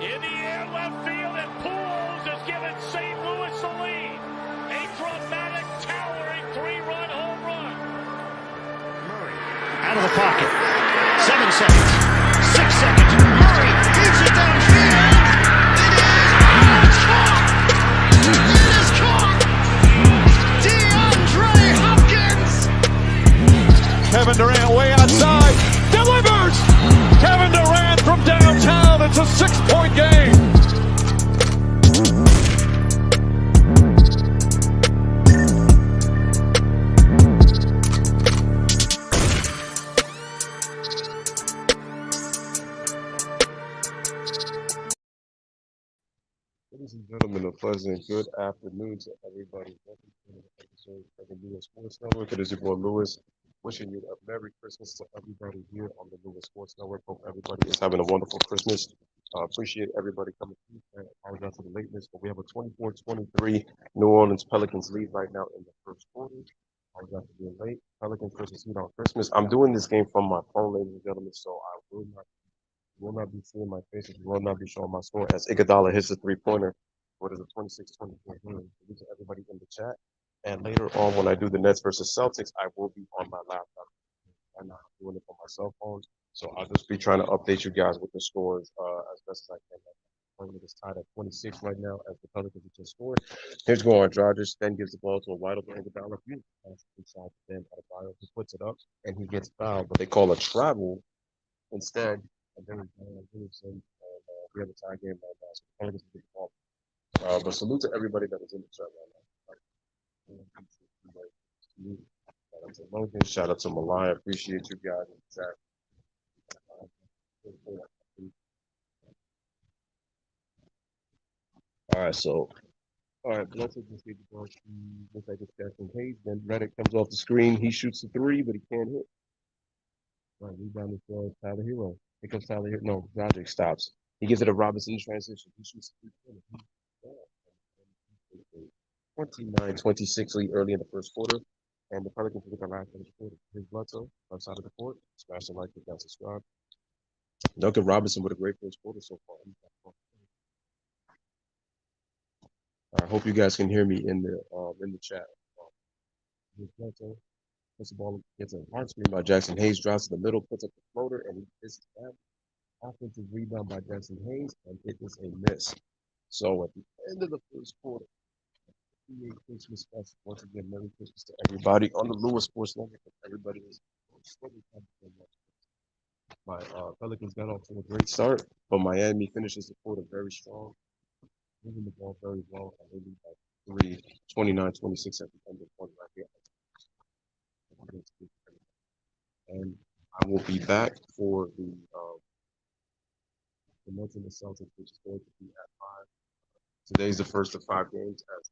In the air, left field, and Pujols has given St. Louis the lead. A dramatic, towering three-run home run. Murray out of the pocket. 7 seconds. 6 seconds. Murray keeps it downfield. It is caught. It is caught. DeAndre Hopkins. Kevin Durant way outside. Delivers. Kevin Durant from downtown. It's a 6-point game. Ladies and gentlemen, a pleasant good afternoon to everybody. Welcome to another episode of the Lewis Sports Network. It is your boy Lewis, wishing you a Merry Christmas to everybody here on the Lewis Sports Network. Hope everybody is having a wonderful Christmas. Appreciate everybody coming through. I apologize for the lateness, but we have a 24-23 New Orleans Pelicans lead right now in the first quarter. I apologize for being late. Pelicans versus Heat on Christmas. I'm doing this game from my phone, ladies and gentlemen, so I will not be seeing my faces, will not be showing my score as Iguodala hits a three-pointer. What is a 26-24 game? These are everybody in the chat. And later on, when I do the Nets versus Celtics, I will be on my laptop. I'm not doing it on my cell phone, so I'll just be trying to update you guys with the scores as best as I can. It is tied at 26 right now as the Pelicans have just scored. Here's Goran Dragic, then gives the ball to a wide open Iguodala. Inside to Ben Adebayo. He puts it up, and he gets fouled, but they call a travel instead. And then Williamson, we have a tie game right now. So the Pelicans get the ball. But salute to everybody that is in the chat right now. Shout out to Logan. Shout out to Malaya. Appreciate you guys in the chat. All right, so Blessed just gave the ball to looks like it's Jackson Hayes. Then Reddick comes off the screen. He shoots the three, but he can't hit. All right, rebound is for Tyler Hero. Here comes Tyler Hero. No, Roderick stops. He gives it to Robinson in transition. He shoots the three. 29-26 lead early in the first quarter. And the Pelicans will get the last finish quarter. Here's Bledsoe, left side of the court. Smash the light, kick down subscribe. Duncan Robinson with a great first quarter so far. I hope you guys can hear me in the chat. Here's Bledsoe. Puts the ball, gets a hard screen by Jackson Hayes, drives to the middle, puts up the floater, and he misses that. Offensive rebound by Jackson Hayes, and it is a miss. So at the end of the first quarter, Christmas special. Once again, Merry Christmas to everybody on the Lewis Sports Network. Everybody is my Pelicans got off to a great start, but Miami finishes the quarter very strong, moving the ball very well, and they lead by 3, 29-26 at the end of one right here. And I will be back for the Nets and the Celtics, which is going to be at 5. Today's the first of 5 games. As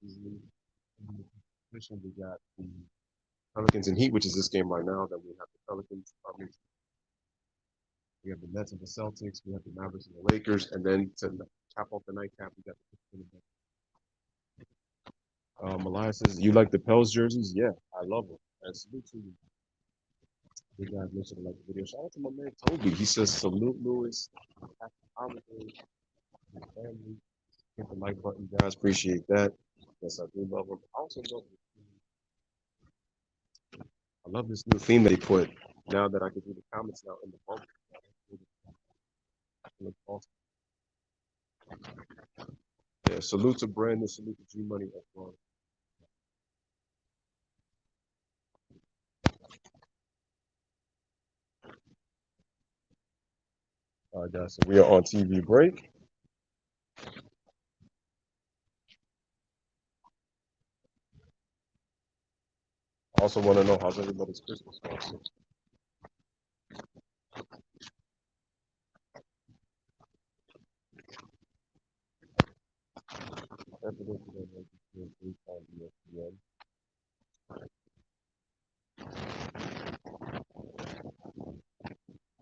usually, in the position, we got the Pelicans and Heat, which is this game right now. Then we have the Pelicans. We have the Nets and the Celtics. We have the Mavericks and the Lakers. And then to cap off the nightcap, we got the Malaya says, you like the Pels jerseys? Yeah, I love them. And salute to you. You guys mentioned like the video. Shout out to my man Toby. He says, salute Lewis. Happy holidays. Family. Hit the like button, guys. Appreciate that. Yes, I do love them. I also love them. I love this new theme they put now that I can do the comments now in the phone. Yeah, salute to Brandon, salute to G Money as well. All right, guys, so we are on TV break. I also want to know how's everybody's Christmas going.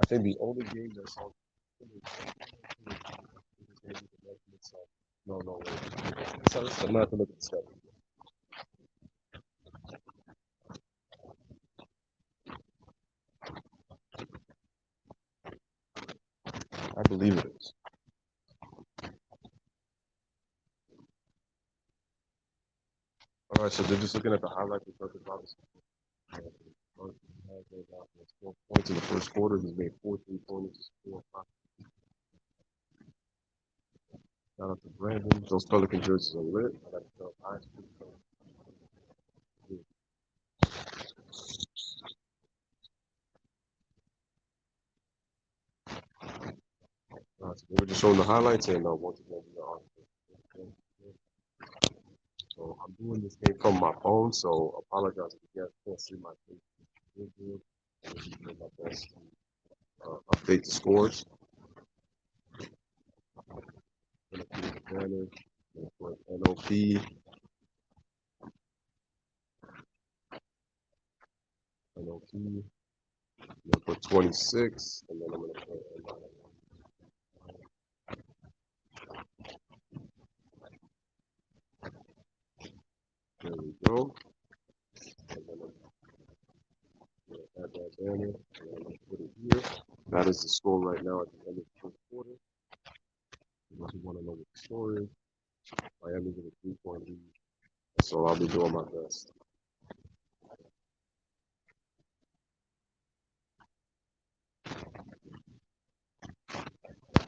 I think the only game that's on no way. So I'm not gonna look at the schedule. I believe it is. All right, so they're just looking at the highlights of Duncan Robinson. He has 4 points in the first quarter. He's made 4 3-pointers, 4 5. Shout out to Brandon. Those Pelican jerseys are lit. I got to tell eyes. So they were just showing the highlights, and once again, we are on. So I'm doing this game from my phone, so apologize if you guys can't see my face. I'm doing my best to update the scores. I'm going to put banner, I'm going to put NOP, NOP, I'm going to put 26, and then I'm going to put there we go. And then I'm going to add that banner, and I'm going to put it here. That is the score right now at the end of the first quarter. Unless you want to know what the score is, Miami's in a 3-point lead, so I'll be doing my best.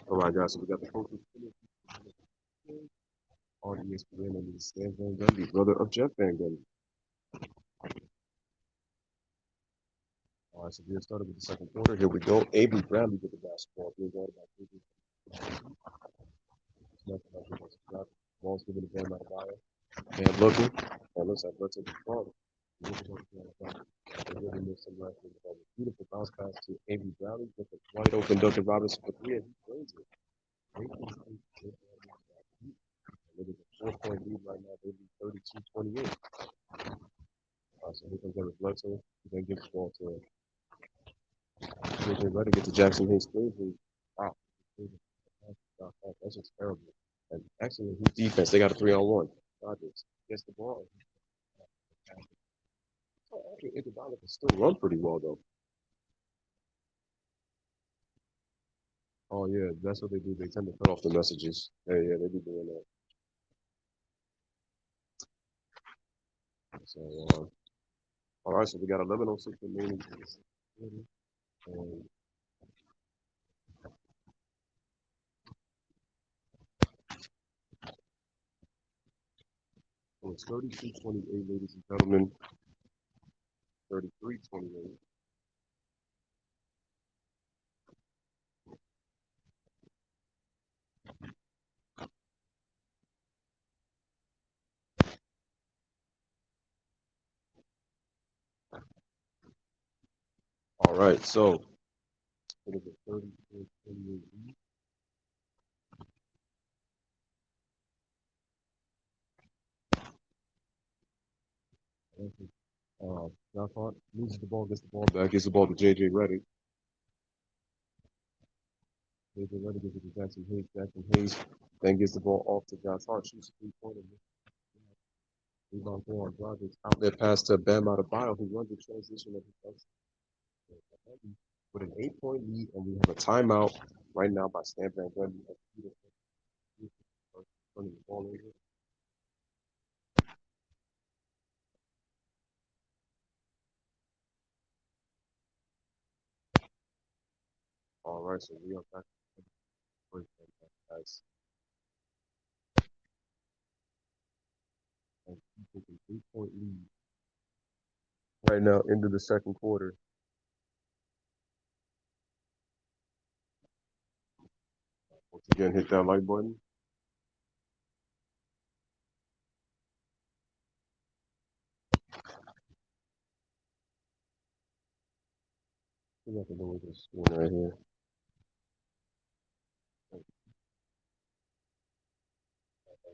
All right, guys, so we got the coaches on ESPN and the Stan Van Gundy, brother of Jeff Van Gundy. All right, so we have started with the second quarter. Here we go. Avery Bradley with the basketball. We're going about Ball's given to Bam Adebayo. Bam looking. And looks like Bledsoe the ball. Beautiful bounce pass to Avery Bradley with a wide open Duncan Robinson for 3, and he wins it. With a 4-point lead right now, they lead 32-28. So here comes Eric Bledsoe. He then gives the ball to JJ Redick, get to Jackson Hayes. Wow. That's just terrible. And excellent defense. They got a 3-on-1. Rodgers gets the ball. Actually, Iguodala can still run pretty well, though. Oh, yeah, that's what they do. They tend to cut off the messages. Yeah, they be doing that. So, all right, so we got 11:06 remaining. And it's 32-28, ladies and gentlemen. 33-28. All right, so it is a 34-28 lead. John Hart loses the ball, gets the ball back, gives the ball to JJ Redick. JJ Redick gives it to Jackson Hayes. Jackson Hayes then gets the ball off to Josh Hart, shoots a 3-pointer. Rebound for on Rodgers. Outlet pass to Bam Adebayo, who runs the transition of the with an 8-point lead, and we have a timeout right now by Stan Van Gundy. Running the ball over. All right, so we are back. Guys. And he took an 8-point lead right now into the second quarter. Once again, hit that like button. I think I can go with this one right here.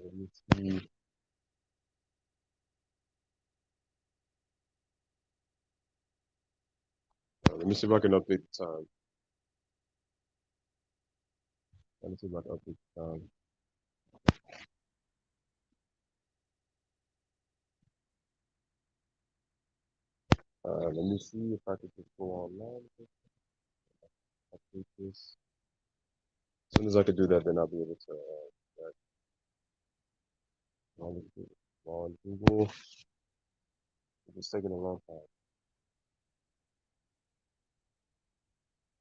Let me see. Let me see if I can update the time. Let me see if I can update the time. Let me see if I can just go online. Update this. As soon as I can do that, then I'll be able to. On Google. It's taking a long time.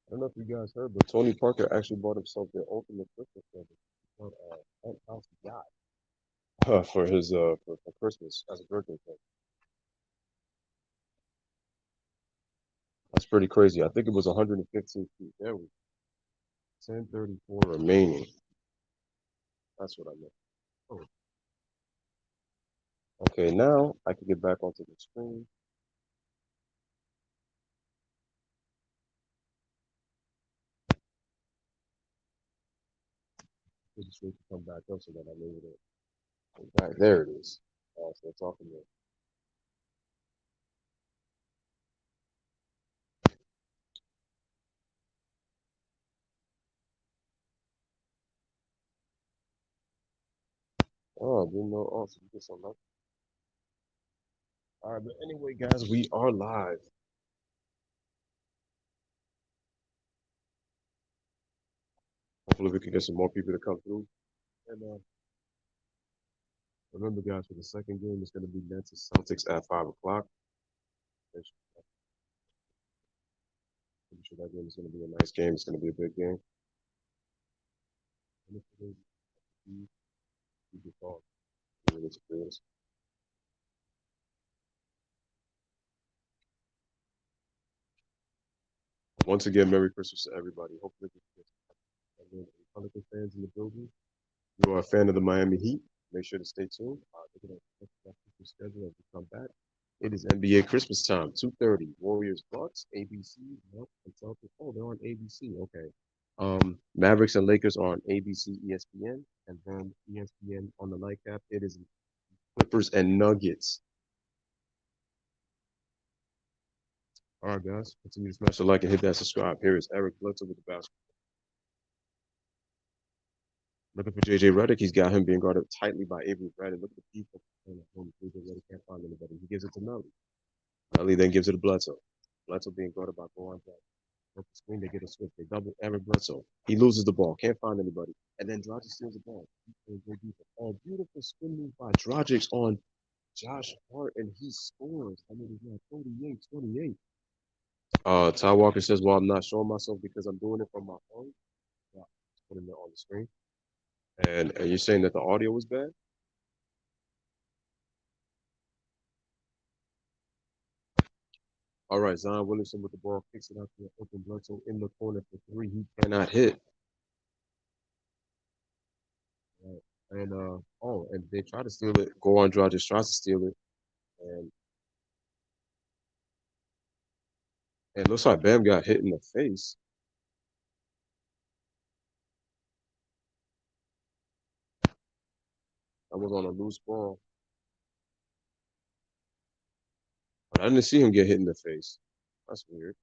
I don't know if you guys heard, but Tony Parker actually bought himself the ultimate Christmas present. He bought a penthouse yacht for his for Christmas as a birthday present. That's pretty crazy. I think it was 115 feet. There we go. 1034 remaining. That's what I meant. Oh, okay, now I can get back onto the screen. Just wait to come back up so that I'm able to. Right, there it is. So it's off of there. Oh, I didn't know. Oh, so you get some luck. All right, but anyway, guys, we are live. Hopefully, we can get some more people to come through. And remember, guys, for the second game, it's going to be Nets and Celtics at 5 o'clock. Pretty sure that game is going to be a nice game. It's going to be a big game. Once again, Merry Christmas to everybody. Hopefully, we can get some Pelicans fans in the building. If you are a fan of the Miami Heat, make sure to stay tuned. Look at that schedule as we come back. It is NBA Christmas time, 2:30. Warriors, Bucks, ABC, nope, and Celtics. Oh, they're on ABC. Okay. Mavericks and Lakers are on ABC, ESPN, and then ESPN on the nightcap. It is Clippers and Nuggets. All right, guys. Continue to smash the like and hit that subscribe. Here is Eric Bledsoe with the basketball. Looking for JJ Redick. He's got him being guarded tightly by Avery Bradley. Look at the defense. JJ Redick can't find anybody. He gives it to Melly. Melly then gives it to Bledsoe. Bledsoe being guarded by Bowen Jackson. At the screen, they get a switch. They double Aaron Bledsoe. He loses the ball. Can't find anybody. And then Dragic steals the ball. Oh, beautiful spin move by Dragic on Josh Hart, and he scores. I mean, he's now 38-28. Ty Walker says, well, I'm not showing myself because I'm doing it from my phone. Yeah, putting it on the screen. And you're saying that the audio was bad? All right, Zion Williamson with the ball, kicks it out to the open Bledsoe in the corner for three. He cannot hit. Right. And they try to steal it. Goran Dragic tries to steal it. And it looks like Bam got hit in the face. That was on a loose ball. But I didn't see him get hit in the face. That's weird.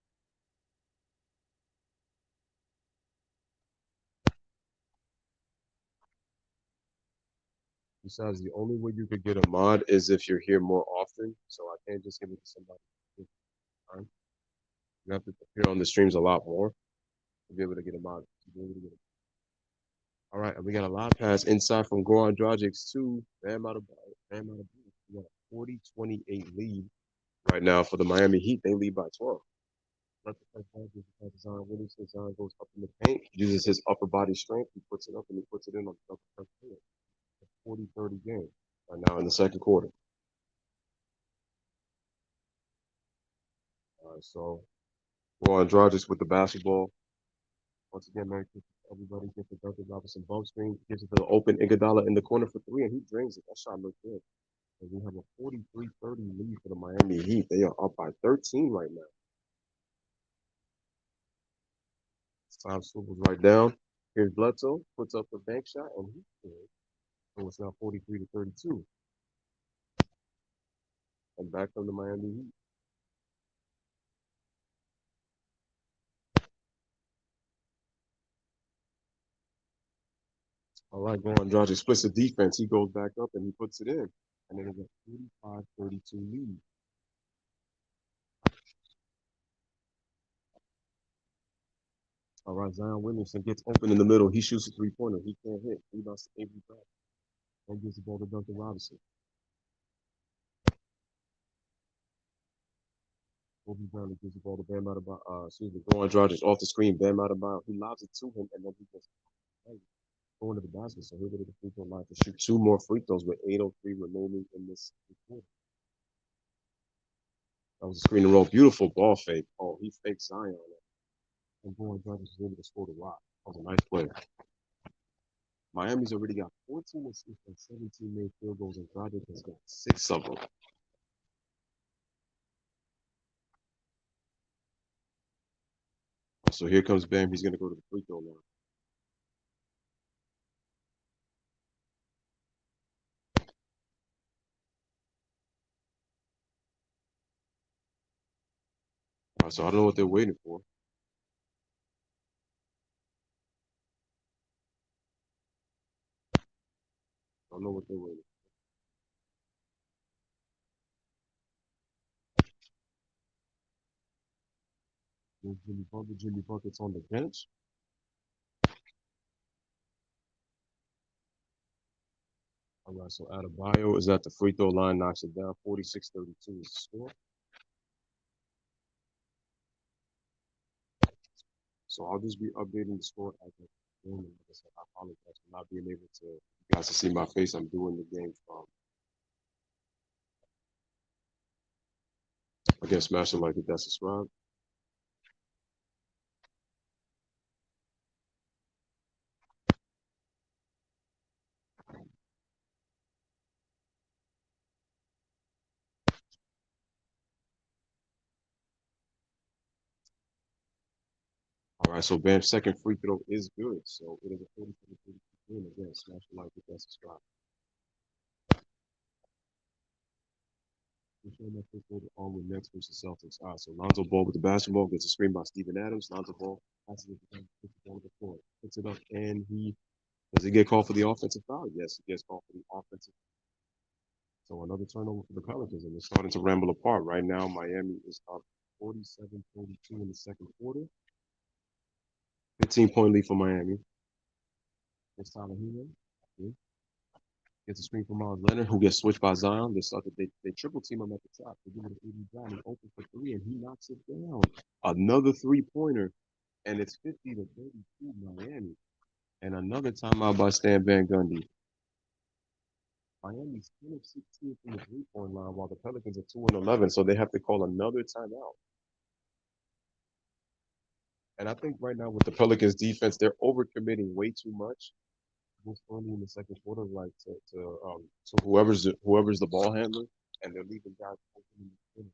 Besides, the only way you could get a mod is if you're here more often. So I can't just give it to somebody. You have to appear on the streams a lot more to be able to get a mod. All right, and we got a live pass inside from Goran Dragic to Bam out of Bam out of. We got a 40-28 lead right now for the Miami Heat. They lead by 12. Let the first ball get Zion Williamson. Zion goes up in the paint, uses his upper body strength. He puts it up and he puts it in on the first play. 40-30 game right now in the second quarter. So Goran Dragic with the basketball. Once again, Merry Christmas. Everybody gets the Duncan Robinson bump screen, gives it to the open Iguodala in the corner for three, and he drains it. That shot looked good. And we have a 43-30 lead for the Miami Heat. They are up by 13 right now. Time swivels right down. Here's Bledsoe, puts up a bank shot, and he scores. So it's now 43-32. And back from the Miami Heat. All right, Goran Dragic splits the defense. He goes back up and he puts it in. And then it's a 45-32 lead. All right, Zion Williamson gets open in the middle. He shoots a three-pointer. He can't hit. Rebounds to Avery Bradley. And gives the ball to Duncan Robinson. Kobe Bryant gives the ball to Bam Adebayo. Goran Dragic off the screen. Bam Adebayo. He lobs it to him, and then he just going to the basket. So he'll go to the free throw line to shoot two more free throws with 8:03 remaining in this quarter. That was a screen and roll. Beautiful ball fake. Oh, he faked Zion. And Goran Dragic was able to score the rock. That was a nice play. Miami's already got 14 assists and 17 made field goals, and Dragic has got 6 of them. So here comes Bam. He's going to go to the free throw line. All right, so I don't know what they're waiting for. I don't know what they're waiting for. There's Jimmy Butler. Jimmy Bucket's on the bench. All right, so Adebayo is at the free throw line, knocks it down. 46-32 is the score. So I'll just be updating the score as I go. Like I said, I apologize for not being able to you guys to see my face. I'm doing the game from again, smash it like it, that's subscribe. All right, so Bam's second free throw is good. So it is a 47-32 win. Again, smash it like it, that's subscribe. We're showing that first quarter on with Nets versus Celtics. All right, so Lonzo Ball with the basketball gets a screen by Steven Adams. Lonzo Ball passes it to him, puts it on the floor, puts it up, and does he get called for the offensive foul? Yes, he gets called for the offensive. So another turnover for the Pelicans, and they're starting to ramble apart. Right now, Miami is up 47-42 in the second quarter. 15-point lead for Miami. It's Tyler Hero. Gets a screen from Miles Leonard, who gets switched by Zion. They triple team him at the top. They give it to A.D. Brown. He open for three, and he knocks it down. Another three-pointer, and it's 50-32 Miami. And another timeout by Stan Van Gundy. Miami's 10 of 16 from the three-point line, while the Pelicans are 2-11, so they have to call another timeout. And I think right now with the Pelicans defense, they're overcommitting way too much. Most early in the second quarter, like to whoever's the ball handler, and they're leaving guys open in the corner.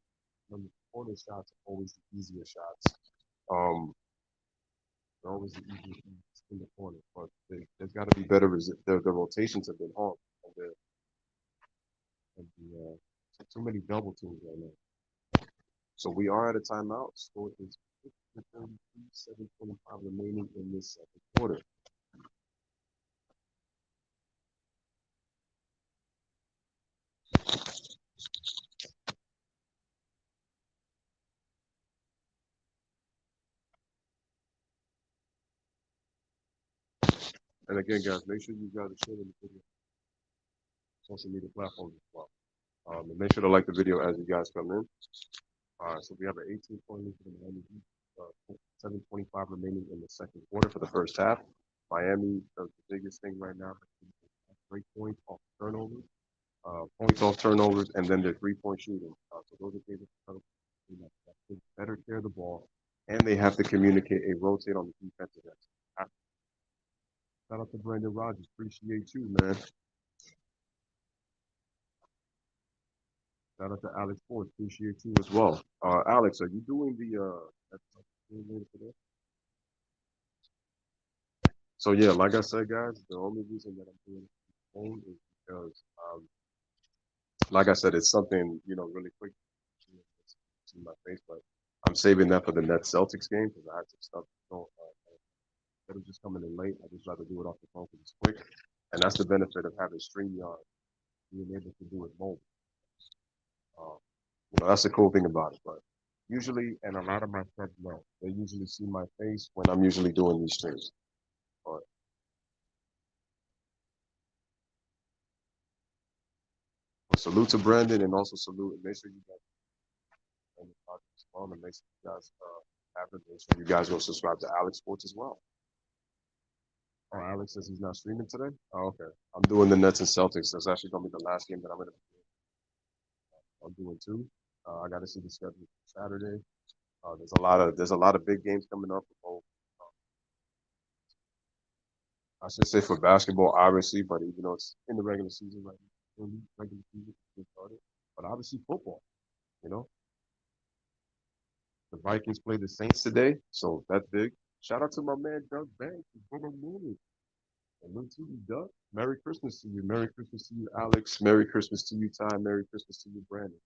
The corner shots are always the easier shots. They're always the easier shots in the corner, but there's got to be better. The rotations have been hard, and too many double teams right now. So we are at a timeout. Score is 33, 7:25 remaining in this second quarter. And again, guys, make sure you guys are sharing the video social media platforms as well. And make sure to like the video as you guys come in. So we have an 18-point lead for the Miami Heat. 7:25 remaining in the second quarter for the first half. Miami does the biggest thing right now. Great points off turnovers, and then their three-point shooting. So those are things that take better care of the ball, and they have to communicate and rotate on the defensive end. Shout out to Brandon Rogers. Appreciate you, man. Shout out to Alex Ford. Appreciate you as well. Alex, are you doing So yeah, like I said, guys, the only reason that I'm doing phone is because, like I said, it's something really quick to my face, but I'm saving that for the Nets Celtics game because I had some stuff. Instead of just coming in late, I just rather do it off the phone because it's quick, and that's the benefit of having StreamYard, being able to do it mobile. That's the cool thing about it. But usually, and a lot of my friends know, they usually see my face when I'm usually doing these streams. But salute to Brandon, and also salute, and make sure you guys well. And make sure you guys have it. Make sure you guys will subscribe to Alex Sports as well. Oh, Alex says he's not streaming today. Oh, okay. I'm doing the Nets and Celtics. That's actually gonna be the last game that I'm gonna. I'm doing two. I got to see the schedule for Saturday. There's a lot of big games coming up. I should say for basketball, obviously, but you know it's in the regular season right now. Regular season just started, but obviously football. You know, the Vikings play the Saints today, so that's big. Shout out to my man Doug Banks, brother Mooney. And look to you, Doug. Merry Christmas to you. Merry Christmas to you, Alex. Merry Christmas to you, Ty. Merry Christmas to you, Brandon.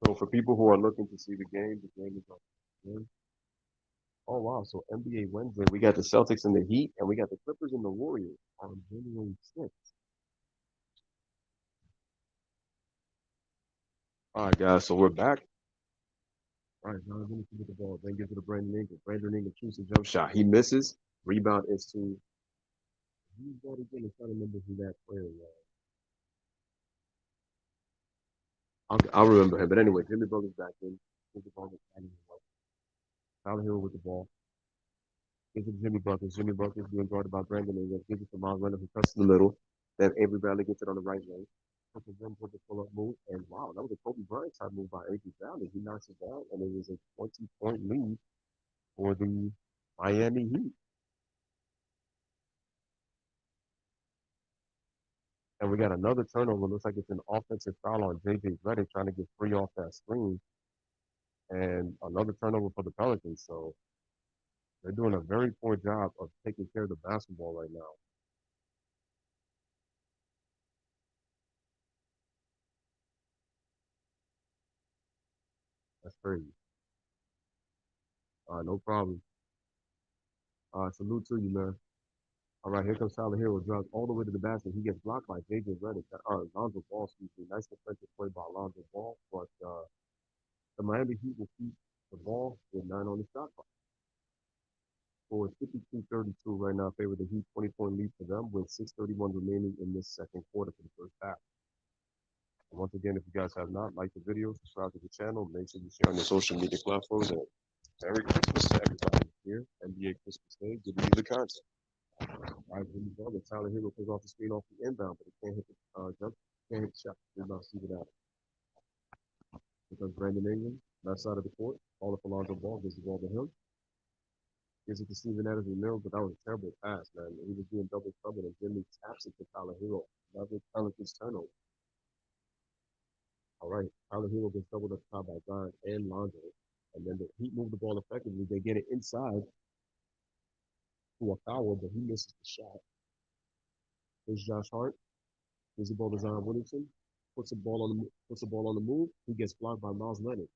So for people who are looking to see the game is on. Oh wow! So NBA Wednesday, we got the Celtics and the Heat, and we got the Clippers and the Warriors on January 6th. All right, guys. So we're back. All right, now let me get the ball. Then gives it to Brandon Ingram. Brandon Ingram shoots a jump shot. He misses. Rebound is to. Who's that again? I'm trying to remember who that player was. I'll remember him. But anyway, Jimmy Butler's back in. Gives the ball to Tyler Hero with the ball. Gives it to Jimmy Butler. Jimmy Butler's being guarded by Brandon Ingram. Gives it to Miles Leonard, who cuts to the middle. Then Avery Bradley gets it on the right lane. Puts a rim for the pull-up move. And wow, that was a Kobe Bryant type move by Avery Bradley. He knocks it down, and it was a 20-point lead for the Miami Heat. And we got another turnover. Looks like it's an offensive foul on JJ Redick trying to get free off that screen. And another turnover for the Pelicans. So they're doing a very poor job of taking care of the basketball right now. That's crazy. No problem. Salute to you, man. All right, here comes Tyler Hero. Drives all the way to the basket. He gets blocked by JJ Redick. Lonzo Ball, excuse me. Nice defensive play by Lonzo Ball. But the Miami Heat will keep the ball with 9 on the shot clock. For 52-32 right now, favor the Heat, 20-point lead for them with 6:31 remaining in this second quarter for the first half. And once again, if you guys have not liked the video, subscribe to the channel. Make sure you share on your social media platforms. And Merry Christmas to everybody here. NBA Christmas Day, giving you the content. All right, Jimmy Butler, Tyler Hero goes off the screen off the inbound, but he can't hit the jump. Can't hit the shot. Did not see it out. Because Brandon Ingram, left side of the court, all up Alonzo Ball, gives the ball to him. Gives it to Steven Adams in the middle, but that was a terrible pass, man. He was doing double trouble, and Jimmy taps it to Tyler Hero. Another Pelicans turnover. All right, Tyler Hero gets doubled up top by Zion and Lonzo. And then the Heat move the ball effectively. They get it inside to a foul, but he misses the shot. There's Josh Hart. Gives the ball to Zion Williamson. Puts the ball on the move. He gets blocked by Miles Leonard.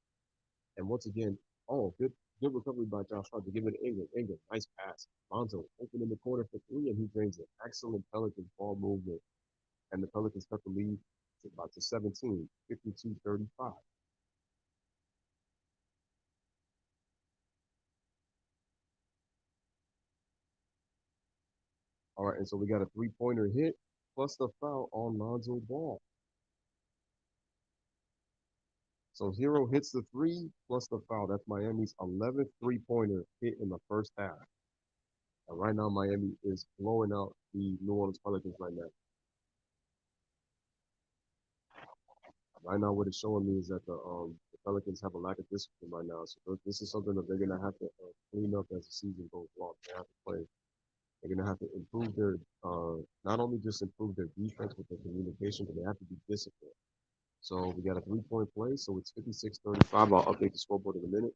And once again, good recovery by Josh Hart to give it to Ingram. Ingram, nice pass. Lonzo open in the corner for three, and he drains it. Excellent Pelicans ball movement. And the Pelicans cut the lead to 17, 52-35. All right, and so we got a three-pointer hit plus the foul on Lonzo Ball. So Hero hits the three plus the foul. That's Miami's 11th three-pointer hit in the first half. And right now, Miami is blowing out the New Orleans Pelicans right now. Right now, what it's showing me is that the Pelicans have a lack of discipline right now. So this is something that they're going to have to clean up as the season goes along. They have to play. They're going to have to improve their, not only just improve their defense with their communication, but they have to be disciplined. So we got a three-point play, so it's 56-35. I'll update the scoreboard in a minute.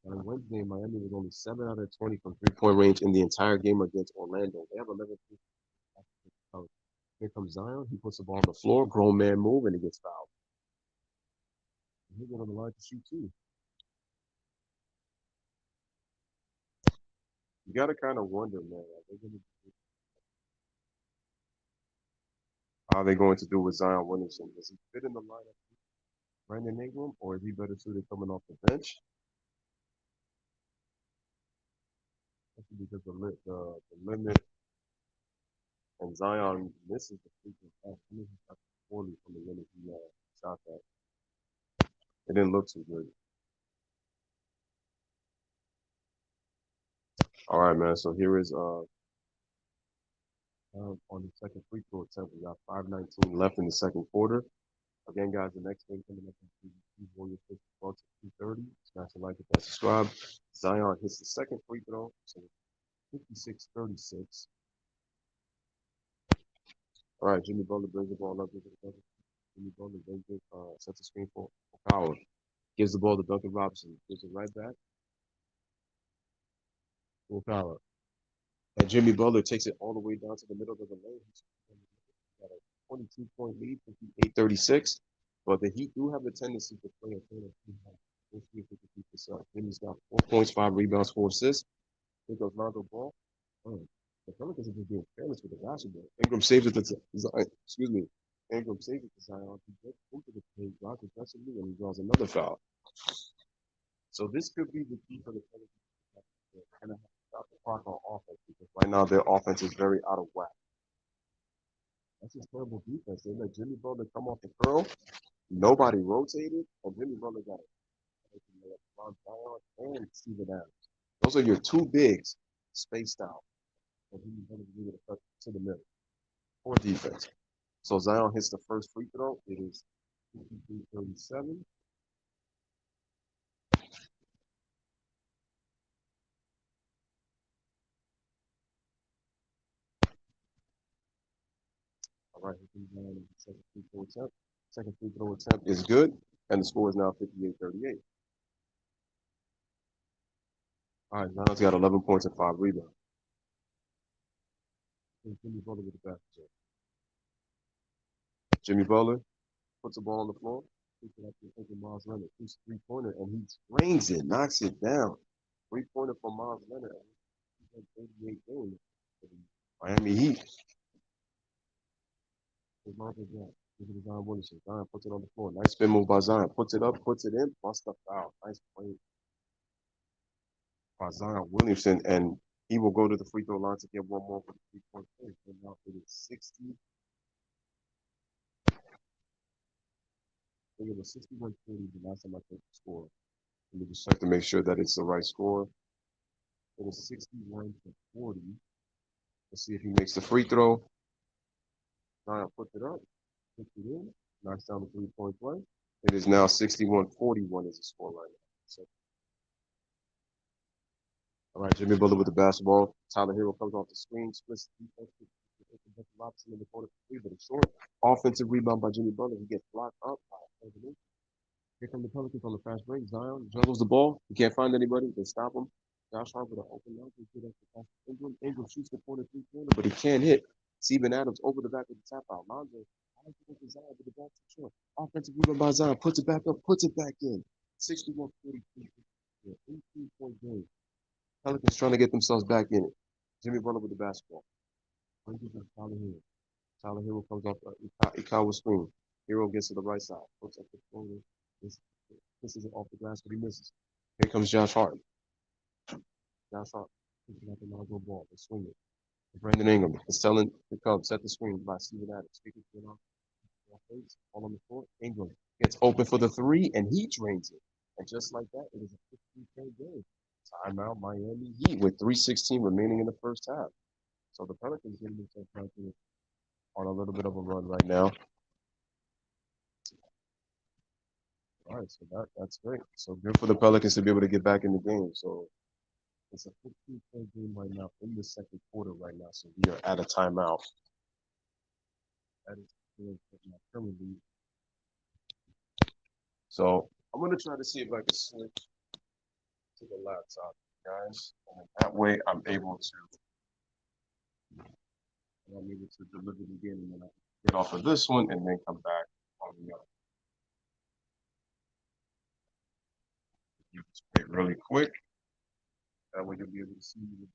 On Wednesday, Miami was only 7 out of 20 from three-point range in the entire game against Orlando. They have 11. Here comes Zion. He puts the ball on the floor. Grown man move, and he gets fouled. He's on the line to shoot too. You got to kind of wonder, man. How are they going to do with Zion Williamson? Does he fit in the lineup? Brandon Ingram, or is he better suited coming off the bench? Because the limit And Zion misses the free throw. I mean, he got poorly from the minute he shot that. It didn't look too good. All right, man. So here is on the second free throw attempt. We got 5:19 left in the second quarter. Again, guys, the next game coming up is Warriors 12 to 2:30. Smash the like if that's subscribe. Zion hits the second free throw, so 56-36. All right, Jimmy Butler brings the ball up. Jimmy Butler brings it, sets the screen for Power. Gives the ball to Duncan Robinson. Gives it right back. Full power. And Jimmy Butler takes it all the way down to the middle of the lane. He's got a 22-point lead, 58-36. But the Heat do have a tendency to play a thing. We'll see if we can keep this up. Jimmy's got 4 points, 5 rebounds, 4 assists. Here goes Lonzo Ball. Oh, the Pelicans are just being careless with the basketball. Ingram saves it to Zion. Excuse me. Ingram saves it to Zion. He gets into the paint, blocks aggressively, and he draws another foul. So this could be the key for the Pelicans. They're going to have to stop the clock on offense because right now their offense is very out of whack. That's a terrible defense. They let Jimmy Butler come off the curl. Nobody rotated, and Jimmy Butler got it. And Steven Adams. Those are your two bigs spaced out. And Jimmy Butler was able to cut to the middle. Poor defense. So Zion hits the first free throw. It is 53-37. All right, here comes Zion with the second free throw attempt. Second free throw attempt is good, and the score is now 58-38. All right, Zion's got 11 points and 5 rebounds. Jimmy Butler with the basket. Jimmy Butler puts the ball on the floor. Picks it up to Miles Leonard. Shoots a three-pointer, and he drains it, knocks it down. Three-pointer from Miles Leonard. He's had 38 games. Miami Heat. Zion Williamson. Zion puts it on the floor. Nice spin move by Zion. Puts it up, puts it in, bust up foul. Nice play by Zion Williamson, and he will go to the free throw line to get one more for the 3-point play. And now it is 60. I think it was 61-40 the last time I checked the score. Let me just check to make sure that it's the right score. It is 61-40. Let's see if he makes the free throw. Zion puts it up, puts it in, knocks down the 3-point play. It is now 61-41 is the score right now. So, all right, Jimmy Butler with the basketball. Tyler Hero comes off the screen, splits the defense. Robinson in the corner for 3, but it's short. Offensive rebound by Jimmy Butler. He gets blocked up by Evan. Here come the Pelicans on the fast break. Zion juggles the ball. He can't find anybody. They stop him. Josh Hart with an open line. Ingram. Ingram shoots the corner 3-pointer, but he can't hit. Steven Adams over the back of the tap out. Lonzo. Zion with the back to short. Offensive rebound by Zion. Puts it back up. Puts it back in. 61-43. 18-point game. Pelicans trying to get themselves back in it. Jimmy Butler with the basketball. Tyler Hero. Tyler Hero comes off Ikawa screen. Hero gets to the right side. Puts up the corner. This is off the glass, but he misses. Here comes Josh Hart. Josh Hart picking up the Lonzo ball. They swing it. Brandon Ingram is telling to come. Set the screen by Steven Adams. Speaking to it all on the floor. Ingram gets open for the 3, and he drains it. And just like that, it is a 15-point game. Timeout Miami Heat with 3:16 remaining in the first half. So the Pelicans getting themselves back on a little bit of a run right now. All right, so that's great. So good for the Pelicans to be able to get back in the game. So it's a 15-point game right now in the second quarter right now. So we are at a timeout. That is my current lead. So I'm gonna try to see if I can switch to the laptop, guys. And that way I'm able to deliver the game and then I get off of this one and then come back on the other. You just wait really quick. That way you'll be able to see me.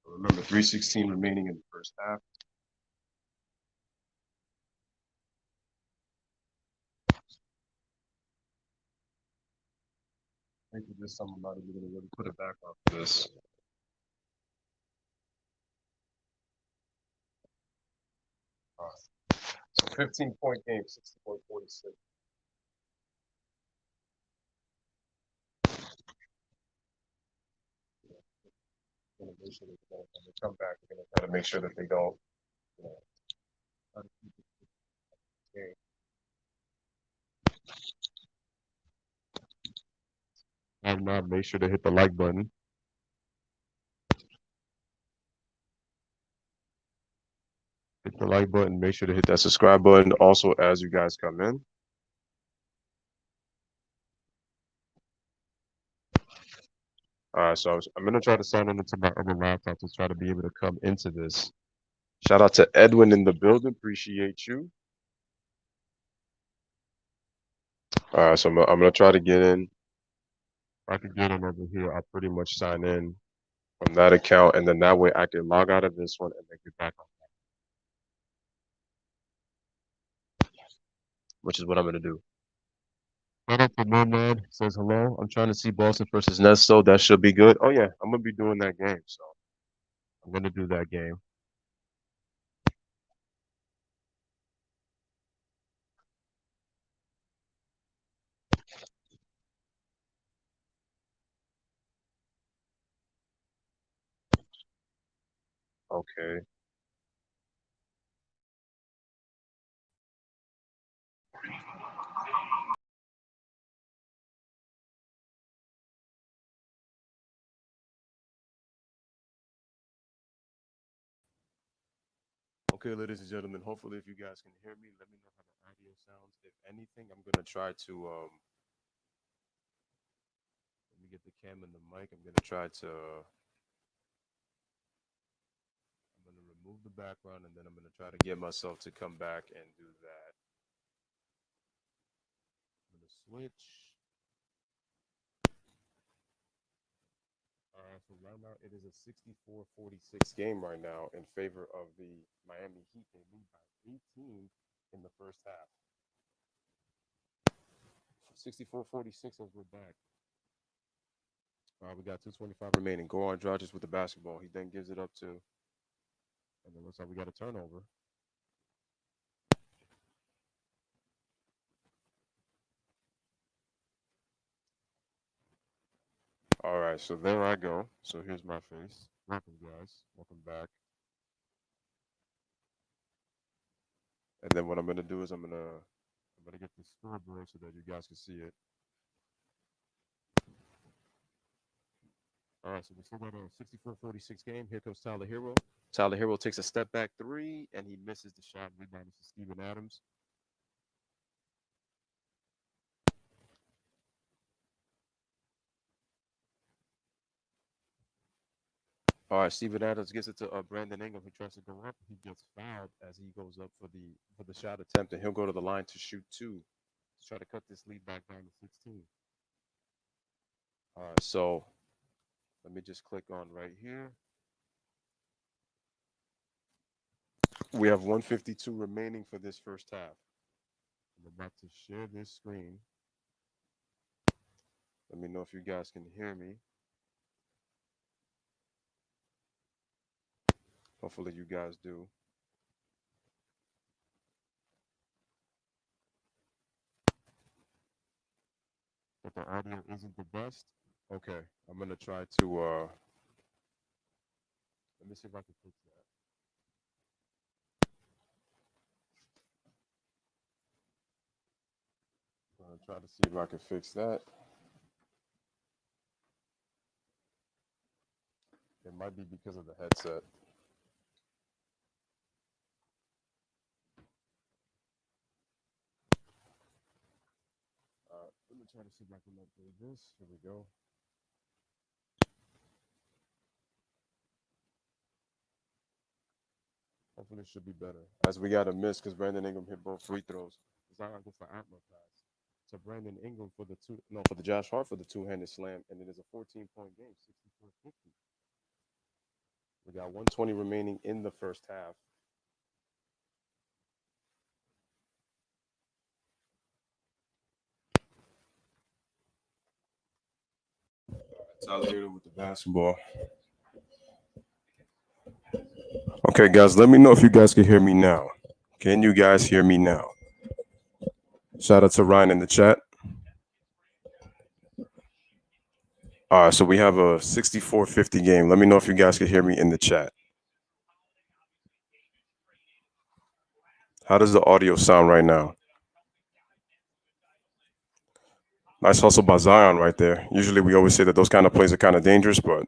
Remember, 3:16 remaining in the first half. I think there's something about it. We're going to really put it back on this. 15-point game, 60.46. Gonna make sure that when they come back, we're gonna try to make sure that they don't, you know, try to keep the game. Have not, make sure to hit the like button. Hit the like button. Make sure to hit that subscribe button. Also, as you guys come in. All right, so I'm gonna try to sign in into my other laptop to try to be able to come into this. Shout out to Edwin in the building. Appreciate you. All right, so I'm gonna try to get in. If I can get in over here, I'll pretty much sign in from that account, and then that way I can log out of this one and then get back on that, which is what I'm gonna do. Shout out to Nomad, says hello. I'm trying to see Boston versus Nets, so that should be good. Oh yeah, I'm gonna be doing that game, so I'm gonna do that game. Okay. Okay, ladies and gentlemen, hopefully if you guys can hear me, let me know how the audio sounds. If anything, I'm gonna try to let me get the cam and the mic. I'm gonna remove the background and then I'm gonna try to get myself to come back and do that. I'm gonna switch. So right now it is a 64-46 game right now in favor of the Miami Heat. They lead by 18 in the first half. 64-46 as we're back. All right, we got 2:25 remaining. Goran Dragic with the basketball. He then gives it up to, and it looks like we got a turnover. All right, so there I go. So here's my face. Welcome, guys. Welcome back. And then what I'm gonna do is I'm gonna get the scoreboard so that you guys can see it. All right, so we still got a 64-46 game. Here comes Tyler Hero. Tyler Hero takes a step back three, and he misses the shot. Rebound to Steven Adams. All right, Steven Adams gets it to Brandon Ingram. He tries to go up. He gets fouled as he goes up for the shot attempt, and he'll go to the line to shoot two to try to cut this lead back down to 16. All right, so let me just click on right here. We have 152 remaining for this first half. I'm about to share this screen. Let me know if you guys can hear me. Hopefully you guys do. But the audio isn't the best. Okay, I'm gonna try to let me see if I can fix that. I'm gonna try to see if I can fix that. It might be because of the headset. Let me try to see if I can update this. Here we go. Hopefully it should be better. As we got a miss because Brandon Ingram hit both free throws. Zion gets the outlet pass to Brandon Ingram for the Josh Hart for the two-handed slam, and it is a 14-point game, 64-50. We got 120 remaining in the first half. Tyler Hero with the basketball. Okay, guys, let me know if you guys can hear me now. Can you guys hear me now? Shout out to Ryan in the chat. All right, so we have a 64-50 game. Let me know if you guys can hear me in the chat. How does the audio sound right now? Nice hustle by Zion right there. Usually we always say that those kind of plays are kind of dangerous, but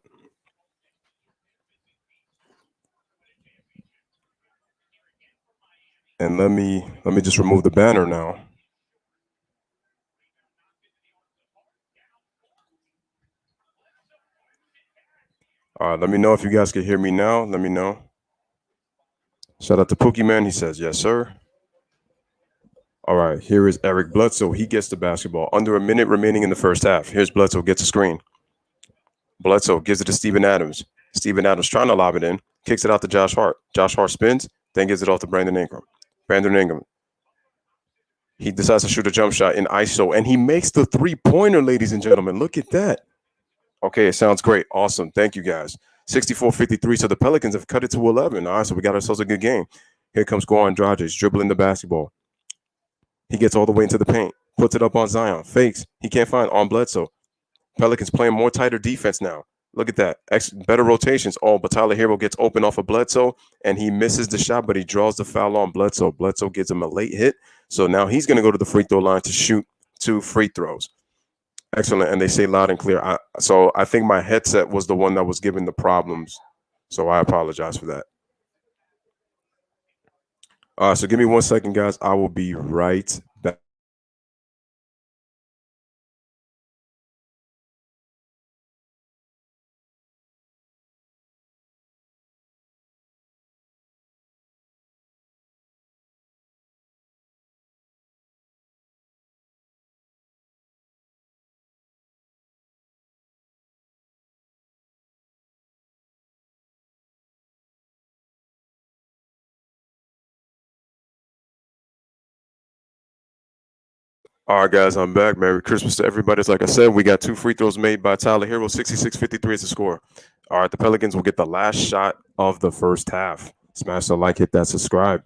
and let me just remove the banner now. All right, let me know if you guys can hear me now. Let me know. Shout out to Pookie Man. He says, yes, sir. All right, here is Eric Bledsoe. He gets the basketball. Under a minute remaining in the first half. Here's Bledsoe, gets a screen. Bledsoe gives it to Steven Adams. Steven Adams trying to lob it in. Kicks it out to Josh Hart. Josh Hart spins, then gives it off to Brandon Ingram. Brandon Ingram. He decides to shoot a jump shot in ISO, and he makes the three-pointer, ladies and gentlemen. Look at that. Okay, it sounds great. Awesome. Thank you, guys. 64-53, so the Pelicans have cut it to 11. All right, so we got ourselves a good game. Here comes Goran Dragic, dribbling the basketball. He gets all the way into the paint, puts it up on Zion, fakes. He can't find on Bledsoe. Pelicans playing more tighter defense now. Look at that. Better rotations. Oh, but Tyler Hero gets open off of Bledsoe, and he misses the shot, but he draws the foul on Bledsoe. Bledsoe gives him a late hit, so now he's going to go to the free throw line to shoot 2 free throws. Excellent, and they say loud and clear. So I think my headset was the one that was giving the problems, so I apologize for that. So give me 1 second, guys. I will be right back. All right, guys, I'm back. Merry Christmas to everybody. Like I said, we got 2 free throws made by Tyler Hero. 66-53 is the score. All right, the Pelicans will get the last shot of the first half. Smash the like, hit that subscribe.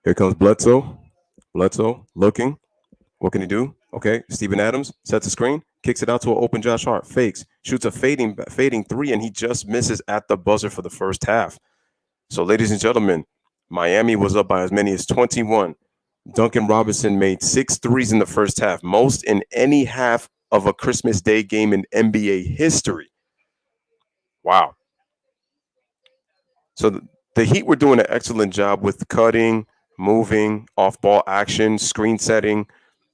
Here comes Bledsoe. Bledsoe looking. What can he do? Okay, Steven Adams sets a screen, kicks it out to an open Josh Hart, fakes, shoots a fading 3, and he just misses at the buzzer for the first half. So, ladies and gentlemen, Miami was up by as many as 21. Duncan Robinson made 6 threes in the first half, most in any half of a Christmas Day game in NBA history. Wow. So the Heat were doing an excellent job with cutting, moving, off-ball action, screen setting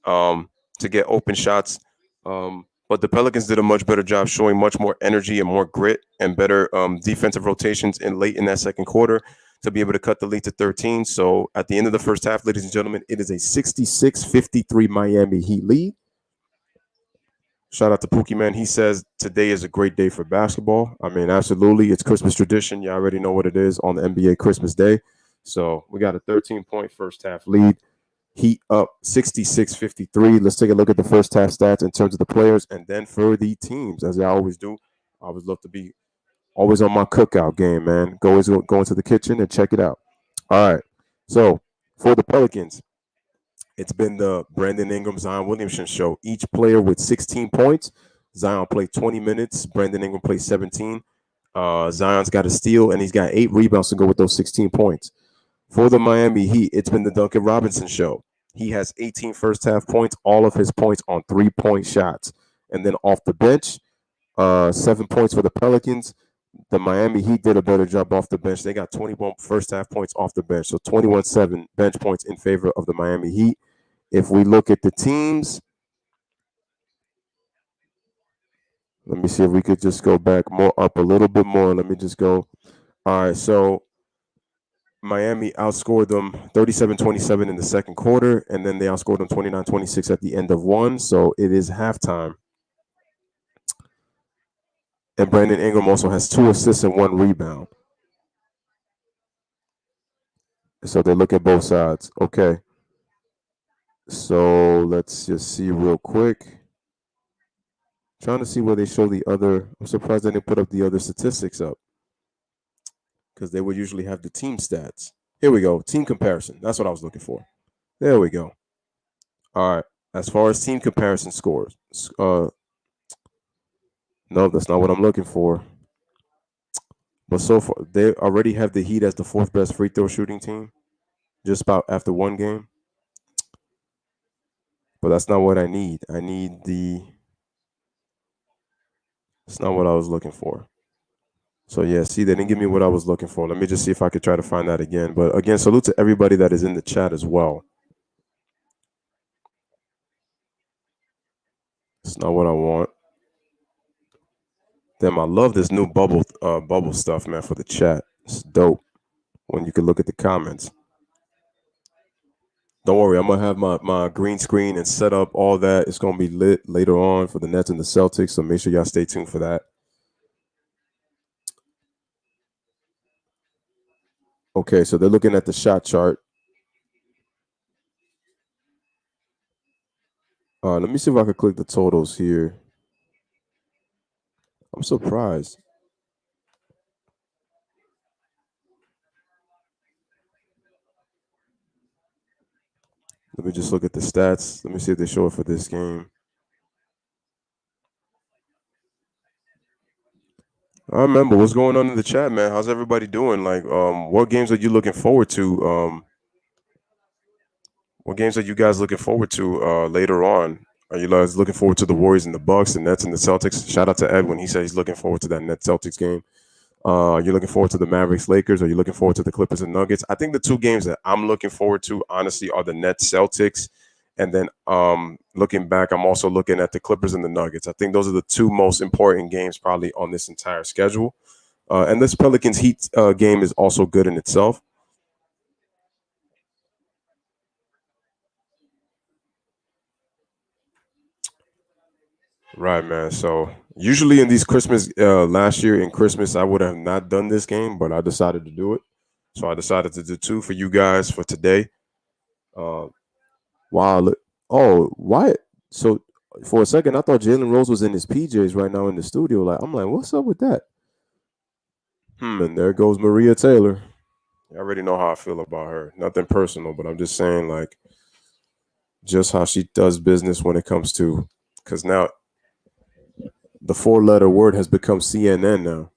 to get open shots. But the Pelicans did a much better job showing much more energy and more grit and better defensive rotations late in that second quarter to be able to cut the lead to 13. So at the end of the first half, ladies and gentlemen, it is a 66-53 Miami Heat lead. Shout out to Pookie Man. He says today is a great day for basketball. I mean, absolutely. It's Christmas tradition. You already know what it is on the NBA Christmas Day. So we got a 13-point first half lead. Heat up 66-53. Let's take a look at the first half stats in terms of the players and then for the teams, as I always do. I always love to be always on my cookout game, man. Go into the kitchen and check it out. All right. So for the Pelicans, it's been the Brandon Ingram, Zion Williamson show. Each player with 16 points. Zion played 20 minutes. Brandon Ingram played 17. Zion's got a steal, and he's got 8 rebounds to go with those 16 points. For the Miami Heat, it's been the Duncan Robinson show. He has 18 first half points, all of his points on 3-point shots. And then off the bench, 7 points for the Pelicans. The Miami Heat did a better job off the bench. They got 21 first half points off the bench. So 21-7 bench points in favor of the Miami Heat. If we look at the teams, let me see if we could just go back more up a little bit more. Let me just go. All right, so Miami outscored them 37-27 in the second quarter, and then they outscored them 29-26 at the end of one. So it is halftime. And Brandon Ingram also has 2 assists and 1 rebound. So they look at both sides. Okay. So let's just see real quick. Trying to see where they show the other. I'm surprised they didn't put up the other statistics up, because they would usually have the team stats. Here we go. Team comparison. That's what I was looking for. There we go. All right. As far as team comparison scores, no, that's not what I'm looking for. But so far, they already have the Heat as the fourth best free throw shooting team, just about after one game. But that's not what I need. I need the. It's not what I was looking for. So yeah, see, they didn't give me what I was looking for. Let me just see if I could try to find that again. But again, salute to everybody that is in the chat as well. It's not what I want. Damn, I love this new bubble stuff, man, for the chat. It's dope when you can look at the comments. Don't worry, I'm gonna have my green screen and set up all that. It's gonna be lit later on for the Nets and the Celtics, so make sure y'all stay tuned for that. Okay, so they're looking at the shot chart. Let me see if I can click the totals here. I'm surprised. Let me just look at the stats. Let me see if they show it for this game. I remember what's going on in the chat, man. How's everybody doing? Like, what games are you looking forward to? What games are you guys looking forward to later on? Are you guys looking forward to the Warriors and the Bucks, the Nets and the Celtics? Shout out to Ed when he said he's looking forward to that Nets Celtics game. Are you looking forward to the Mavericks Lakers? Are you looking forward to the Clippers and Nuggets? I think the two games that I'm looking forward to, honestly, are the Nets Celtics. And then looking back, I'm also looking at the Clippers and the Nuggets. I think those are the two most important games probably on this entire schedule. And this Pelicans Heat game is also good in itself. Right, man. So usually in these Christmas, last year in Christmas, I would have not done this game, but I decided to do it. So I decided to do two for you guys for today. Wow. Oh, why? So for a second, I thought Jalen Rose was in his PJs right now in the studio. Like, I'm like, what's up with that? And there goes Maria Taylor. I already know how I feel about her. Nothing personal, but I'm just saying, like, just how she does business when it comes to, because now the four-letter word has become CNN now.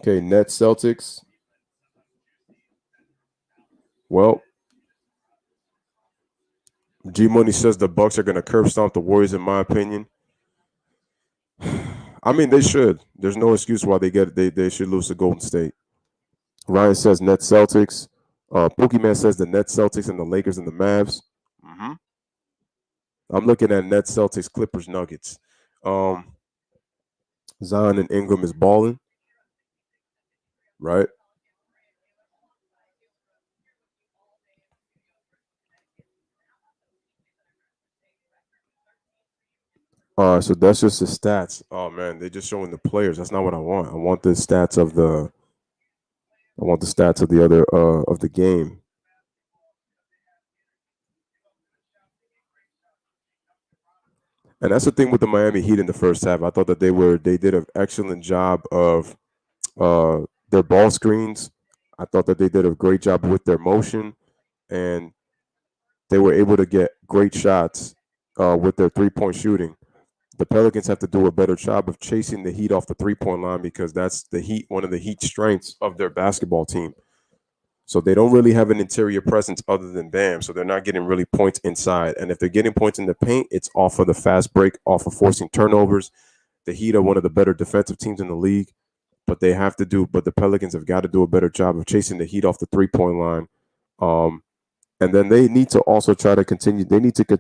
Okay, Nets Celtics. Well, G Money says the Bucks are gonna curb stomp the Warriors, in my opinion. I mean, they should. There's no excuse why they should lose to Golden State. Ryan says Nets Celtics. Pokemon says the Nets Celtics and the Lakers and the Mavs. Mm-hmm. I'm looking at Nets Celtics Clippers Nuggets. Zion and Ingram is balling, right? So that's just the stats. Oh man, they're just showing the players. That's not what I want. I want the stats of the. I want the stats of the other of the game. And that's the thing with the Miami Heat in the first half. I thought that they did an excellent job of their ball screens. I thought that they did a great job with their motion, and they were able to get great shots with their 3-point shooting. The Pelicans have to do a better job of chasing the Heat off the 3-point line because that's one of the Heat strengths of their basketball team. So they don't really have an interior presence other than Bam. So they're not getting really points inside. And if they're getting points in the paint, it's off of the fast break, off of forcing turnovers. The Heat are one of the better defensive teams in the league, but the Pelicans have got to do a better job of chasing the Heat off the 3-point line. And then they need to also try to continue. They need to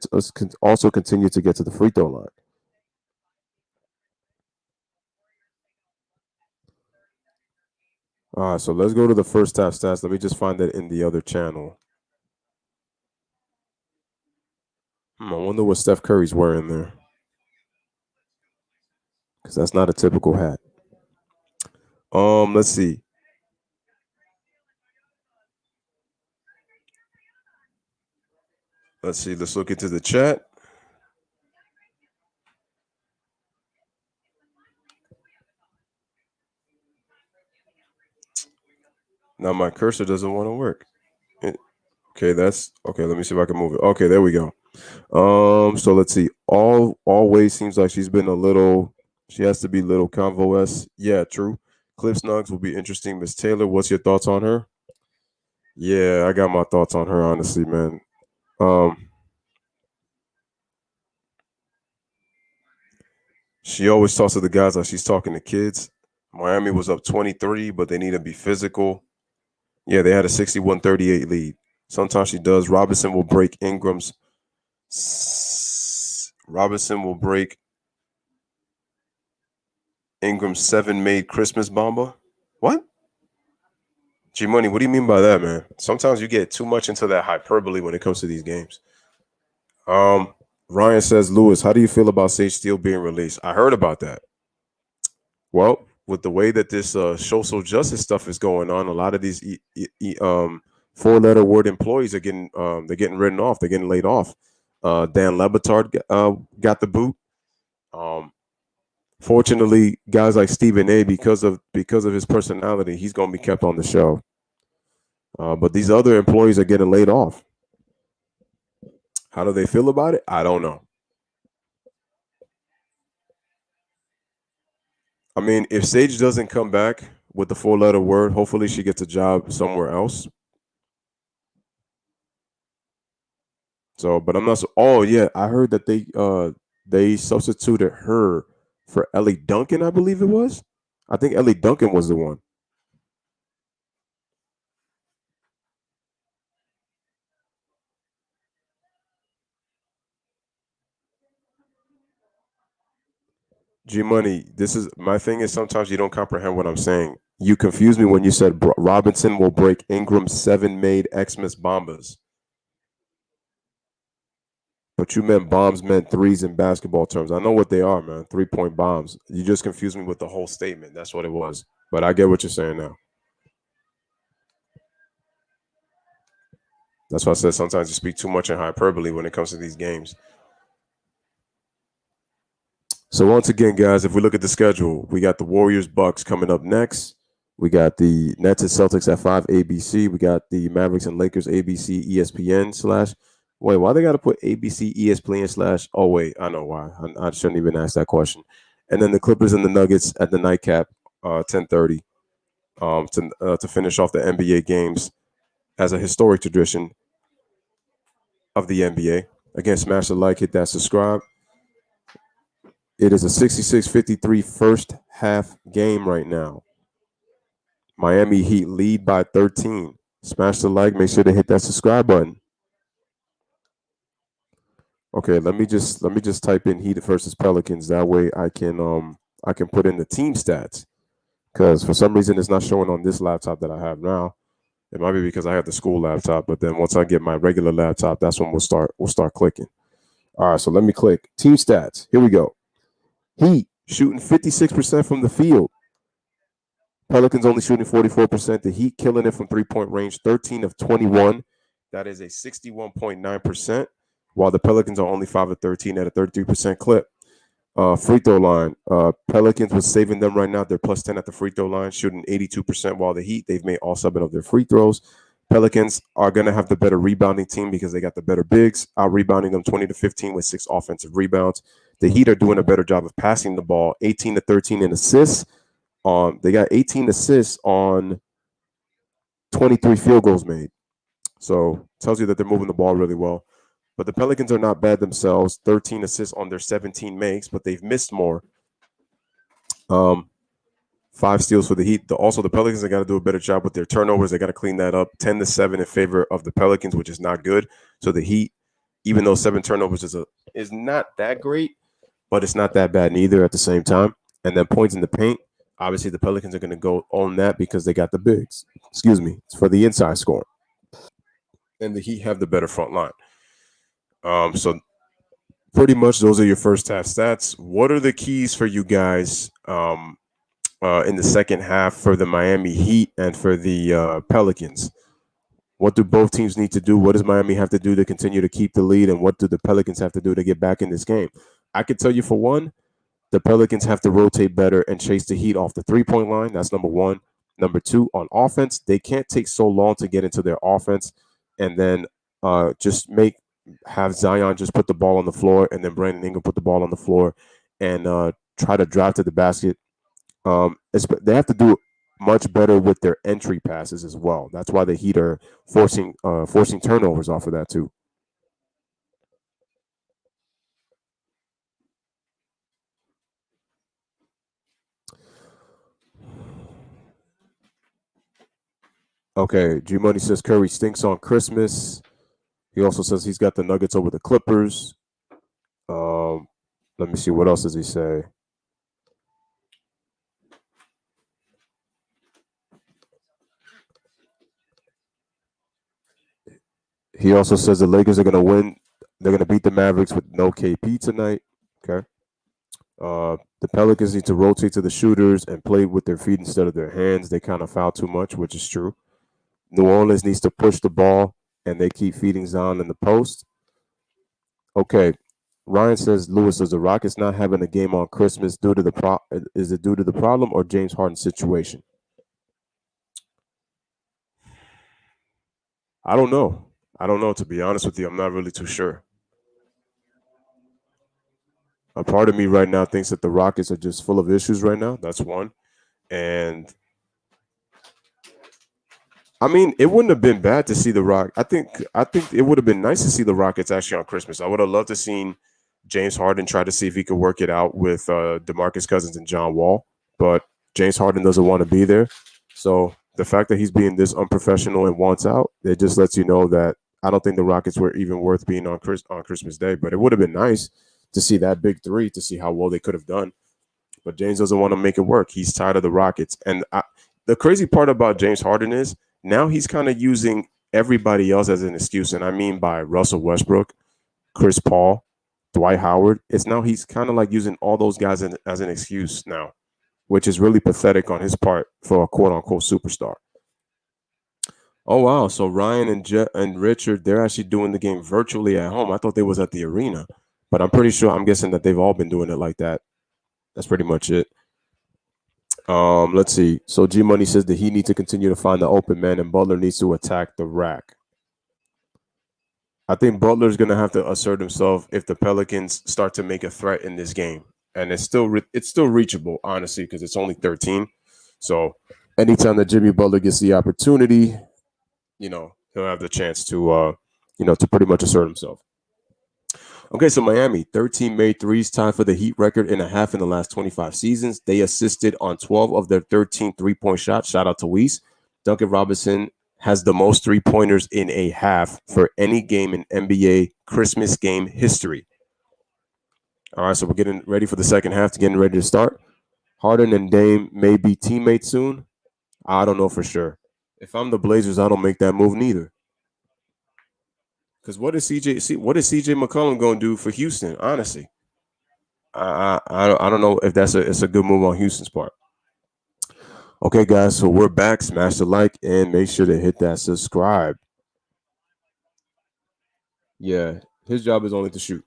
also continue to get to the free throw line. All right, so let's go to the first half stats. Let me just find that in the other channel. I wonder what Steph Curry's wearing there, because that's not a typical hat. Let's see. Let's look into the chat. Now my cursor doesn't want to work. Okay, that's okay. Let me see if I can move it. Okay, there we go. So let's see. Always seems like she's been a little. She has to be little convo-esque. Yeah, true. Cliff Snugs will be interesting. Miss Taylor, what's your thoughts on her? Yeah, I got my thoughts on her, honestly, man. Um, she always talks to the guys like she's talking to kids. Miami was up 23, but they need to be physical. Yeah, they had a 61-38 lead. Sometimes she does. Robinson will break Ingram's 7 made Christmas bomber. What? G Money, what do you mean by that, man? Sometimes you get too much into that hyperbole when it comes to these games. Um, Ryan says, Lewis, how do you feel about Sage Steele being released? I heard about that. Well, with the way that this social justice stuff is going on, a lot of these four-letter word employees are getting written off. They're getting laid off. Dan Lebitard got the boot. Fortunately, guys like Stephen A, because of his personality, he's going to be kept on the show. But these other employees are getting laid off. How do they feel about it? I don't know. I mean, if Sage doesn't come back with the four-letter word, hopefully she gets a job somewhere else. So, but I'm not so. Oh yeah, I heard that they substituted her for Ellie Duncan, I believe it was. I think Ellie Duncan was the one. G Money, this is my thing is sometimes you don't comprehend what I'm saying. You confused me when you said Robinson will break Ingram's 7 made Xmas bombers. But you meant bombs meant threes in basketball terms. I know what they are, man. 3-point bombs. You just confused me with the whole statement. That's what it was. But I get what you're saying now. That's why I said sometimes you speak too much in hyperbole when it comes to these games. So once again, guys, if we look at the schedule, we got the Warriors Bucks coming up next. We got the Nets and Celtics at 5 ABC. We got the Mavericks and Lakers ABC ESPN / wait, why they got to put ABC ESPN / oh wait, I know why. I shouldn't even ask that question. And then the Clippers and the Nuggets at the nightcap 10:30 to finish off the NBA games as a historic tradition of the NBA. Again, smash the like, hit that subscribe. It is a 66-53 first half game right now. Miami Heat lead by 13. Smash the like, make sure to hit that subscribe button. Okay, let me just type in Heat versus Pelicans. That way I can put in the team stats. Because for some reason it's not showing on this laptop that I have now. It might be because I have the school laptop, but then once I get my regular laptop, that's when we'll start clicking. All right, so let me click team stats. Here we go. Heat shooting 56% from the field. Pelicans only shooting 44%. The Heat killing it from 3-point range, 13 of 21. That is a 61.9%, while the Pelicans are only 5 of 13 at a 33% clip. Free throw line. Pelicans was saving them right now. They're plus 10 at the free throw line, shooting 82%, while the Heat, they've made all 7 of their free throws. Pelicans are going to have the better rebounding team because they got the better bigs, out rebounding them 20-15 with 6 offensive rebounds. The Heat are doing a better job of passing the ball, 18-13 in assists. They got 18 assists on 23 field goals made. So tells you that they're moving the ball really well. But the Pelicans are not bad themselves. 13 assists on their 17 makes, but they've missed more. 5 steals for the Heat. Also, the Pelicans have got to do a better job with their turnovers. They got to clean that up. 10-7 in favor of the Pelicans, which is not good. So the Heat, even though 7 turnovers is not that great, but it's not that bad neither at the same time. And then points in the paint. Obviously, the Pelicans are going to go on that because they got the bigs. Excuse me. It's for the inside score. And the Heat have the better front line. So pretty much those are your first half stats. What are the keys for you guys in the second half for the Miami Heat and for the Pelicans? What do both teams need to do? What does Miami have to do to continue to keep the lead? And what do the Pelicans have to do to get back in this game? I can tell you for one, the Pelicans have to rotate better and chase the Heat off the 3-point line. That's number one. Number two, on offense, they can't take so long to get into their offense and then just have Zion just put the ball on the floor and then Brandon Ingram put the ball on the floor and try to drive to the basket. They have to do much better with their entry passes as well. That's why the Heat are forcing turnovers off of that too. Okay, G Money says Curry stinks on Christmas. He also says he's got the Nuggets over the Clippers. Let me see, what else does he say? He also says the Lakers are going to win. They're going to beat the Mavericks with no KP tonight. Okay. The Pelicans need to rotate to the shooters and play with their feet instead of their hands. They kind of foul too much, which is true. New Orleans needs to push the ball, and they keep feeding Zion in the post. Okay. Ryan says, Lewis, does the Rockets not having a game on Christmas due to is it due to the problem or James Harden's situation? I don't know. To be honest with you. I'm not really too sure. A part of me right now thinks that the Rockets are just full of issues right now. That's one. And I mean, it wouldn't have been bad to see the Rock. I think it would have been nice to see the Rockets actually on Christmas. I would have loved to seen James Harden try to see if he could work it out with DeMarcus Cousins and John Wall, but James Harden doesn't want to be there. So the fact that he's being this unprofessional and wants out, it just lets you know that I don't think the Rockets were even worth being on Christmas Day. But it would have been nice to see that big three, to see how well they could have done. But James doesn't want to make it work. He's tired of the Rockets. And the crazy part about James Harden is now he's kind of using everybody else as an excuse. And I mean by Russell Westbrook, Chris Paul, Dwight Howard. It's now he's kind of like using all those guys as an excuse now, which is really pathetic on his part for a quote-unquote superstar. Oh, wow. So Ryan and Richard, they're actually doing the game virtually at home. I thought they was at the arena, but I'm guessing that they've all been doing it like that. That's pretty much it. Let's see. So G Money says that he needs to continue to find the open man and Butler needs to attack the rack. I think Butler's going to have to assert himself if the Pelicans start to make a threat in this game. And it's still reachable, honestly, because it's only 13. So anytime that Jimmy Butler gets the opportunity, he'll have the chance to pretty much assert himself. Okay, so Miami, 13 made threes, tied for the Heat record in a half in the last 25 seasons. They assisted on 12 of their 13 three-point shots. Shout out to Weiss. Duncan Robinson has the most three-pointers in a half for any game in NBA Christmas game history. All right, so we're getting ready for the second half, getting ready to start. Harden and Dame may be teammates soon. I don't know for sure. If I'm the Blazers, I don't make that move neither. Because what is CJ McCollum going to do for Houston? Honestly, I don't know if it's a good move on Houston's part. Okay, guys, so we're back. Smash the like and make sure to hit that subscribe. Yeah, his job is only to shoot.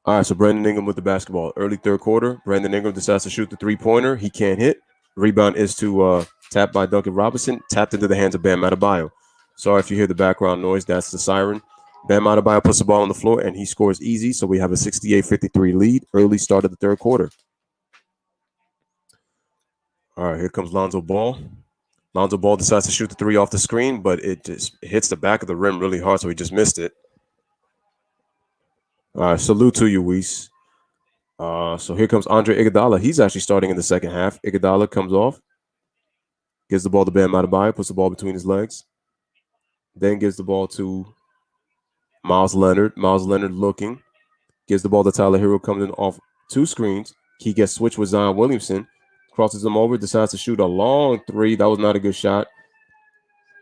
All right, so Brandon Ingram with the basketball. Early third quarter, Brandon Ingram decides to shoot the three-pointer. He can't hit. Rebound is to tap by Duncan Robinson, tapped into the hands of Bam Adebayo. Sorry if you hear the background noise. That's the siren. Bam Adebayo puts the ball on the floor, and he scores easy. So we have a 68-53 lead. Early start of the third quarter. All right, here comes Lonzo Ball. Lonzo Ball decides to shoot the three off the screen, but it just hits the back of the rim really hard, so he just missed it. All right, salute to you, Weiss. So here comes Andre Iguodala. He's actually starting in the second half. Iguodala comes off, gives the ball to Bam Adebayo, puts the ball between his legs. Then gives the ball to Miles Leonard. Miles Leonard looking. Gives the ball to Tyler Hero, comes in off two screens. He gets switched with Zion Williamson. Crosses him over, decides to shoot a long three. That was not a good shot.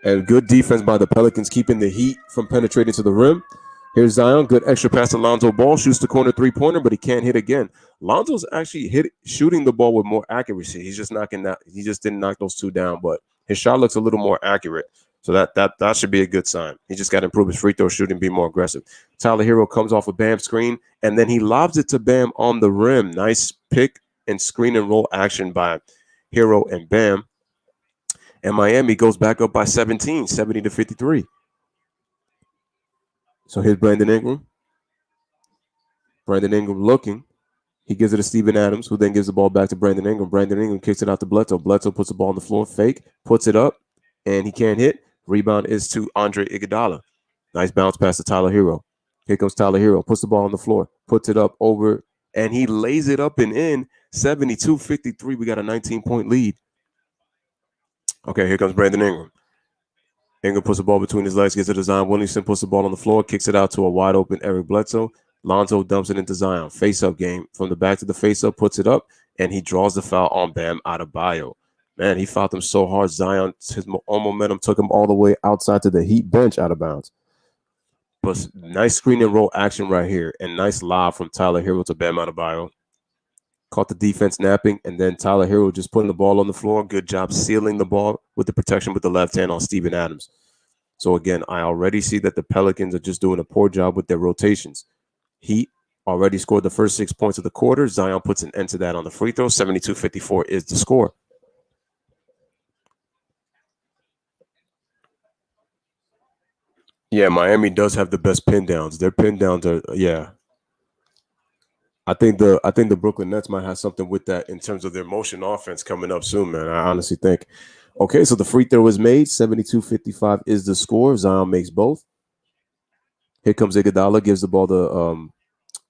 And good defense by the Pelicans, keeping the Heat from penetrating to the rim. Here's Zion. Good extra pass to Lonzo Ball. Shoots the corner three-pointer, but he can't hit again. Lonzo's actually shooting the ball with more accuracy. He's just knocking that. He just didn't knock those two down, but his shot looks a little more accurate. So that should be a good sign. He just got to improve his free throw shooting, be more aggressive. Tyler Hero comes off a Bam screen, and then he lobs it to Bam on the rim. Nice pick and screen and roll action by Hero and Bam. And Miami goes back up by 17, 70-53. So here's Brandon Ingram. Brandon Ingram looking. He gives it to Steven Adams, who then gives the ball back to Brandon Ingram. Brandon Ingram kicks it out to Bledsoe. Bledsoe puts the ball on the floor, fake, puts it up, and he can't hit. Rebound is to Andre Iguodala. Nice bounce pass to Tyler Hero. Here comes Tyler Hero. Puts the ball on the floor, puts it up over, and he lays it up and in. 72-53. We got a 19-point lead. Okay, here comes Brandon Ingram. Ingram puts the ball between his legs, gets it to Zion Williamson, puts the ball on the floor, kicks it out to a wide open Eric Bledsoe. Lonzo dumps it into Zion. Face-up game. From the back to the face-up, puts it up, and he draws the foul on Bam Adebayo. Man, he fouled him so hard, Zion, his own momentum took him all the way outside to the Heat bench out of bounds. But nice screen and roll action right here, and nice lob from Tyler Hero to Bam Adebayo. Caught the defense napping, and then Tyler Hero just putting the ball on the floor. Good job sealing the ball with the protection with the left hand on Steven Adams. So again, I already see that the Pelicans are just doing a poor job with their rotations. Heat already scored the first 6 points of the quarter. Zion puts an end to that on the free throw. 72-54 is the score. Yeah, Miami does have the best pin downs. Their pin downs are, yeah. I think the Brooklyn Nets might have something with that in terms of their motion offense coming up soon, man. I honestly think. Okay, so the free throw is made. 72-55 is the score. Zion makes both. Here comes Iguodala, gives the ball to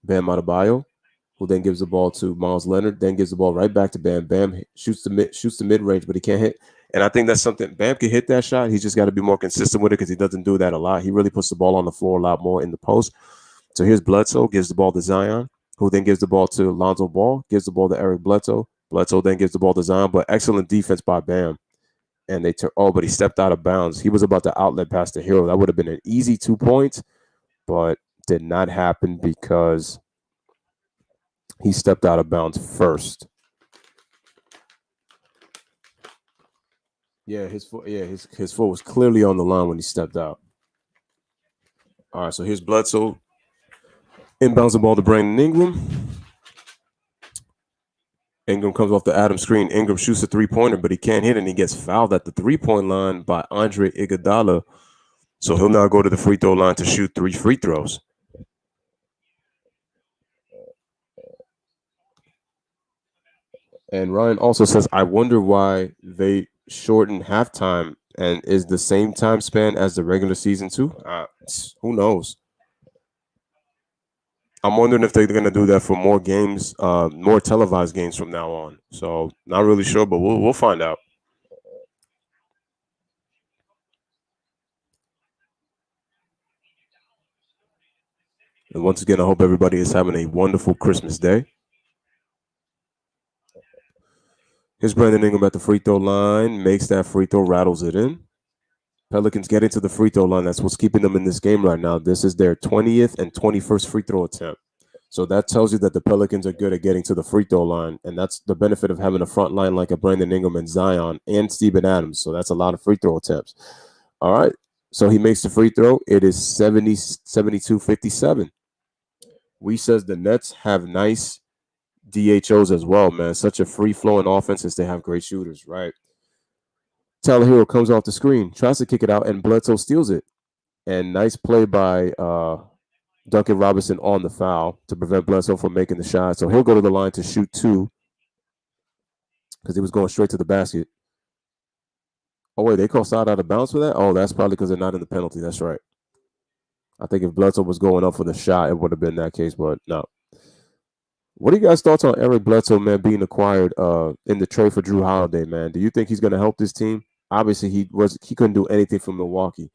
Bam Adebayo, who then gives the ball to Miles Leonard, then gives the ball right back to Bam. Bam shoots the mid-range, but he can't hit. And I think that's something, Bam can hit that shot. He's just got to be more consistent with it because he doesn't do that a lot. He really puts the ball on the floor a lot more in the post. So here's Bledsoe, gives the ball to Zion, who then gives the ball to Lonzo Ball, gives the ball to Eric Bledsoe. Bledsoe then gives the ball to Zion, but excellent defense by Bam. And but he stepped out of bounds. He was about to outlet pass the Hero. That would have been an easy 2 points, but did not happen because he stepped out of bounds first. Yeah, his foot was clearly on the line when he stepped out. All right, so here's Bledsoe. Inbounds the ball to Brandon Ingram. Ingram comes off the Adams screen. Ingram shoots a three-pointer, but he can't hit, and he gets fouled at the three-point line by Andre Iguodala. So he'll now go to the free throw line to shoot 3 free throws. And Ryan also says, I wonder why they shortened halftime and is the same time span as the regular season too. Who knows? I'm wondering if they're going to do that for more games, more televised games from now on. So not really sure, but we'll find out. And once again, I hope everybody is having a wonderful Christmas day. Here's Brandon Ingram at the free throw line, makes that free throw, rattles it in. Pelicans getting to the free throw line. That's what's keeping them in this game right now. This is their 20th and 21st free throw attempt. So that tells you that the Pelicans are good at getting to the free throw line. And that's the benefit of having a front line like a Brandon Ingram and Zion and Steven Adams. So that's a lot of free throw attempts. All right. So he makes the free throw. It is 72-57. We says the Nets have nice DHOs as well, man. Such a free-flowing offense since they have great shooters, right? Tyler Hero comes off the screen, tries to kick it out, and Bledsoe steals it. And nice play by Duncan Robinson on the foul to prevent Bledsoe from making the shot. So he'll go to the line to shoot 2 because he was going straight to the basket. Oh, wait, they call side out of bounds for that? Oh, that's probably because they're not in the penalty. That's right. I think if Bledsoe was going up for the shot, it would have been that case, but no. What are you guys' thoughts on Eric Bledsoe, man, being acquired in the trade for Drew Holiday, man? Do you think he's going to help this team? Obviously, he couldn't do anything from Milwaukee.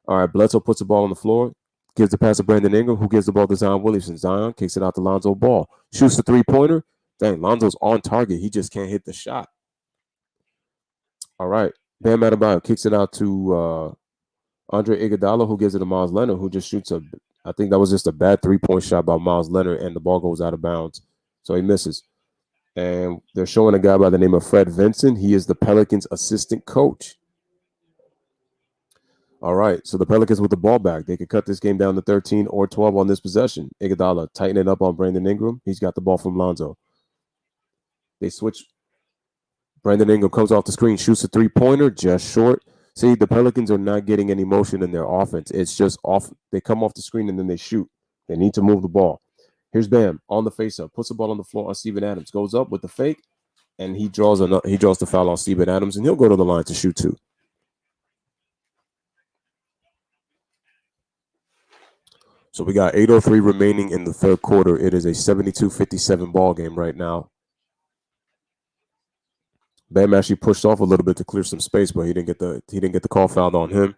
All right, Bledsoe puts the ball on the floor, gives the pass to Brandon Ingram, who gives the ball to Zion Williamson. Zion kicks it out to Lonzo Ball. Shoots the three-pointer. Dang, Lonzo's on target. He just can't hit the shot. All right, Bam Adebayo kicks it out to Andre Iguodala, who gives it to Miles Leonard, who just shoots I think that was just a bad three-point shot by Miles Leonard, and the ball goes out of bounds. So he misses. And they're showing a guy by the name of Fred Vinson. He is the Pelicans' assistant coach. All right, so the Pelicans with the ball back. They could cut this game down to 13 or 12 on this possession. Iguodala tighten it up on Brandon Ingram. He's got the ball from Lonzo. They switch Brandon Ingram comes off the screen, shoots a three-pointer, just short. See, the Pelicans are not getting any motion in their offense. It's just off. They come off the screen and then they shoot. They need to move the ball. Here's Bam on the face-up, puts the ball on the floor on Steven Adams, goes up with the fake, and he draws the foul on Steven Adams, and he'll go to the line to shoot two. So we got 8:03 remaining in the third quarter. It is a 72-57 ball game right now. Bam actually pushed off a little bit to clear some space, but he didn't get the call fouled on him.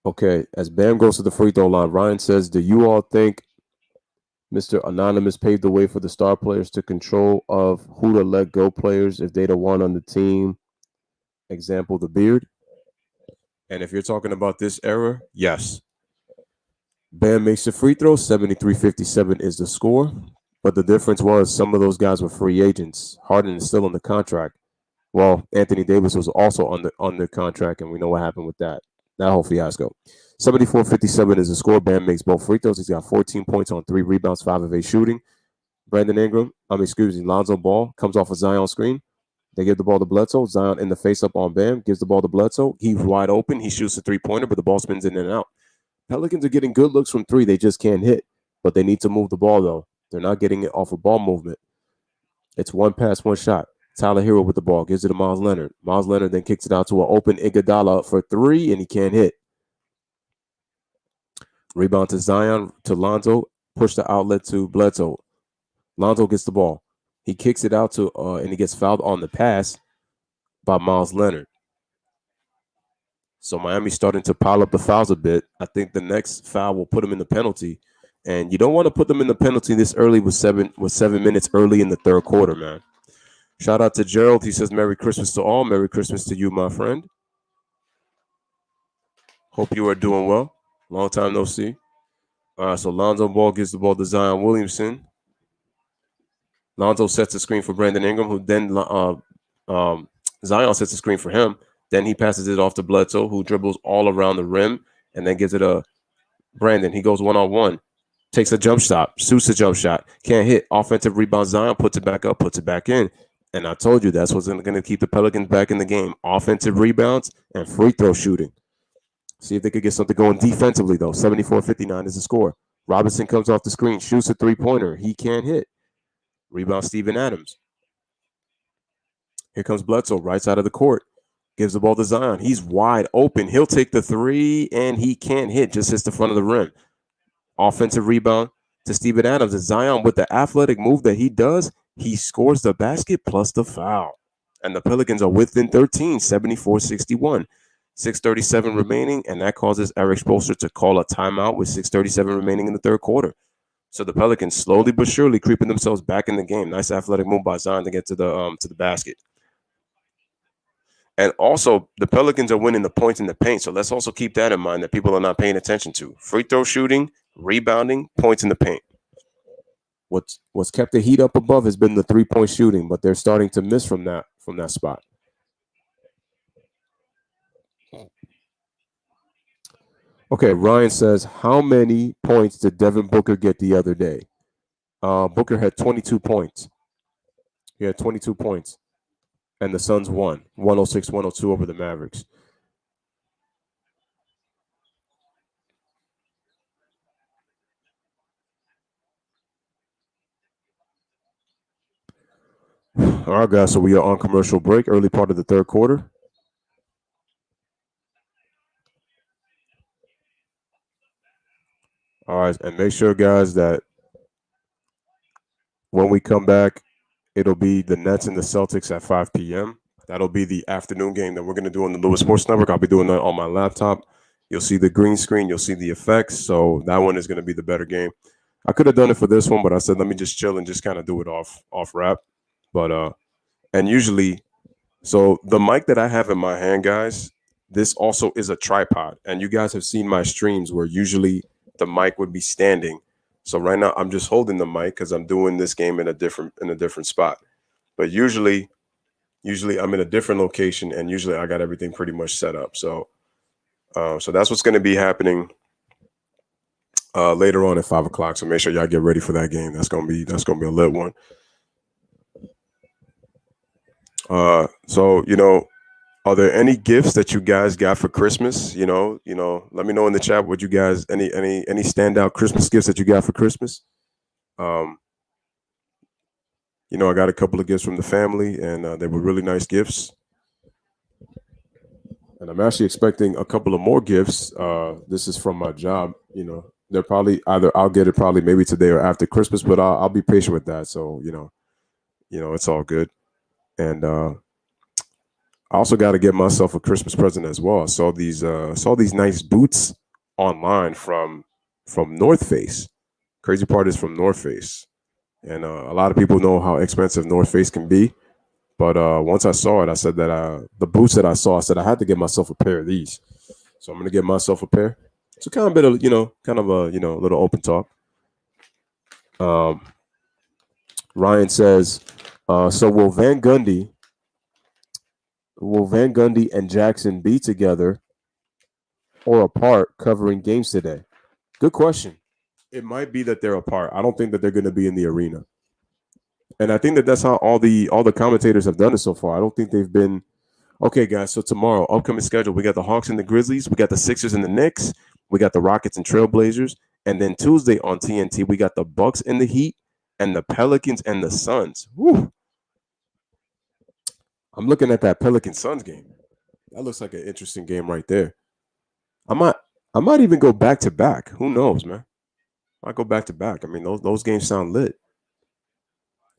Okay, as Bam goes to the free throw line, Ryan says, "Do you all think Mr. Anonymous paved the way for the star players to control of who to let go players if they the one on the team? Example, the Beard." And if you're talking about this era, yes. Bam makes the free throw. 73-57 is the score. But the difference was some of those guys were free agents. Harden is still on the contract. Well, Anthony Davis was also on the contract, and we know what happened with that whole fiasco. 74-57 is the score. Bam makes both free throws. He's got 14 points on 3 rebounds, 5 of 8 shooting. Lonzo Ball comes off a Zion screen. They give the ball to Bledsoe. Zion in the face-up on Bam. Gives the ball to Bledsoe. He's wide open. He shoots a three-pointer, but the ball spins in and out. Pelicans are getting good looks from 3. They just can't hit. But they need to move the ball, though. They're not getting it off of ball movement. It's one pass, one shot. Tyler Hero with the ball. Gives it to Miles Leonard. Miles Leonard then kicks it out to an open Iguodala for 3, and he can't hit. Rebound to Zion, to Lonzo. Push the outlet to Bledsoe. Lonzo gets the ball. He kicks it out to, and he gets fouled on the pass by Miles Leonard. So Miami's starting to pile up the fouls a bit. I think the next foul will put them in the penalty. And you don't want to put them in the penalty this early with 7 minutes early in the third quarter, man. Shout out to Gerald. He says, "Merry Christmas to all. Merry Christmas to you, my friend. Hope you are doing well. Long time no see." All right, so Lonzo Ball gives the ball to Zion Williamson. Lonzo sets the screen for Brandon Ingram, who then Zion sets the screen for him. Then he passes it off to Bledsoe, who dribbles all around the rim and then gives it to Brandon. He goes one-on-one, takes a jump shot, shoots a jump shot, can't hit. Offensive rebound, Zion puts it back up, puts it back in. And I told you that's what's going to keep the Pelicans back in the game. Offensive rebounds and free throw shooting. See if they could get something going defensively, though. 74-59 is the score. Robinson comes off the screen, shoots a three-pointer. He can't hit. Rebound Steven Adams. Here comes Bledsoe, right side of the court. Gives the ball to Zion. He's wide open. He'll take the 3, and he can't hit. Just hits the front of the rim. Offensive rebound to Steven Adams. And Zion, with the athletic move that he does, he scores the basket plus the foul. And the Pelicans are within 13, 74-61. 6:37 remaining, and that causes Eric Spoelstra to call a timeout with 6:37 remaining in the third quarter. So the Pelicans slowly but surely creeping themselves back in the game. Nice athletic move by Zion to get to the basket. And also, the Pelicans are winning the points in the paint. So let's also keep that in mind that people are not paying attention to. Free throw shooting, rebounding, points in the paint. What's kept the heat up above has been the three-point shooting, but they're starting to miss from that spot. Okay, Ryan says, how many points did Devin Booker get the other day? Booker had 22 points. He had 22 points. And the Suns won 106-102 over the Mavericks. All right, guys, so we are on commercial break, early part of the third quarter. All right, and make sure, guys, that when we come back, it'll be the Nets and the Celtics at 5 p.m. That'll be the afternoon game that we're going to do on the Lewis Sports Network. I'll be doing that on my laptop. You'll see the green screen. You'll see the effects. So that one is going to be the better game. I could have done it for this one, but I said, let me just chill and just kind of do it off wrap. But, and usually, so the mic that I have in my hand, guys, this also is a tripod. And you guys have seen my streams where usually the mic would be standing. So right now I'm just holding the mic because I'm doing this game in a different spot. But usually I'm in a different location, and usually I got everything pretty much set up. So that's what's going to be happening later on at 5 o'clock. So make sure y'all get ready for that game. That's gonna be a lit one. So are there any gifts that you guys got for Christmas? Let me know in the chat what you guys any standout Christmas gifts that you got for Christmas. Um, I got a couple of gifts from the family, and they were really nice gifts. And I'm actually expecting a couple of more gifts. This is from my job. They're probably either I'll get it probably maybe today or after Christmas, but I'll be patient with that. So it's all good. And I also got to get myself a Christmas present as well. I saw these nice boots online from North Face. Crazy part is from North Face, and a lot of people know how expensive North Face can be. But once I saw it, I said that the boots that I saw, I said I had to get myself a pair of these. So I'm gonna get myself a pair. So kind of a bit of kind of a little open talk. Ryan says, so will Van Gundy and Jackson be together or apart covering games today? Good question. It might be that they're apart. I don't think that they're going to be in the arena. And I think that that's how all the commentators have done it so far. I don't think they've been okay, guys. So tomorrow, upcoming schedule, we got the Hawks and the Grizzlies, we got the Sixers and the Knicks, we got the Rockets and Trailblazers, and then Tuesday on TNT, we got the Bucks and the Heat, and the Pelicans and the Suns. Woo. I'm looking at that Pelican Suns game. That looks like an interesting game right there. I might even go back to back. Who knows, man? I might go back to back. I mean, those games sound lit.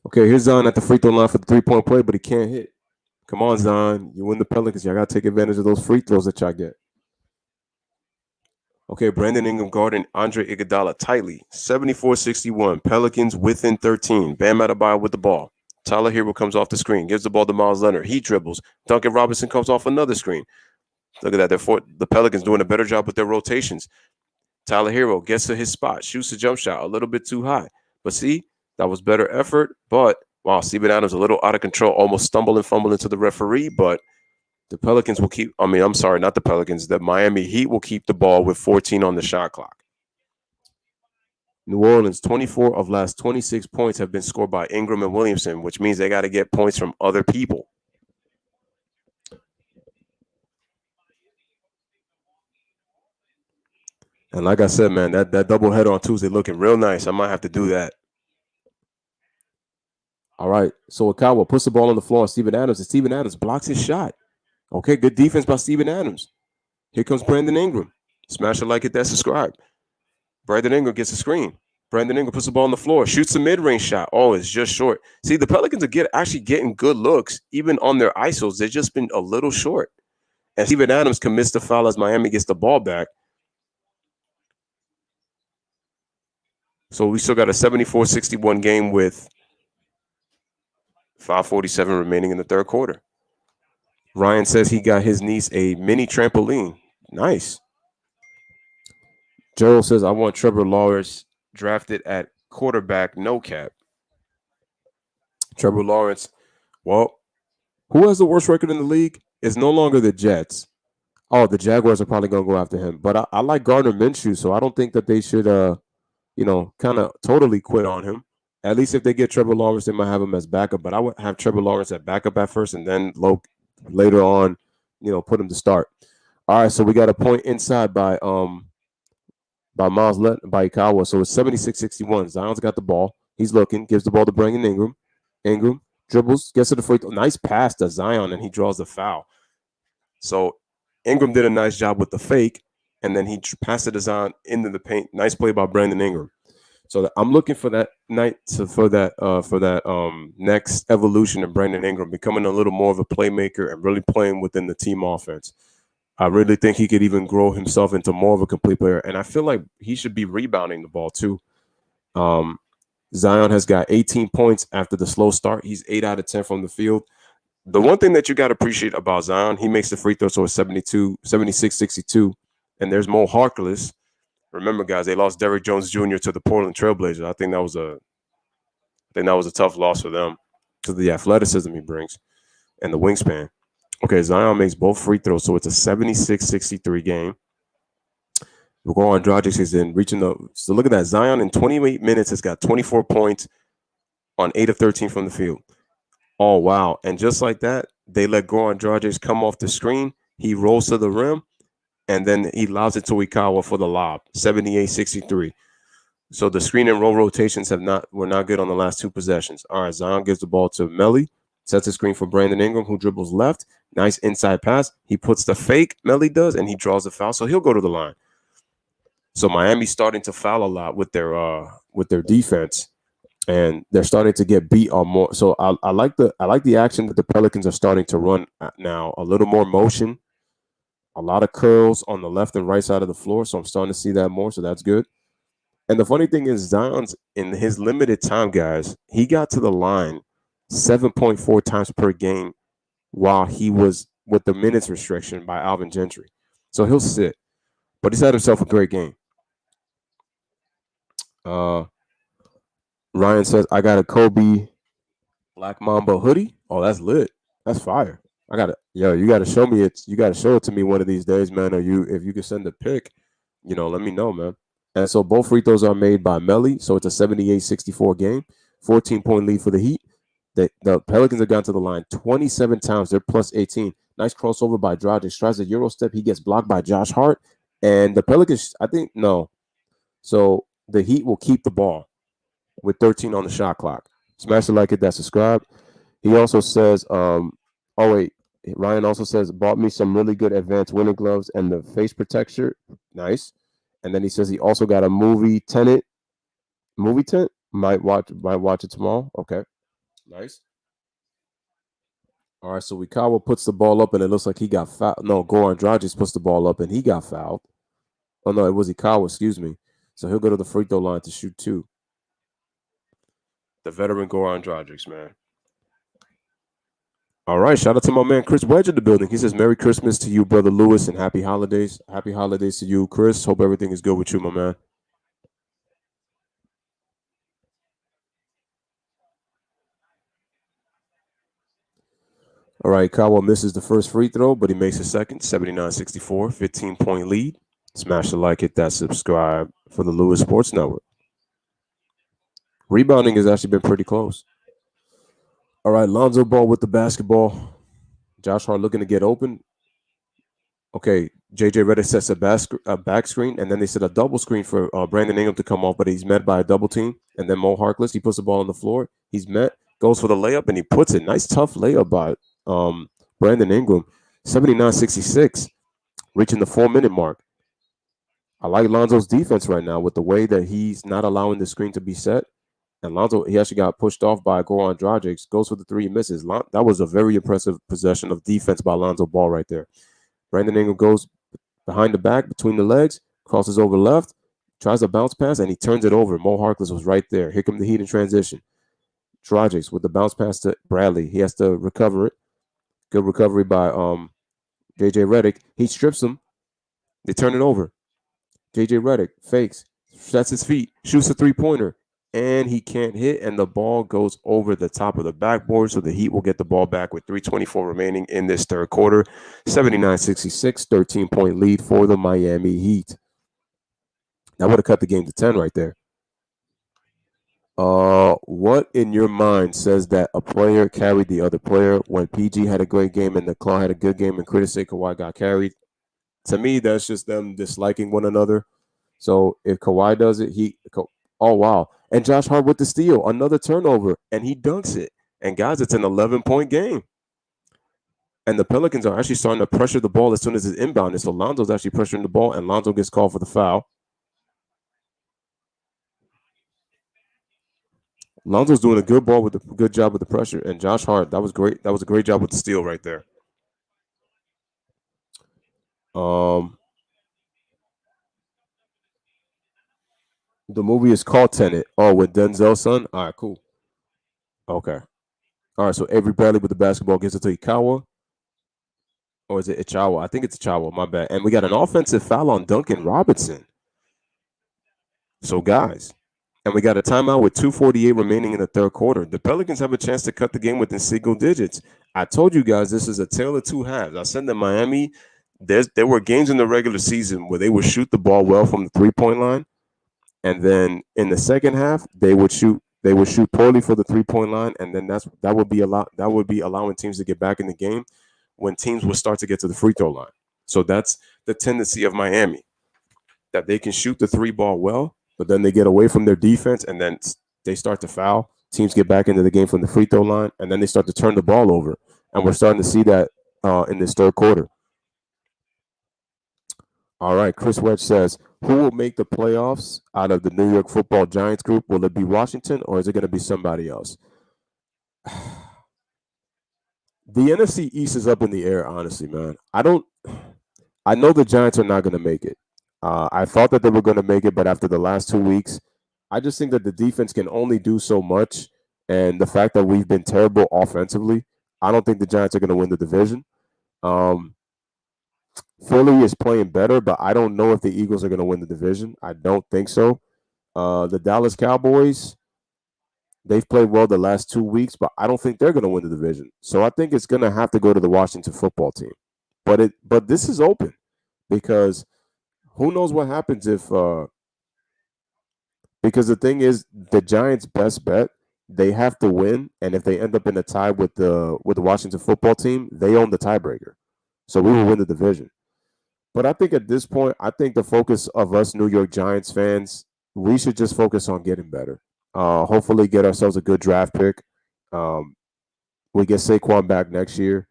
Okay, here's Zion at the free throw line for the 3-point play, but he can't hit. Come on, Zion. You win the Pelicans. Y'all got to take advantage of those free throws that y'all get. Okay, Brandon Ingram guarding Andre Iguodala tightly. 74-61. Pelicans within 13. Bam Adebayo with the ball. Tyler Hero comes off the screen. Gives the ball to Miles Leonard. He dribbles. Duncan Robinson comes off another screen. Look at that. The Pelicans doing a better job with their rotations. Tyler Hero gets to his spot. Shoots a jump shot a little bit too high. But see, that was better effort. But, wow, Steven Adams a little out of control. Almost stumbled and fumbled into the referee. But the Pelicans will keep, I'm sorry, not the Pelicans. The Miami Heat will keep the ball with 14 on the shot clock. New Orleans, 24 of last 26 points have been scored by Ingram and Williamson, which means they got to get points from other people. And like I said, man, that doubleheader on Tuesday looking real nice. I might have to do that. All right. So Akawa puts the ball on the floor on Steven Adams, and Steven Adams blocks his shot. Okay, good defense by Steven Adams. Here comes Brandon Ingram. Smash it, like it, that, subscribe. Brandon Ingram gets a screen. Brandon Ingram puts the ball on the floor, shoots a mid-range shot. Oh, it's just short. See, the Pelicans are actually getting good looks, even on their ISOs. They've just been a little short. And Steven Adams commits the foul as Miami gets the ball back. So we still got a 74-61 game with 5:47 remaining in the third quarter. Ryan says he got his niece a mini trampoline. Nice. Joel says, I want Trevor Lawrence drafted at quarterback, no cap. Trevor Lawrence, well, who has the worst record in the league? It's no longer the Jets. Oh, the Jaguars are probably going to go after him. But I like Gardner Minshew, so I don't think that they should, kind of totally quit on him. At least if they get Trevor Lawrence, they might have him as backup. But I would have Trevor Lawrence at backup at first, and then later on, put him to start. All right, so we got a point inside by Miles by Ikawa. So it's 76-61. Zion's got the ball. He's looking, gives the ball to Brandon Ingram. Ingram dribbles, gets to the free throw. Nice pass to Zion, and he draws the foul. So Ingram did a nice job with the fake, and then he passed it to Zion into the paint. Nice play by Brandon Ingram. So I'm looking for that next evolution of Brandon Ingram, becoming a little more of a playmaker and really playing within the team offense. I really think he could even grow himself into more of a complete player, and I feel like he should be rebounding the ball too. Zion has got 18 points after the slow start. He's 8 out of 10 from the field. The one thing that you got to appreciate about Zion, he makes the free throw, so it's 76-62, and there's Mo Harkless. Remember, guys, they lost Derrick Jones Jr. to the Portland Trailblazers. I think that was a tough loss for them because of the athleticism he brings and the wingspan. Okay, Zion makes both free throws, so it's a 76-63 game. Goran Dragic is in reaching the. So look at that. Zion in 28 minutes has got 24 points on 8 of 13 from the field. Oh wow! And just like that, they let Goran Dragic come off the screen. He rolls to the rim, and then he lobs it to Ikawa for the lob. 78-63. So the screen and roll rotations were not good on the last two possessions. All right, Zion gives the ball to Melly, sets a screen for Brandon Ingram, who dribbles left. Nice inside pass. He puts the fake, Melly does, and he draws the foul. So he'll go to the line. So Miami's starting to foul a lot with their defense, and they're starting to get beat on more. So I like the action that the Pelicans are starting to run now. A little more motion, a lot of curls on the left and right side of the floor. So I'm starting to see that more. So that's good. And the funny thing is, Zion's in his limited time, guys, he got to the line 7.4 times per game while he was with the minutes restriction by Alvin Gentry. So he'll sit, but he's had himself a great game. Ryan says, I got a Kobe Black Mamba hoodie. Oh, that's lit. That's fire. You gotta show me it. You gotta show it to me one of these days, man. Or if you can send a pic, let me know, man. And so both free throws are made by Melly. So it's a 78-64 game. 14-point lead for the Heat. The Pelicans have gone to the line 27 times. They're plus 18. Nice crossover by Dragic. Tries a Euro step. He gets blocked by Josh Hart. And the Pelicans, I think, no. So the Heat will keep the ball with 13 on the shot clock. Smash it like it, that subscribe. He also says, Ryan also says, bought me some really good advanced winter gloves and the face protector. Nice. And then he says he also got a movie tent. Might watch it tomorrow. Okay. Nice. All right, so Wikawa puts the ball up and it looks like he got fouled. No, Goran Dragic puts the ball up and he got fouled. Oh no, it was Ikawa, excuse me. So he'll go to the free throw line to shoot 2. The veteran Goran Dragic, man. All right, shout out to my man Chris Wedge in the building. He says, Merry Christmas to you, Brother Lewis, and Happy Holidays. Happy Holidays to you, Chris. Hope everything is good with you, my man. All right, Kawa misses the first free throw, but he makes a second, 79-64, 15-point lead. Smash the like, hit that subscribe for the Lewis Sports Network. Rebounding has actually been pretty close. All right, Lonzo Ball with the basketball. Josh Hart looking to get open. Okay, JJ Redick sets a back screen, and then they set a double screen for Brandon Ingram to come off, but he's met by a double team. And then Mo Harkless, he puts the ball on the floor. He's met, goes for the layup, and he puts it. Nice, tough layup by Brandon Ingram. 79-66, reaching the 4-minute mark. I like Lonzo's defense right now with the way that he's not allowing the screen to be set. And Lonzo, he actually got pushed off by Goran Dragic, goes for the 3, misses. That was a very impressive possession of defense by Lonzo Ball right there. Brandon Ingram goes behind the back, between the legs, crosses over left, tries a bounce pass, and he turns it over. Mo Harkless was right there. Here come the Heat in transition. Dragic with the bounce pass to Bradley. He has to recover it. Good recovery by JJ Redick. He strips him. They turn it over. JJ Redick fakes, sets his feet, shoots a 3-pointer, and he can't hit, and the ball goes over the top of the backboard, so the Heat will get the ball back with 3:24 remaining in this third quarter. 79-66, 13-point lead for the Miami Heat. That would have cut the game to 10 right there. What in your mind says that a player carried the other player when PG had a great game and the Claw had a good game and Chris say Kawhi got carried? To me, that's just them disliking one another. So if Kawhi does it, oh, wow. And Josh Hart with the steal, another turnover, and he dunks it. And guys, it's an 11-point game. And the Pelicans are actually starting to pressure the ball as soon as it's inbound. So Lonzo's actually pressuring the ball, and Lonzo gets called for the foul. Lonzo's doing a good job with the pressure. And Josh Hart, that was great. That was a great job with the steal right there. The movie is called Tenet. Oh, with Denzel's son? All right, cool. Okay. All right, so Avery Bradley with the basketball gives it to Ikawa. Or is it Ichawa? I think it's Ichawa, my bad. And we got an offensive foul on Duncan Robinson. So, guys, and we got a timeout with 2:48 remaining in the third quarter. The Pelicans have a chance to cut the game within single digits. I told you guys this is a tale of two halves. I said that Miami, there were games in the regular season where they would shoot the ball well from the 3-point line. And then in the second half, they would shoot They would shoot poorly for the 3-point line, and then that would be allowing teams to get back in the game when teams would start to get to the free throw line. So that's the tendency of Miami, that they can shoot the three ball well, but then they get away from their defense, and then they start to foul. Teams get back into the game from the free throw line, and then they start to turn the ball over. And we're starting to see that in this third quarter. All right, Chris Wedge says, who will make the playoffs out of the New York Football Giants group? Will it be Washington, or is it going to be somebody else? The NFC East is up in the air, honestly, man. I know the Giants are not going to make it. I thought that they were going to make it, but after the last 2 weeks, I just think that the defense can only do so much. And the fact that we've been terrible offensively, I don't think the Giants are going to win the division. Philly is playing better, but I don't know if the Eagles are going to win the division. I don't think so. The Dallas Cowboys, they've played well the last 2 weeks, but I don't think they're going to win the division. So I think it's going to have to go to the Washington football team. But this is open, because who knows what happens if because the thing is, the Giants' best bet, they have to win, and if they end up in a tie with the Washington football team, they own the tiebreaker. So we will win the division. But I think at this point, I think the focus of us New York Giants fans, we should just focus on getting better. Hopefully get ourselves a good draft pick. We get Saquon back next year.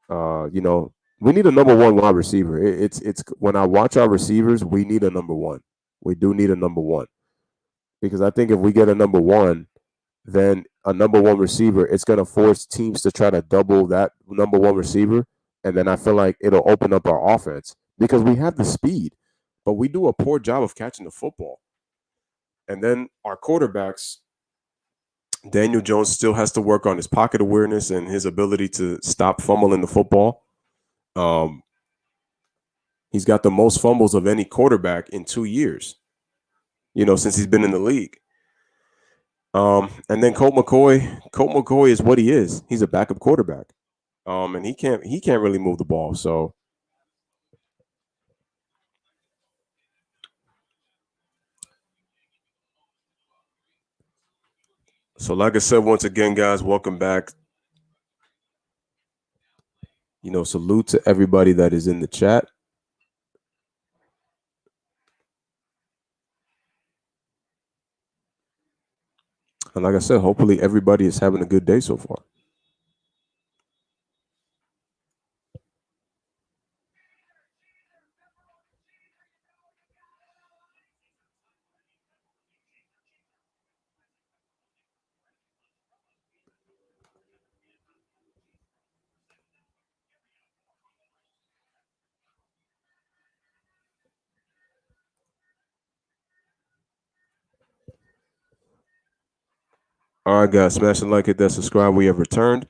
We need a number one wide receiver. It's when I watch our receivers, we need a number one. We do need a number one. Because I think if we get a number one, then a number one receiver, it's going to force teams to try to double that number one receiver. And then I feel like it'll open up our offense, because we have the speed, but we do a poor job of catching the football. And then our quarterbacks, Daniel Jones still has to work on his pocket awareness and his ability to stop fumbling the football. He's got the most fumbles of any quarterback in 2 years, since he's been in the league. And then Colt McCoy is what he is. He's a backup quarterback. And he can't really move the ball. So like I said, once again, guys, welcome back. Salute to everybody that is in the chat. And like I said, hopefully everybody is having a good day so far. All right, guys, smash the like, hit that subscribe. We have returned.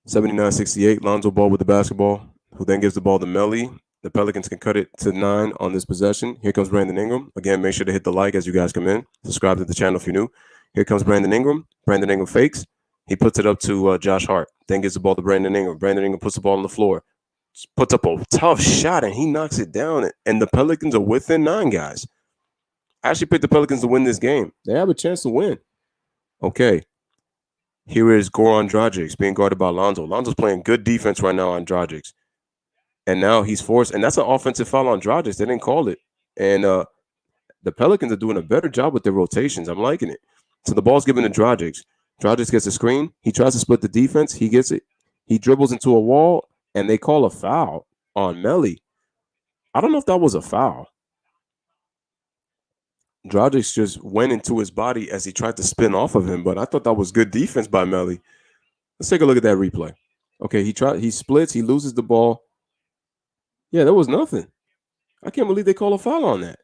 79-68, Lonzo Ball with the basketball, who then gives the ball to Melly. The Pelicans can cut it to 9 on this possession. Here comes Brandon Ingram. Again, make sure to hit the like as you guys come in. Subscribe to the channel if you're new. Here comes Brandon Ingram. Brandon Ingram fakes. He puts it up to Josh Hart. Then gives the ball to Brandon Ingram. Brandon Ingram puts the ball on the floor. Puts up a tough shot, and he knocks it down. And the Pelicans are within 9, guys. I actually picked the Pelicans to win this game. They have a chance to win. Okay. Here is Goran Dragic being guarded by Lonzo. Lonzo's playing good defense right now on Dragic. And now he's forced. And that's an offensive foul on Dragic. They didn't call it. And the Pelicans are doing a better job with their rotations. I'm liking it. So the ball's given to Dragic. Dragic gets a screen. He tries to split the defense. He gets it. He dribbles into a wall, and they call a foul on Melly. I don't know if that was a foul. Dragic just went into his body as he tried to spin off of him, but I thought that was good defense by Melly. Let's take a look at that replay. Okay, he splits, he loses the ball. Yeah, there was nothing. I can't believe they call a foul on that.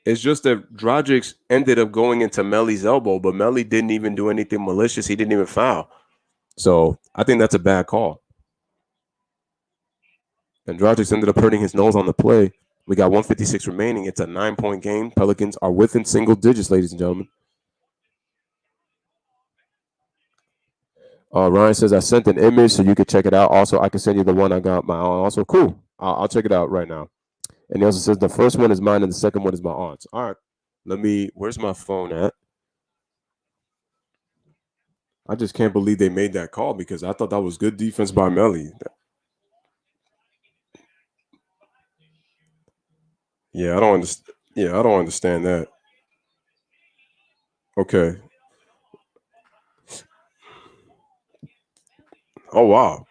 It's just that Dragic ended up going into Melly's elbow, but Melly didn't even do anything malicious. He didn't even foul. So I think that's a bad call. And Dragic ended up hurting his nose on the play. We got 156 remaining. It's a 9-point game. Pelicans are within single digits, ladies and gentlemen. Ryan says, I sent an image so you can check it out. Also, I can send you the one I got my own. Also, cool. I'll check it out right now. And he also says the first one is mine and the second one is my aunt's. All right. Where's my phone at? I just can't believe they made that call because I thought that was good defense by Melly. Yeah, I don't understand. Yeah, I don't understand that. Okay. Oh wow.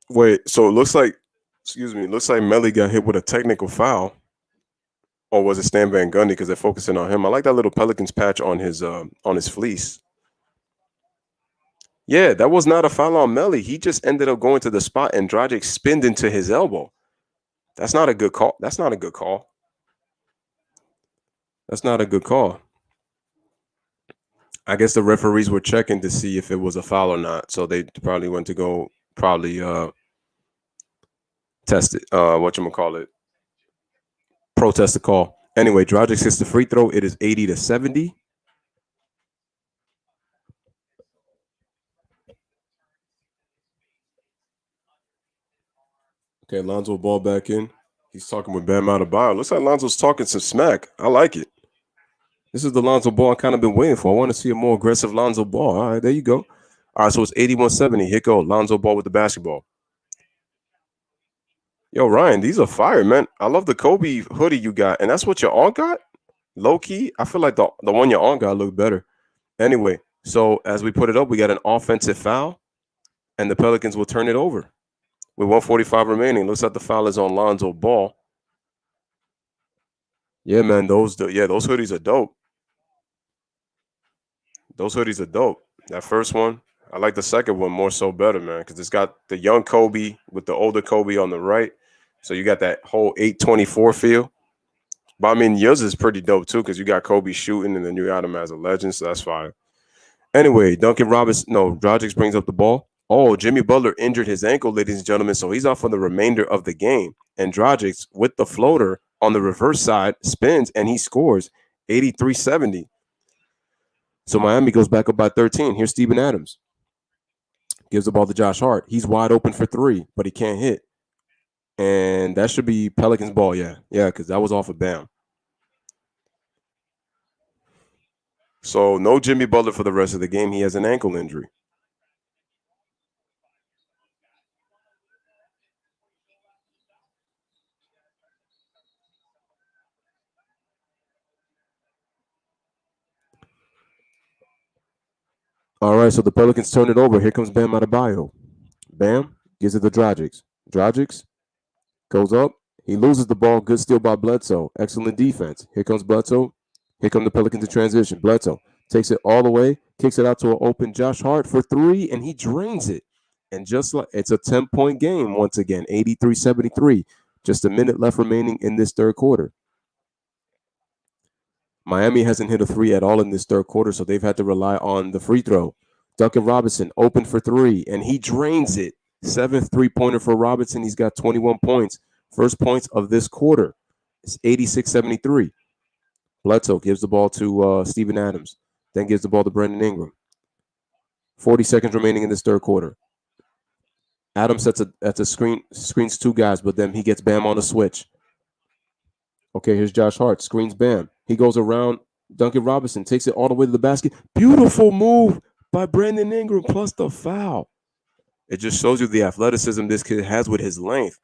Wait, so it looks like, excuse me, it looks like Melly got hit with a technical foul, or was it Stan Van Gundy because they're focusing on him? I like that little Pelicans patch on his fleece. Yeah, that was not a foul on Melly. He just ended up going to the spot and Dragic spinned into his elbow. That's not a good call. That's not a good call. That's not a good call. I guess the referees were checking to see if it was a foul or not, so they probably went to go test it. Whatchamacallit, protest the call. Anyway, Dragic hits the free throw. It is 80-70. Okay, Lonzo Ball back in. He's talking with Bam Adebayo. Looks like Lonzo's talking some smack. I like it. This is the Lonzo Ball I kind of been waiting for. I want to see a more aggressive Lonzo Ball. All right, there you go. All right, so it's 81-70. Here go Lonzo Ball with the basketball. Yo, Ryan, these are fire, man. I love the Kobe hoodie you got. And that's what your aunt got? Low key, I feel like the one your aunt got looked better. Anyway, so as we put it up, we got an offensive foul, and the Pelicans will turn it over. With 1:45 remaining, looks like the foul is on Lonzo Ball. Yeah, man, those hoodies are dope. Those hoodies are dope. That first one, I like the second one more so better, man, because it's got the young Kobe with the older Kobe on the right. So you got that whole 824 feel. But I mean, yours is pretty dope too, because you got Kobe shooting and then you got him as a legend, so that's fine. Anyway, Dragic brings up the ball. Oh, Jimmy Butler injured his ankle, ladies and gentlemen, so he's out for the remainder of the game. And Dragic, with the floater on the reverse side, spins and he scores 83-70. So Miami goes back up by 13. Here's Steven Adams. Gives the ball to Josh Hart. He's wide open for three, but he can't hit. And that should be Pelicans ball, yeah. Yeah, because that was off of Bam. So no Jimmy Butler for the rest of the game. He has an ankle injury. All right, so the Pelicans turn it over. Here comes Bam Adebayo. Bam gives it to Dragic. Dragic goes up. He loses the ball. Good steal by Bledsoe. Excellent defense. Here comes Bledsoe. Here come the Pelicans in transition. Bledsoe takes it all the way, kicks it out to an open Josh Hart for three, and he drains it. And just like it's a 10-point game once again, 83-73. Just a minute left remaining in this third quarter. Miami hasn't hit a three at all in this third quarter, so they've had to rely on the free throw. Duncan Robinson open for three, and he drains it. Seventh three-pointer for Robinson. He's got 21 points. First points of this quarter. It's 86-73. Bledsoe gives the ball to Steven Adams, then gives the ball to Brandon Ingram. 40 seconds remaining in this third quarter. Adams sets a screens two guys, but then he gets Bam on a switch. Okay, here's Josh Hart, screens Bam. He goes around Duncan Robinson, takes it all the way to the basket. Beautiful move by Brandon Ingram plus the foul. It just shows you the athleticism this kid has with his length.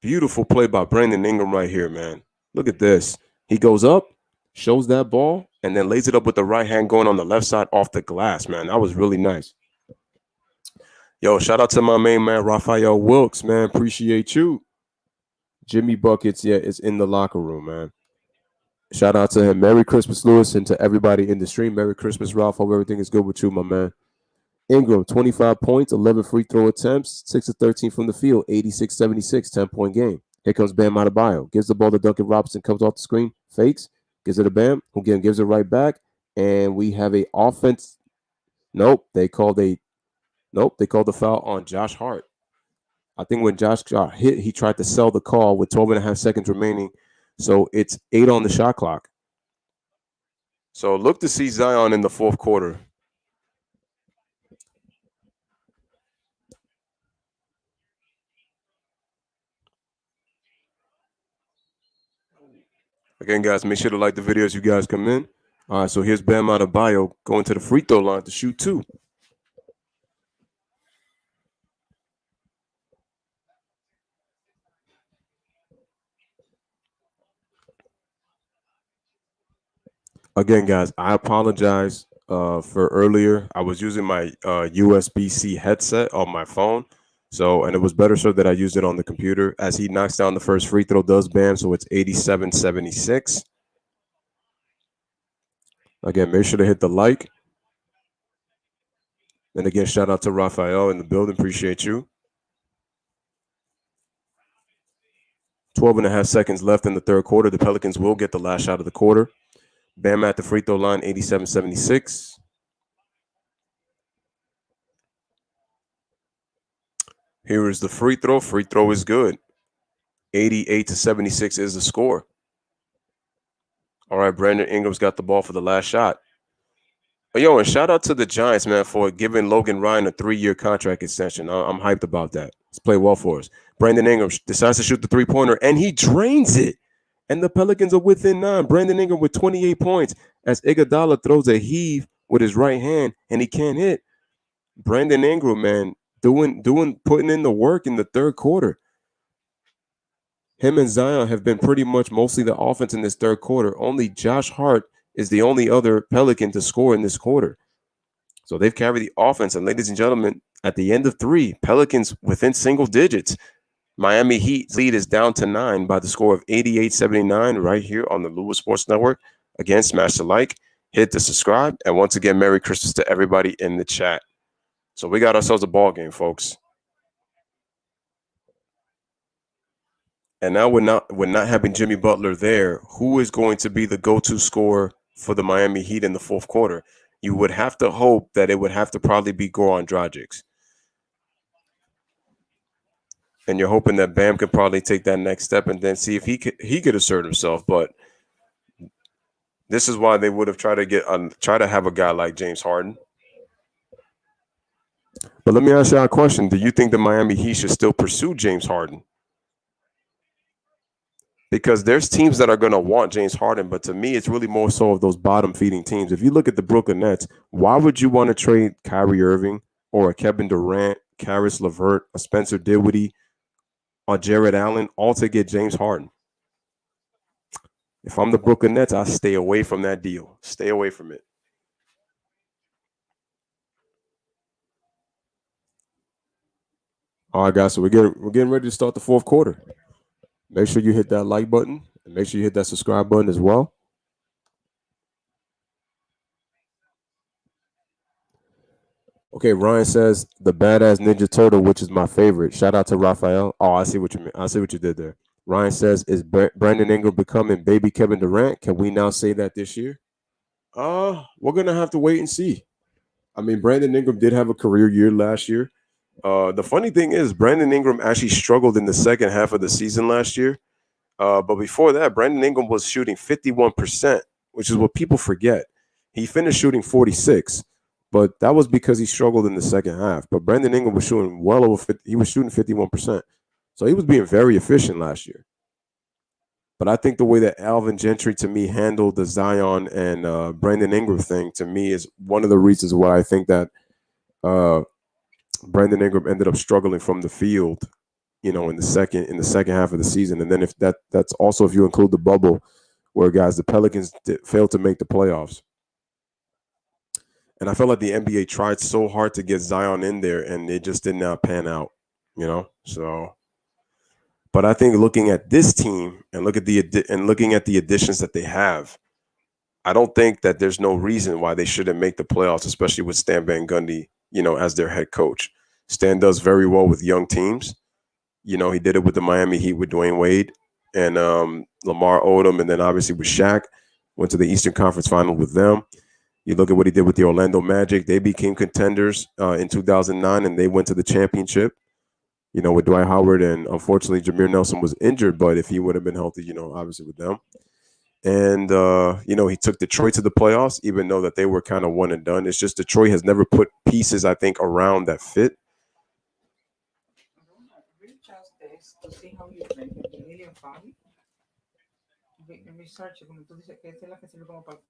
Beautiful play by Brandon Ingram right here, man. Look at this. He goes up, shows that ball, and then lays it up with the right hand going on the left side off the glass, man. That was really nice. Yo, shout out to my main man, Raphael Wilkes, man. Appreciate you. Jimmy Buckets, yeah, is in the locker room, man. Shout out to him. Merry Christmas, Lewis, and to everybody in the stream. Merry Christmas, Ralph. Hope everything is good with you, my man. Ingram, 25 points, 11 free throw attempts, 6 of 13 from the field, 86-76, 10-point game. Here comes Bam Adebayo. Gives the ball to Duncan Robinson, comes off the screen, fakes, gives it to Bam, who again gives it right back. And we have a offense. They called the foul on Josh Hart. I think when Josh got hit, he tried to sell the call with 12 and a half seconds remaining. So it's 8 on the shot clock. So look to see Zion in the fourth quarter. Again, guys, make sure to like the video as you guys come in. All right, so here's Bam Adebayo going to the free throw line to shoot 2. Again, guys, I apologize for earlier. I was using my USB-C headset on my phone. So, and it was better so that I used it on the computer. As he knocks down the first free throw, does Bam, so it's 87-76. Again, make sure to hit the like. And again, shout out to Raphael in the building. Appreciate you. 12 and a half seconds left in the third quarter. The Pelicans will get the last shot of the quarter. Bam at the free throw line, 87-76. Here is the free throw. Free throw is good. 88-76 is the score. All right, Brandon Ingram's got the ball for the last shot. Yo, and shout out to the Giants, man, for giving Logan Ryan a 3-year contract extension. I'm hyped about that. He's played well for us. Brandon Ingram decides to shoot the three-pointer, and he drains it. And the Pelicans are within 9. Brandon Ingram with 28 points as Iguodala throws a heave with his right hand, and he can't hit. Brandon Ingram, man, putting in the work in the third quarter. Him and Zion have been pretty much mostly the offense in this third quarter. Only Josh Hart is the only other Pelican to score in this quarter. So they've carried the offense. And ladies and gentlemen, at the end of 3, Pelicans within single digits. Miami Heat lead is down to 9 by the score of 88-79 right here on the Lewis Sports Network. Again, smash the like, hit the subscribe, and once again, Merry Christmas to everybody in the chat. So we got ourselves a ball game, folks. And now we're not having Jimmy Butler there. Who is going to be the go-to scorer for the Miami Heat in the fourth quarter? You would have to hope that it would have to probably be Goran Dragic. And you're hoping that Bam could probably take that next step and then see if he could assert himself. But this is why they would have tried to have a guy like James Harden. But let me ask you a question. Do you think the Miami Heat should still pursue James Harden? Because there's teams that are going to want James Harden, but to me, it's really more so of those bottom-feeding teams. If you look at the Brooklyn Nets, why would you want to trade Kyrie Irving or a Kevin Durant, Karis LeVert, a Spencer Dinwiddie, or Jared Allen, all to get James Harden? If I'm the Brooklyn Nets, I stay away from that deal. Stay away from it. All right, guys, so we're getting ready to start the fourth quarter. Make sure you hit that like button and make sure you hit that subscribe button as well. Okay, Ryan says the badass Ninja Turtle, which is my favorite. Shout out to Raphael. Oh, I see what you mean. I see what you did there. Ryan says, is Brandon Ingram becoming baby Kevin Durant? Can we now say that this year? We're gonna have to wait and see. I mean, Brandon Ingram did have a career year last year. The funny thing is, Brandon Ingram actually struggled in the second half of the season last year. But before that, Brandon Ingram was shooting 51%, which is what people forget. He finished shooting 46, but that was because he struggled in the second half. But Brandon Ingram was shooting well over 50. He was shooting 51%. So he was being very efficient last year. But I think the way that Alvin Gentry, to me, handled the Zion and Brandon Ingram thing, to me, is one of the reasons why I think that Brandon Ingram ended up struggling from the field, in the second half of the season. And then if that's also if you include the bubble, where guys, the Pelicans failed to make the playoffs. And I felt like the NBA tried so hard to get Zion in there, and it just did not pan out, So, but I think looking at this team and looking at the additions that they have, I don't think that there's no reason why they shouldn't make the playoffs, especially with Stan Van Gundy, as their head coach. Stan does very well with young teams. He did it with the Miami Heat with Dwayne Wade and Lamar Odom, and then obviously with Shaq, went to the Eastern Conference Final with them. You look at what he did with the Orlando Magic. They became contenders in 2009, and they went to the championship, with Dwight Howard. And unfortunately, Jameer Nelson was injured, but if he would have been healthy, obviously with them. And, he took Detroit to the playoffs, even though that they were kind of one and done. It's just Detroit has never put pieces, I think, around that fit. research, como tú dices, que esa es la que sirve como para...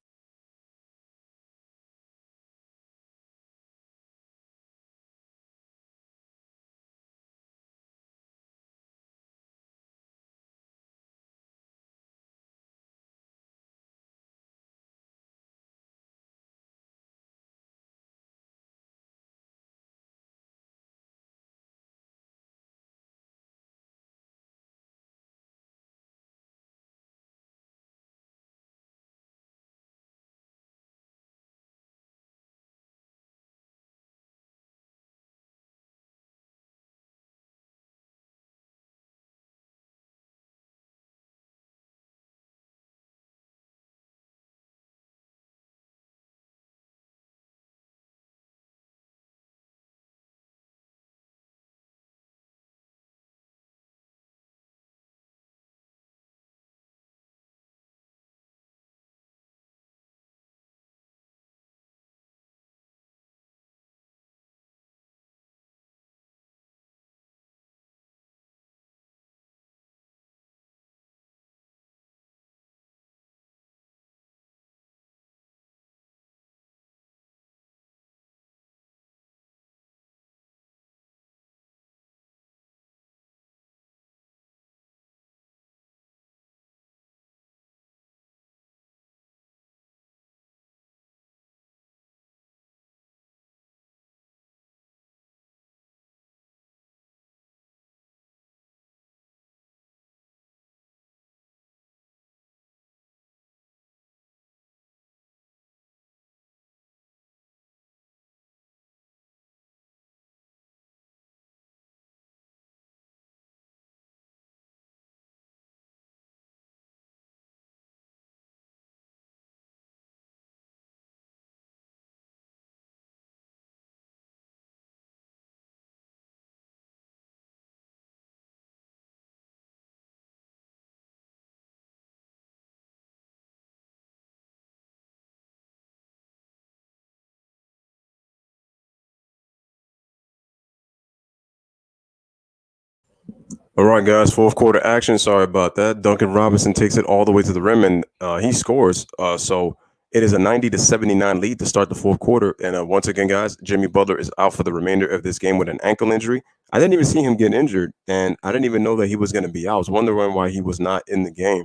All right, guys, fourth quarter action. Sorry about that. Duncan Robinson takes it all the way to the rim and he scores. So it is a 90-79 lead to start the fourth quarter. And once again, guys, Jimmy Butler is out for the remainder of this game with an ankle injury. I didn't even see him get injured, and I didn't even know that he was going to be out. I was wondering why he was not in the game.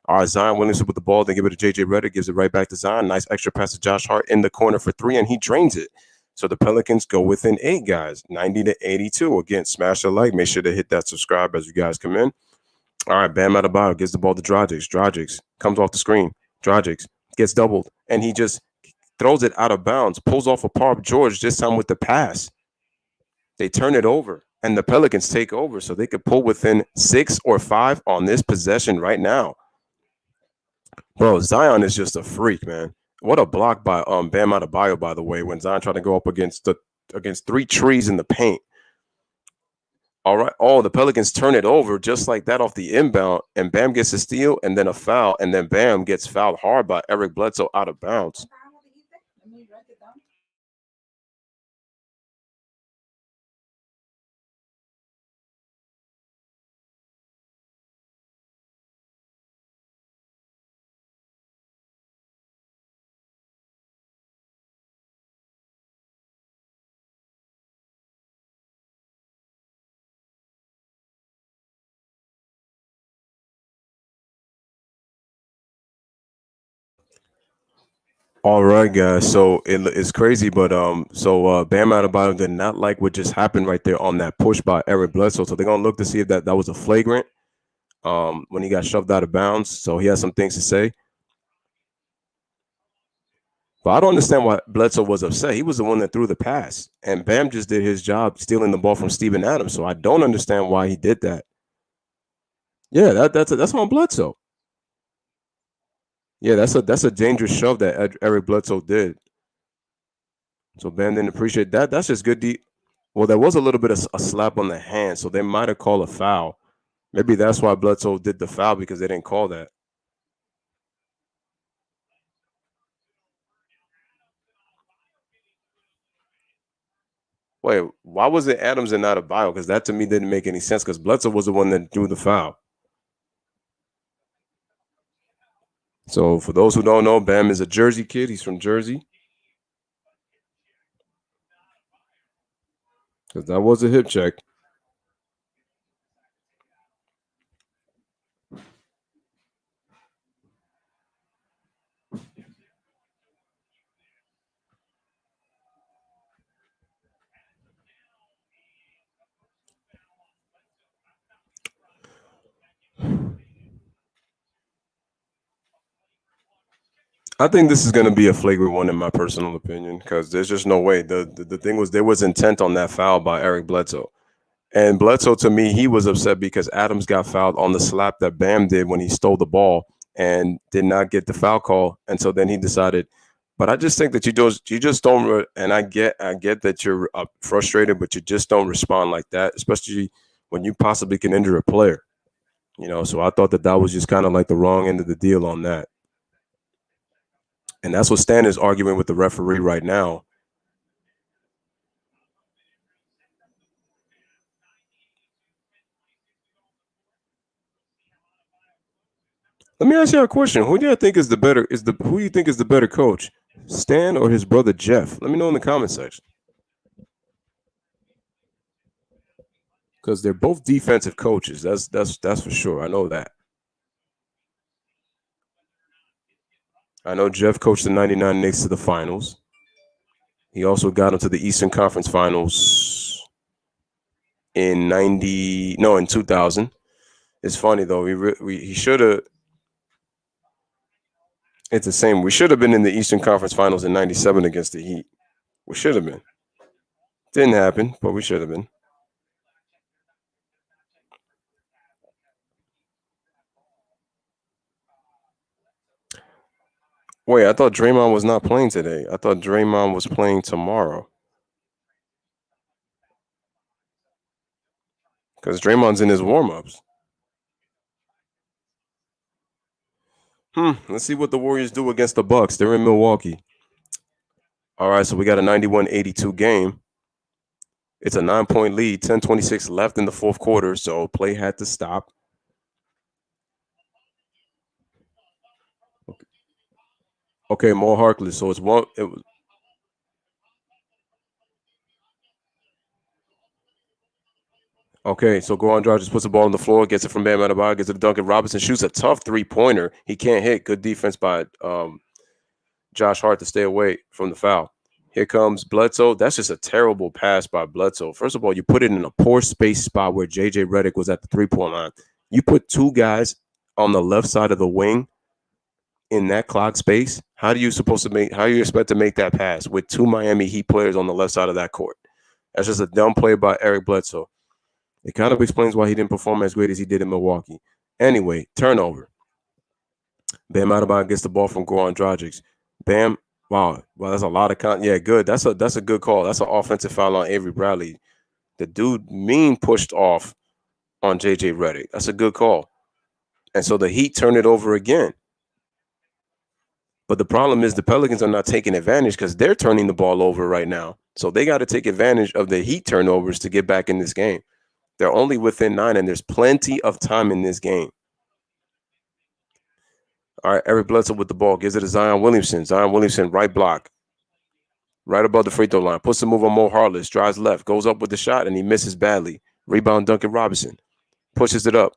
All right, Zion Williamson with the ball. They give it to J.J. Redick, gives it right back to Zion. Nice extra pass to Josh Hart in the corner for three, and he drains it. So the Pelicans go within 8, guys, 90-82. Again, smash the like. Make sure to hit that subscribe as you guys come in. All right, Bam Adebayo gives the ball to Dragic. Dragic comes off the screen. Dragic gets doubled, and he just throws it out of bounds, pulls off a Paul George, this time with the pass. They turn it over, and the Pelicans take over, so they could pull within 6 or 5 on this possession right now. Bro, Zion is just a freak, man. What a block by Bam Adebayo, by the way, when Zion tried to go up against three trees in the paint. All right. Oh, the Pelicans turn it over just like that off the inbound, and Bam gets a steal and then a foul, and then Bam gets fouled hard by Eric Bledsoe out of bounds. Let me write it down. All right, guys. So it's crazy, but Bam Adebayo did not like what just happened right there on that push by Eric Bledsoe. So they're gonna look to see if that was a flagrant when he got shoved out of bounds. So he has some things to say. But I don't understand why Bledsoe was upset. He was the one that threw the pass, and Bam just did his job stealing the ball from Steven Adams. So I don't understand why he did that. Yeah, that's on Bledsoe. Yeah, that's a dangerous shove that Eric Bledsoe did. So Bam didn't appreciate that. That's just good. Well, there was a little bit of a slap on the hand, so they might have called a foul. Maybe that's why Bledsoe did the foul because they didn't call that. Wait, why was it Adams and not Adebayo? Because that to me didn't make any sense. Because Bledsoe was the one that drew the foul. So for those who don't know, Bam is a Jersey kid. He's from Jersey. Because that was a hip check. I think this is going to be a flagrant one in my personal opinion because there's just no way. The thing was there was intent on that foul by Eric Bledsoe. And Bledsoe, to me, he was upset because Adams got fouled on the slap that Bam did when he stole the ball and did not get the foul call. And so then he decided. But I just think that you just don't. And I get that you're frustrated, but you just don't respond like that, especially when you possibly can injure a player. So I thought that was just kind of like the wrong end of the deal on that. And that's what Stan is arguing with the referee right now. Let me ask you a question. Who do you think is the better coach? Stan or his brother Jeff? Let me know in the comment section. Because they're both defensive coaches. That's for sure. I know that. I know Jeff coached the 99 Knicks to the finals. He also got them to the Eastern Conference Finals in 2000. It's funny though. He should have. It's the same. We should have been in the Eastern Conference Finals in 97 against the Heat. We should have been. Didn't happen, but we should have been. Wait, I thought Draymond was not playing today. I thought Draymond was playing tomorrow. Because Draymond's in his warm-ups. Let's see what the Warriors do against the Bucks. They're in Milwaukee. All right, so we got a 91-82 game. It's a 9-point lead, 10:26 left in the fourth quarter, so play had to stop. Okay, Mo Harkless. So it's one. It was. Okay, so Goran Dragic puts the ball on the floor, gets it from Bam Adebayo, gets it to Duncan Robinson, shoots a tough three-pointer. He can't hit. Good defense by Josh Hart to stay away from the foul. Here comes Bledsoe. That's just a terrible pass by Bledsoe. First of all, you put it in a poor space spot where J.J. Redick was at the three-point line. You put two guys on the left side of the wing in that clock space. How are you expect to make that pass with two Miami Heat players on the left side of that court? That's just a dumb play by Eric Bledsoe. It kind of explains why he didn't perform as great as he did in Milwaukee. Anyway, turnover. Bam Adebayo gets the ball from Goran Dragic. Bam, wow, that's a lot of yeah, good. That's a good call. That's an offensive foul on Avery Bradley. The dude pushed off on J.J. Redick. That's a good call. And so the Heat turn it over again. But the problem is the Pelicans are not taking advantage because they're turning the ball over right now. So they got to take advantage of the Heat turnovers to get back in this game. They're only within 9, and there's plenty of time in this game. All right, Eric Bledsoe with the ball. Gives it to Zion Williamson. Zion Williamson, right block. Right above the free throw line. Puts the move on Mo Harkless. Drives left. Goes up with the shot, and he misses badly. Rebound Duncan Robinson. Pushes it up.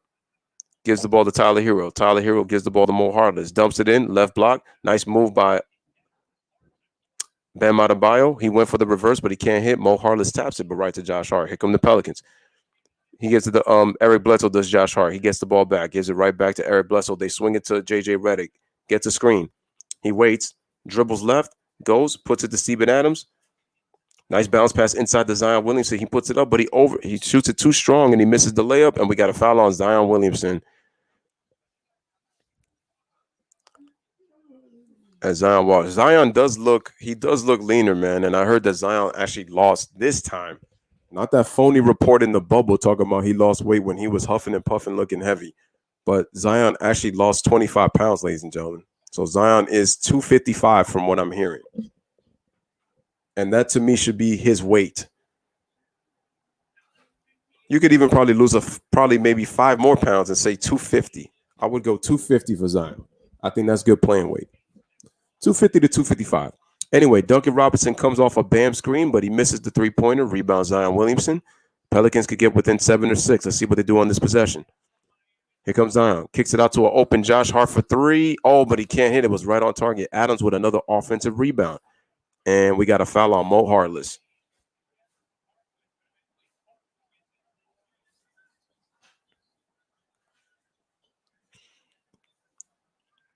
Gives the ball to Tyler Hero. Tyler Hero gives the ball to Mo Harkless. Dumps it in. Left block. Nice move by Bam Adebayo. He went for the reverse, but he can't hit. Mo Harkless taps it, but right to Josh Hart. Here come the Pelicans. He gets to the Eric Bledsoe does Josh Hart. He gets the ball back, gives it right back to Eric Bledsoe. They swing it to J.J. Redick. Gets a screen. He waits, dribbles left, goes, puts it to Steven Adams. Nice bounce pass inside to Zion Williamson. He puts it up, but he shoots it too strong and he misses the layup. And we got a foul on Zion Williamson. As Zion walks, Zion does look leaner, man. And I heard that Zion actually lost this time. Not that phony report in the bubble talking about he lost weight when he was huffing and puffing looking heavy. But Zion actually lost 25 pounds, ladies and gentlemen. So Zion is 255 from what I'm hearing. And that to me should be his weight. You could even probably lose maybe 5 more pounds and say 250. I would go 250 for Zion. I think that's good playing weight. 250 to 255. Anyway, Duncan Robinson comes off a Bam screen, but he misses the three-pointer. Rebound Zion Williamson. Pelicans could get within 7 or 6. Let's see what they do on this possession. Here comes Zion. Kicks it out to an open Josh Hart for 3. Oh, but he can't hit. It was right on target. Adams with another offensive rebound. And we got a foul on Mo Harless.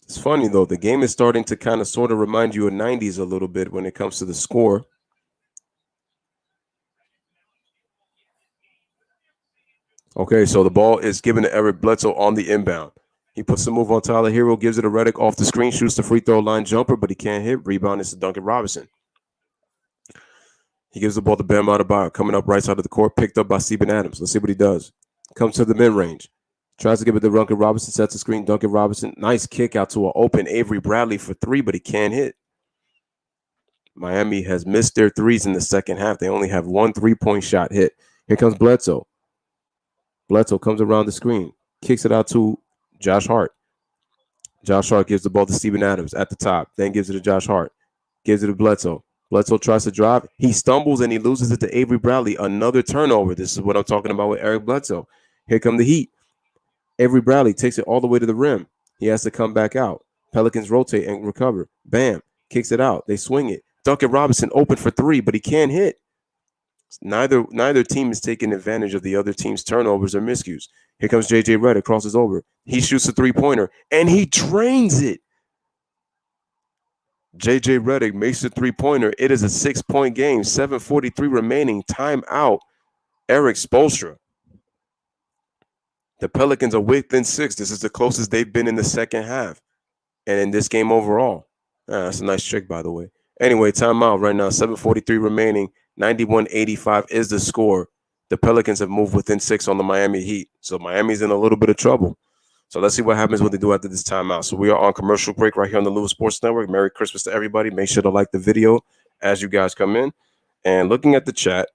It's funny, though. The game is starting to kind of sort of remind you of 90s a little bit when it comes to the score. Okay, so the ball is given to Eric Bledsoe on the inbound. He puts the move on Tyler Hero, gives it to Redick off the screen, shoots the free throw line jumper, but he can't hit. Rebound is to Duncan Robinson. He gives the ball to Bam Adebayo, coming up right side of the court, picked up by Steven Adams. Let's see what he does. Comes to the mid-range. Tries to give it to Duncan Robinson, sets the screen. Duncan Robinson, nice kick out to an open Avery Bradley for 3, but he can't hit. Miami has missed their threes in the second half. They only have 1 3-point shot hit. Here comes Bledsoe. Bledsoe comes around the screen, kicks it out to Josh Hart. Josh Hart gives the ball to Steven Adams at the top, then gives it to Josh Hart. Gives it to Bledsoe. Bledsoe tries to drive. He stumbles and he loses it to Avery Bradley. Another turnover. This is what I'm talking about with Eric Bledsoe. Here come the Heat. Avery Bradley takes it all the way to the rim. He has to come back out. Pelicans rotate and recover. Bam. Kicks it out. They swing it. Duncan Robinson open for 3, but he can't hit. Neither team is taking advantage of the other team's turnovers or miscues. Here comes J.J. Redick, crosses over. He shoots a three-pointer, and he drains it. J.J. Redick makes the three-pointer. It is a 6-point game, 7:43 remaining. Timeout, Eric Spoelstra. The Pelicans are within 6. This is the closest they've been in the second half and in this game overall. That's a nice trick, by the way. Anyway, timeout right now, 7:43 remaining. 91-85 is the score. The Pelicans have moved within 6 on the Miami Heat. So Miami's in a little bit of trouble. So let's see what happens when they do after this timeout. So we are on commercial break right here on the Lewis Sports Network. Merry Christmas to everybody. Make sure to like the video as you guys come in. And looking at the chat,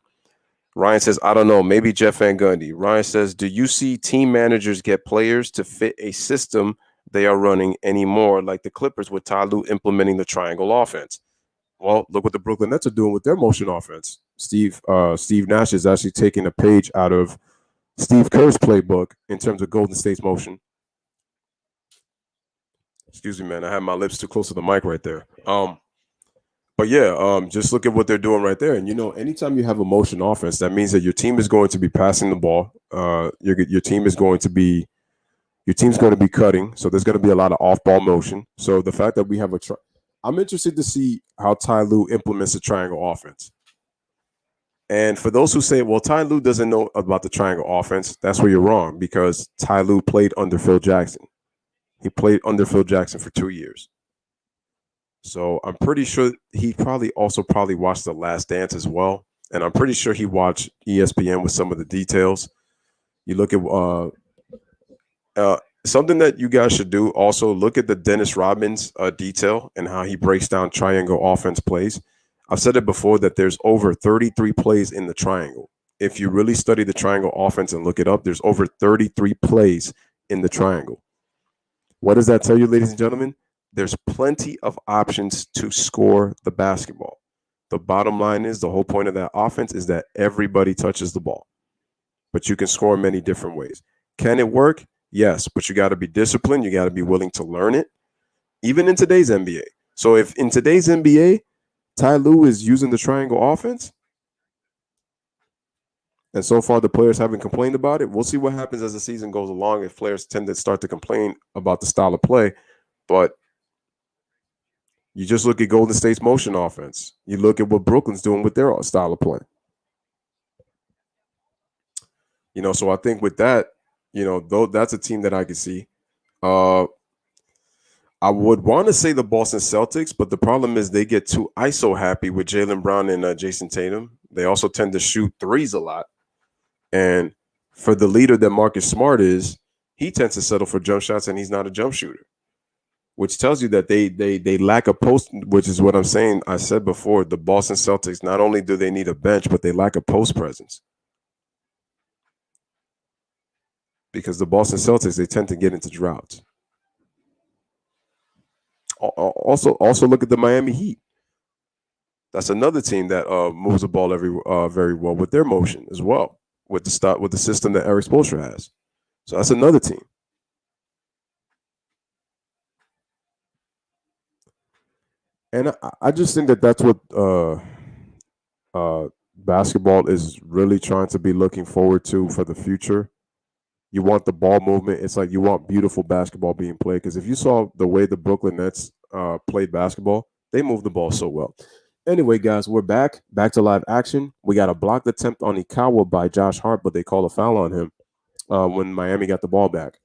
Ryan says, I don't know, maybe Jeff Van Gundy. Ryan says, do you see team managers get players to fit a system they are running anymore, like the Clippers with Ty Lue implementing the triangle offense? Well, look what the Brooklyn Nets are doing with their motion offense. Steve Nash is actually taking a page out of Steve Kerr's playbook in terms of Golden State's motion. Excuse me, man. I have my lips too close to the mic right there. But yeah, just look at what they're doing right there. And, you know, anytime you have a motion offense, that means that your team is going to be passing the ball. Your team is going to be cutting. So there's going to be a lot of off-ball motion. So the fact that we have I'm interested to see how Ty Lue implements the triangle offense. And for those who say, well, Ty Lue doesn't know about the triangle offense, that's where you're wrong, because Ty Lue played under Phil Jackson. He played under Phil Jackson for 2 years. So I'm pretty sure he probably watched The Last Dance as well. And I'm pretty sure he watched ESPN with some of the details. You look at something that you guys should do also, look at the Dennis Rodman's detail and how he breaks down triangle offense plays. I've said it before that there's over 33 plays in the triangle. If you really study the triangle offense and look it up, there's over 33 plays in the triangle. What does that tell you, ladies and gentlemen? There's plenty of options to score the basketball. The bottom line is, the whole point of that offense is that everybody touches the ball, but you can score many different ways. Can it work? Yes, but you got to be disciplined. You got to be willing to learn it, even in today's NBA. So if in today's NBA, Ty Lue is using the triangle offense, and so far the players haven't complained about it, we'll see what happens as the season goes along if players tend to start to complain about the style of play. But you just look at Golden State's motion offense. You look at what Brooklyn's doing with their style of play. You know, so I think with that, you know, though that's a team that I can see. I would want to say the Boston Celtics, but the problem is they get too ISO happy with Jaylen Brown and Jason Tatum. They also tend to shoot threes a lot. And for the leader that Marcus Smart is, he tends to settle for jump shots, and he's not a jump shooter, which tells you that they lack a post, which is what I'm saying. I said before, the Boston Celtics, not only do they need a bench, but they lack a post presence. Because the Boston Celtics, they tend to get into droughts. Also look at the Miami Heat. That's another team that moves the ball very well with their motion as well, with the system that Eric Spoelstra has. So that's another team. And I just think that that's what basketball is really trying to be looking forward to for the future. You want the ball movement. It's like you want beautiful basketball being played. Because if you saw the way the Brooklyn Nets played basketball, they moved the ball so well. Anyway, guys, we're back to live action. We got a blocked attempt on Ikawa by Josh Hart, but they call a foul on him when Miami got the ball back.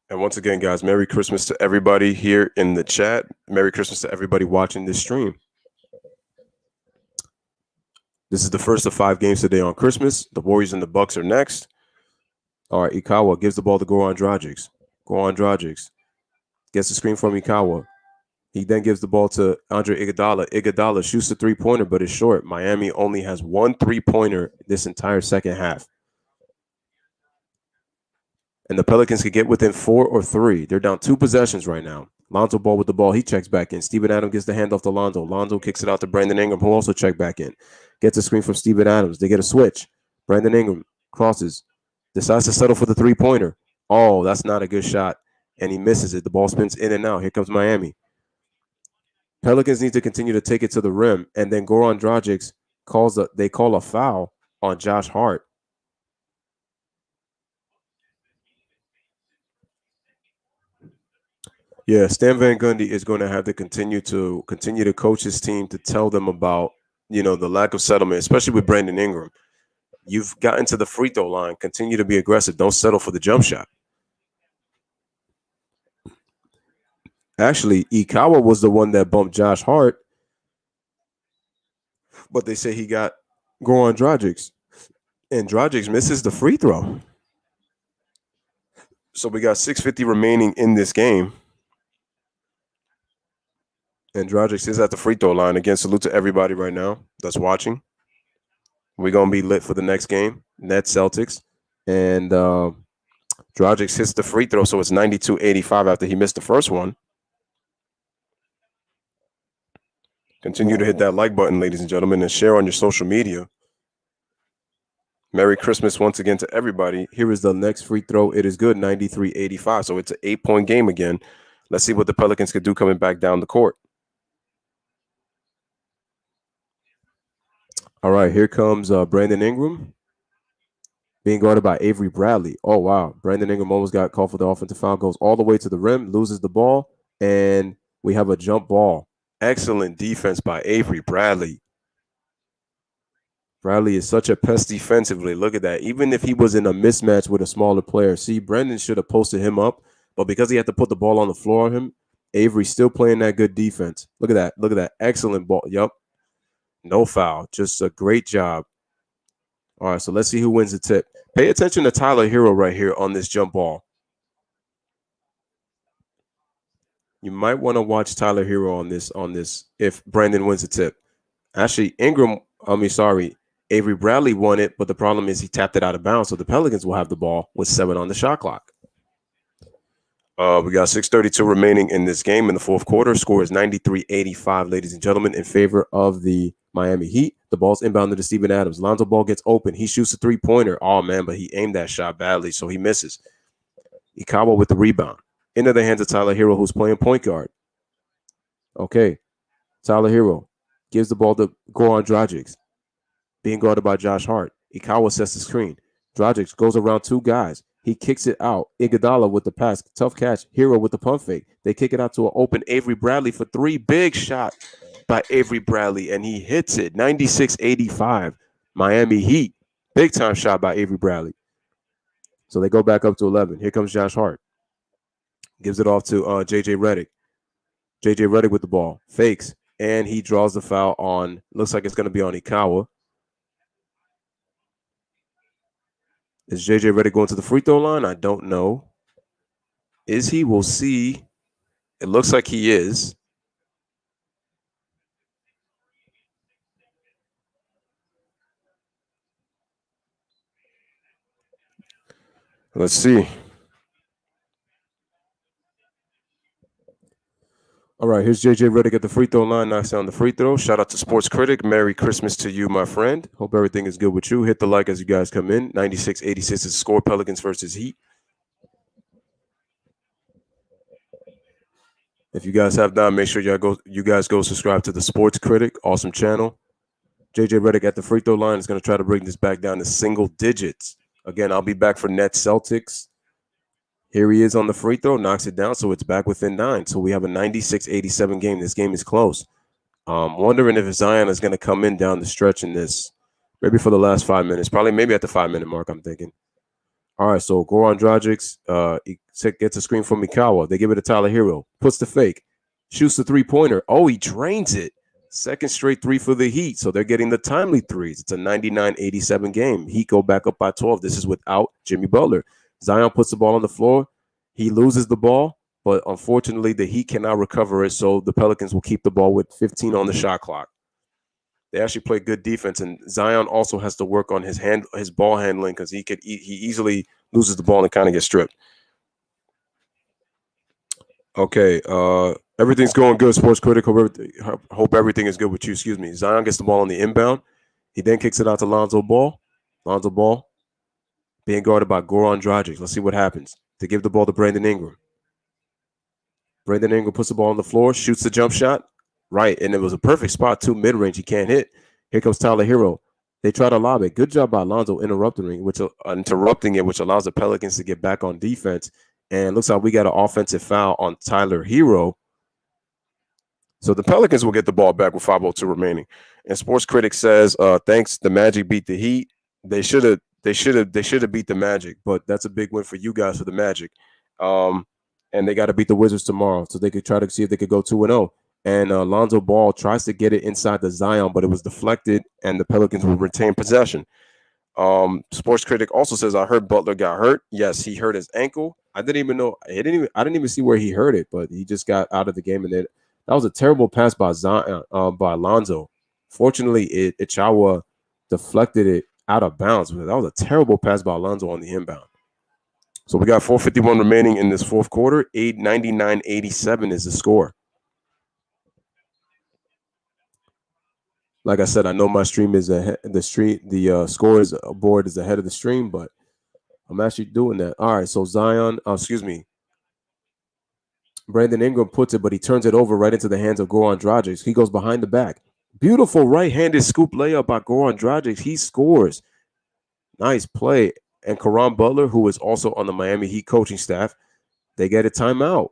And once again, guys, Merry Christmas to everybody here in the chat. Merry Christmas to everybody watching this stream. This is the first of 5 games today on Christmas. The Warriors and the Bucks are next. All right, Ikawa gives the ball to Goran Dragic. Goran Dragic gets the screen from Ikawa. He then gives the ball to Andre Iguodala. Iguodala shoots the three-pointer, but it's short. Miami only has 1 3-pointer this entire second half. And the Pelicans could get within 4 or 3. They're down 2 possessions right now. Lonzo Ball with the ball. He checks back in. Steven Adams gets the handoff to Lonzo. Lonzo kicks it out to Brandon Ingram, who also checked back in. Gets a screen from Steven Adams. They get a switch. Brandon Ingram crosses. Decides to settle for the three-pointer. Oh, that's not a good shot. And he misses it. The ball spins in and out. Here comes Miami. Pelicans need to continue to take it to the rim. And then Goran Dragic they call a foul on Josh Hart. Yeah, Stan Van Gundy is going to have to continue to coach his team to tell them about, the lack of settlement, especially with Brandon Ingram. You've gotten to the free throw line. Continue to be aggressive. Don't settle for the jump shot. Actually, Ikawa was the one that bumped Josh Hart, but they say he got Goran Dragic, and Dragic misses the free throw. So we got 6:50 remaining in this game. And Dragic is at the free throw line. Again, salute to everybody right now that's watching. We're going to be lit for the next game, Nets Celtics. And Dragic hits the free throw, so it's 92-85 after he missed the first one. Continue to hit that like button, ladies and gentlemen, and share on your social media. Merry Christmas once again to everybody. Here is the next free throw. It is good, 93-85. So it's an 8-point game again. Let's see what the Pelicans could do coming back down the court. All right, here comes Brandon Ingram being guarded by Avery Bradley. Oh, wow. Brandon Ingram almost got called for the offensive foul, goes all the way to the rim, loses the ball, and we have a jump ball. Excellent defense by Avery Bradley. Bradley is such a pest defensively. Look at that. Even if he was in a mismatch with a smaller player, see, Brandon should have posted him up, but because he had to put the ball on the floor on him, Avery's still playing that good defense. Look at that. Look at that. Excellent ball. Yep. No foul. Just a great job. All right, so let's see who wins the tip. Pay attention to Tyler Hero right here on this jump ball. You might want to watch Tyler Hero on this if Brandon wins the tip. Actually, Avery Bradley won it, but the problem is he tapped it out of bounds, so the Pelicans will have the ball with 7 on the shot clock. We got 6:32 remaining in this game in the fourth quarter. Score is 93-85, ladies and gentlemen, in favor of the Miami Heat. The ball's inbounded to Steven Adams. Lonzo Ball gets open. He shoots a three-pointer. Oh, man, but he aimed that shot badly, so he misses. Ikawa with the rebound. Into the hands of Tyler Hero, who's playing point guard. Okay, Tyler Hero gives the ball to Goran Dragic, being guarded by Josh Hart. Ikawa sets the screen. Dragic goes around 2 guys. He kicks it out. Iguodala with the pass. Tough catch. Hero with the pump fake. They kick it out to an open Avery Bradley for 3. Big shot by Avery Bradley, and he hits it. 96-85. Miami Heat. Big time shot by Avery Bradley. So they go back up to 11. Here comes Josh Hart. Gives it off to J.J. Redick. J.J. Redick with the ball. Fakes. And he draws the foul on, looks like it's going to be on Ikawa. Is J.J. Redick going to the free throw line? I don't know. Is he? We'll see. It looks like he is. Let's see. All right, here's JJ Redick at the free throw line, knocks down the free throw. Shout out to Sports Critic. Merry Christmas to you, my friend. Hope everything is good with you. Hit the like as you guys come in. 96-86 is the score. Pelicans versus Heat. If you guys have not, make sure you guys go subscribe to the Sports Critic. Awesome channel. JJ Redick at the free throw line is going to try to bring this back down to single digits. Again, I'll be back for Nets Celtics. Here he is on the free throw, knocks it down, so it's back within 9. So we have a 96-87 game. This game is close. Wondering if Zion is going to come in down the stretch in this, maybe for the last 5 minutes, probably maybe at the 5-minute mark, I'm thinking. All right, so Goran Dragic gets a screen from Mikawa. They give it to Tyler Hero. Puts the fake. Shoots the three-pointer. Oh, he drains it. Second straight 3 for the Heat, so they're getting the timely threes. It's a 99-87 game. Heat go back up by 12. This is without Jimmy Butler. Zion puts the ball on the floor. He loses the ball, but unfortunately, the Heat cannot recover it, so the Pelicans will keep the ball with 15 on the shot clock. They actually play good defense, and Zion also has to work on his ball handling because he easily loses the ball and kind of gets stripped. Okay, everything's going good, Sports Critic. Hope everything is good with you. Excuse me. Zion gets the ball on the inbound. He then kicks it out to Lonzo Ball. Lonzo Ball being guarded by Goran Dragic. Let's see what happens. They give the ball to Brandon Ingram. Brandon Ingram puts the ball on the floor, shoots the jump shot. Right, and it was a perfect spot, too, mid-range. He can't hit. Here comes Tyler Hero. They try to lob it. Good job by Lonzo interrupting it, which allows the Pelicans to get back on defense. And looks like we got an offensive foul on Tyler Hero. So the Pelicans will get the ball back with 5:02 remaining. And Sports Critic says, thanks, the Magic beat the Heat. They should have beat the Magic, but that's a big win for you guys for the Magic. And they got to beat the Wizards tomorrow, so they could try to see if they could go 2-0. And Lonzo Ball tries to get it inside the Zion, but it was deflected, and the Pelicans will retain possession. Sports Critic also says, I heard Butler got hurt. Yes, he hurt his ankle. I didn't even know. I didn't even see where he hurt it, but he just got out of the game. And that was a terrible pass by Zion, by Lonzo. Fortunately, Ichawa deflected it out of bounds. That was a terrible pass by Lonzo on the inbound. So we got 4:51 remaining in this fourth quarter. 99-87 is the score. Like I said, I know my stream is ahead. The score is board is ahead of the stream, but I'm actually doing that. All right, so Brandon Ingram puts it, but he turns it over right into the hands of Goran Dragic. He goes behind the back. Beautiful right-handed scoop layup by Goran Dragic. He scores. Nice play. And Caron Butler, who is also on the Miami Heat coaching staff, they get a timeout.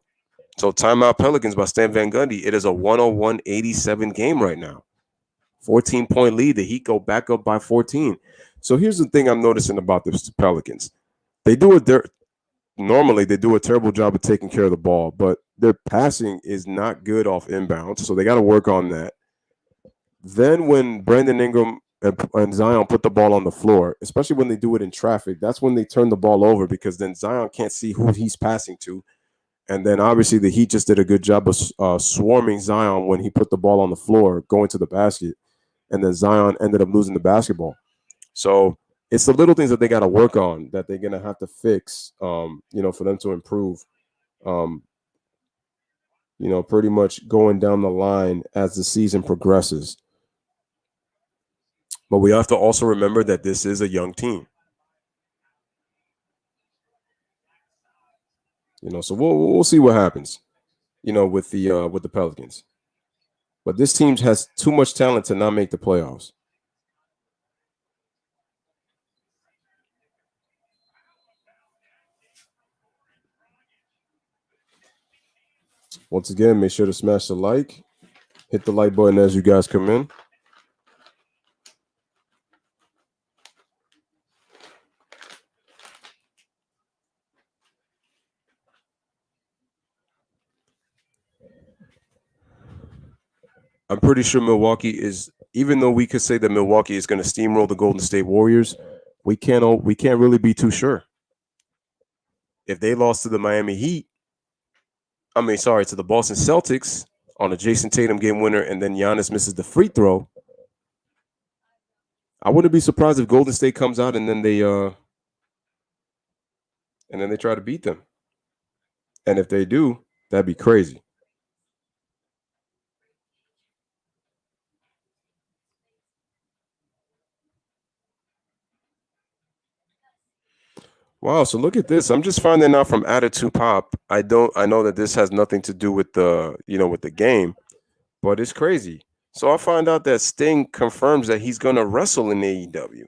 So timeout Pelicans by Stan Van Gundy. It is a 101-87 game right now. 14-point lead. The Heat go back up by 14. So here's the thing I'm noticing about the Pelicans. Normally they do a terrible job of taking care of the ball, but their passing is not good off inbounds, so they got to work on that. Then when Brandon Ingram and Zion put the ball on the floor, especially when they do it in traffic, that's when they turn the ball over because then Zion can't see who he's passing to. And then obviously the Heat just did a good job of swarming Zion when he put the ball on the floor, going to the basket. And then Zion ended up losing the basketball. So it's the little things that they got to work on that they're going to have to fix, for them to improve, pretty much going down the line as the season progresses. But we have to also remember that this is a young team. So we'll see what happens, with the Pelicans. But this team has too much talent to not make the playoffs. Once again, make sure to smash the like. Hit the like button as you guys come in. I'm pretty sure Milwaukee is, even though we could say that Milwaukee is going to steamroll the Golden State Warriors, we can't really be too sure. If they lost to the Miami Heat, to the Boston Celtics on a Jason Tatum game winner, and then Giannis misses the free throw, I wouldn't be surprised if Golden State comes out and then they and then they try to beat them. And if they do, that'd be crazy. Wow, so look at this. I'm just finding out from Attitude Pop. I know that this has nothing to do with with the game, but it's crazy. So I find out that Sting confirms that he's going to wrestle in AEW.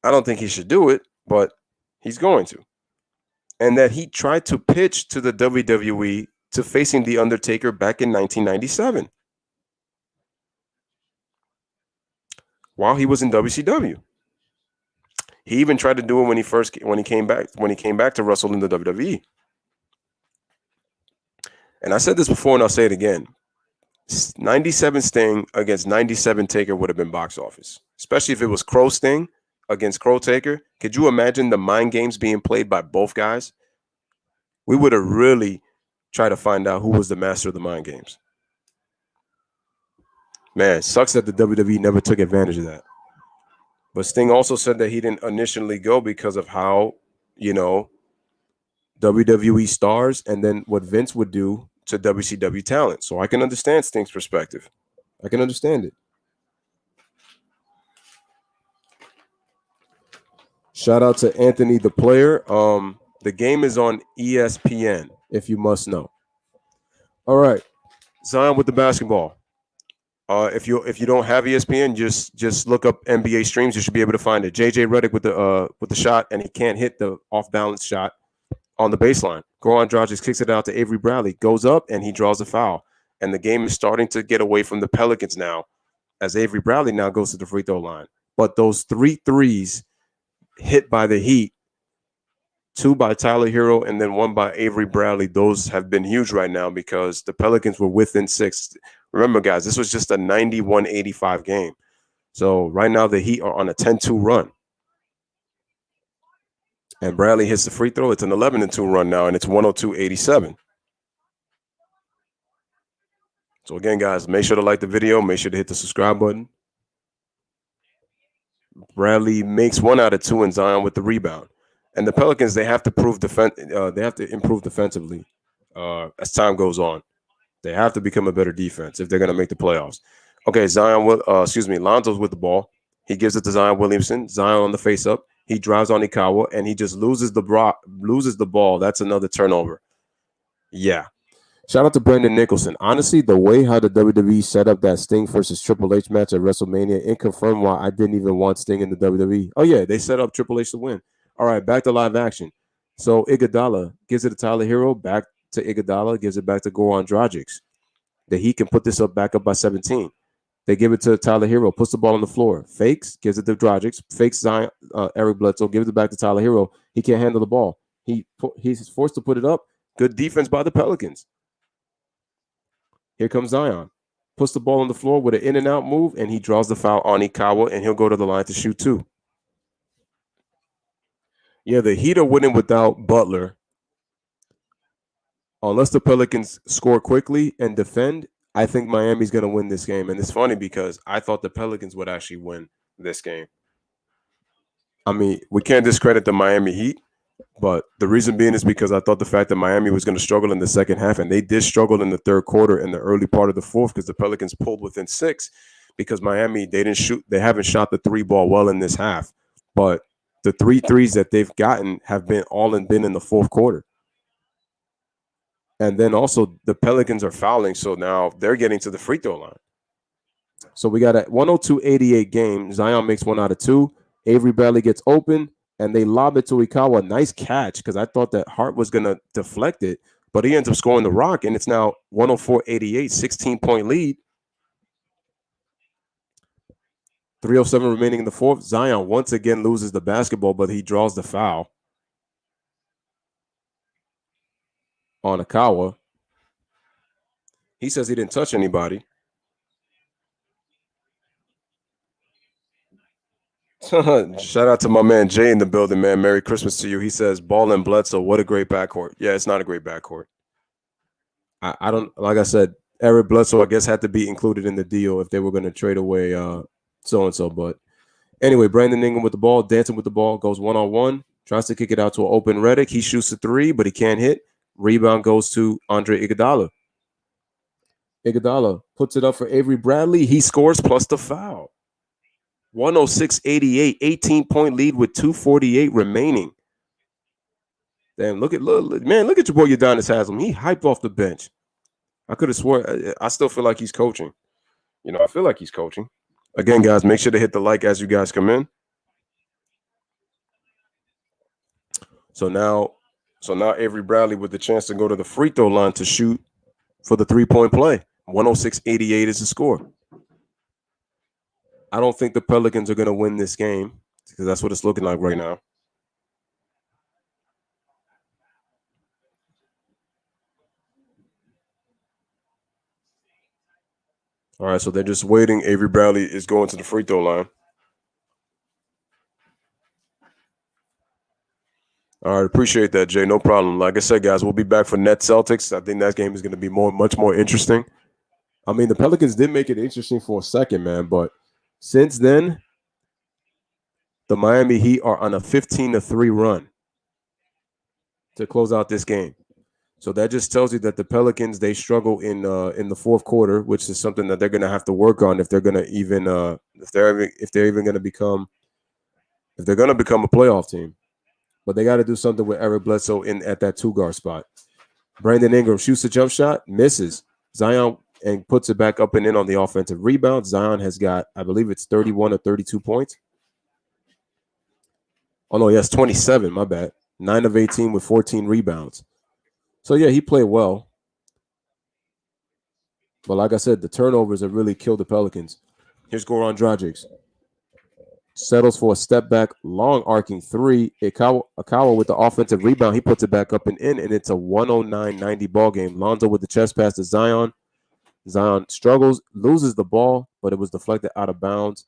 I don't think he should do it, but he's going to. And that he tried to pitch to the WWE to facing The Undertaker back in 1997 while he was in WCW. He even tried to do it when he came back to wrestle in the WWE. And I said this before and I'll say it again. 97 Sting against 97 Taker would have been box office, especially if it was Crow Sting against Crow Taker. Could you imagine the mind games being played by both guys? We would have really tried to find out who was the master of the mind games. Man, it sucks that the WWE never took advantage of that. But Sting also said that he didn't initially go because of how, WWE stars and then what Vince would do to WCW talent. So I can understand Sting's perspective. I can understand it. Shout out to Anthony the Player. The game is on ESPN, if you must know. All right. Zion with the basketball. If you don't have ESPN, just look up NBA streams. You should be able to find it. JJ Redick with the shot, and he can't hit the off balance shot on the baseline. Goran Dragic kicks it out to Avery Bradley, goes up, and he draws a foul. And the game is starting to get away from the Pelicans now, as Avery Bradley now goes to the free throw line. But those 3 threes hit by the Heat, 2 by Tyler Hero, and then 1 by Avery Bradley, those have been huge right now because the Pelicans were within 6. Remember, guys, this was just a 91-85 game. So right now the Heat are on a 10-2 run. And Bradley hits the free throw. It's an 11-2 run now, and it's 102-87. So again, guys, make sure to like the video. Make sure to hit the subscribe button. Bradley makes 1 out of 2 and Zion with the rebound. And the Pelicans, they have to improve defensively as time goes on. They have to become a better defense if they're going to make the playoffs. Okay, Lonzo's with the ball. He gives it to Zion Williamson. Zion on the face-up. He drives on Ikawa, and he just loses the ball. That's another turnover. Yeah. Shout out to Brendan Nicholson. Honestly, the way how the WWE set up that Sting versus Triple H match at WrestleMania, it confirmed why I didn't even want Sting in the WWE. Oh, yeah, they set up Triple H to win. All right, back to live action. So Iguodala gives it to Tyler Hero, back to Iguodala, gives it back to Goran Dragic. That he can put this back up by 17. They give it to Tyler Hero, puts the ball on the floor, fakes, gives it to Dragic, fakes Zion, Eric Bledsoe, gives it back to Tyler Hero. He can't handle the ball. He's forced to put it up. Good defense by the Pelicans. Here comes Zion. Puts the ball on the floor with an in and out move, and he draws the foul on Ikawa, and he'll go to the line to shoot 2. Yeah, the Heat are winning without Butler. Unless the Pelicans score quickly and defend, I think Miami's going to win this game. And it's funny because I thought the Pelicans would actually win this game. I mean, we can't discredit the Miami Heat, but the reason being is because I thought the fact that Miami was going to struggle in the second half, and they did struggle in the third quarter and the early part of the fourth because the Pelicans pulled within 6 because Miami, they haven't shot the 3 ball well in this half. But the 3 threes that they've gotten have been in the fourth quarter. And then also the Pelicans are fouling, so now they're getting to the free throw line. So we got a 102-88 game. Zion makes 1 out of 2. Avery Bradley gets open, and they lob it to Ikawa. Nice catch, because I thought that Hart was going to deflect it, but he ends up scoring the rock, and it's now 104-88, 16-point lead. 3:07 remaining in the fourth. Zion once again loses the basketball, but he draws the foul on Ikawa. He says he didn't touch anybody. Shout out to my man Jay in the building, man. Merry Christmas to you. He says, Ball and Bledsoe, what a great backcourt. Yeah, it's not a great backcourt. I don't, like I said, Eric Bledsoe, I guess, had to be included in the deal if they were going to trade away so-and-so. But anyway, Brandon Ingram with the ball, dancing with the ball, goes one-on-one. Tries to kick it out to an open Redick. He shoots a three, but he can't hit. Rebound goes to Andre Iguodala. Iguodala puts it up for Avery Bradley. He scores plus the foul. 106-88, 18-point lead with 2:48 remaining. Damn, look at your boy Udonis Haslem. He hyped off the bench. I could have sworn. I still feel like he's coaching. I feel like he's coaching. Again, guys, make sure to hit the like as you guys come in. So now Avery Bradley with the chance to go to the free throw line to shoot for the 3-point play. 106-88 is the score. I don't think the Pelicans are going to win this game because that's what it's looking like right now. All right, so they're just waiting. Avery Bradley is going to the free throw line. All right, appreciate that, Jay. No problem. Like I said, guys, we'll be back for Nets Celtics. I think that game is going to be much more interesting. I mean, the Pelicans did make it interesting for a second, man, but since then, the Miami Heat are on a 15-3 run to close out this game. So that just tells you that the Pelicans, they struggle in the fourth quarter, which is something that they're going to have to work on if they're going to even if they're going to become a playoff team. But they got to do something with Eric Bledsoe at that 2-guard spot. Brandon Ingram shoots a jump shot, misses. Zion and puts it back up and in on the offensive rebound. Zion has got, I believe it's 31 or 32 points. Oh, no, yes, 27, my bad. 9 of 18 with 14 rebounds. So, yeah, he played well. But like I said, the turnovers have really killed the Pelicans. Here's Goran Dragic. Settles for a step back, long arcing three. Akawa with the offensive rebound. He puts it back up and in, and it's a 109-90 ball game. Lonzo with the chest pass to Zion. Zion struggles, loses the ball, but it was deflected out of bounds.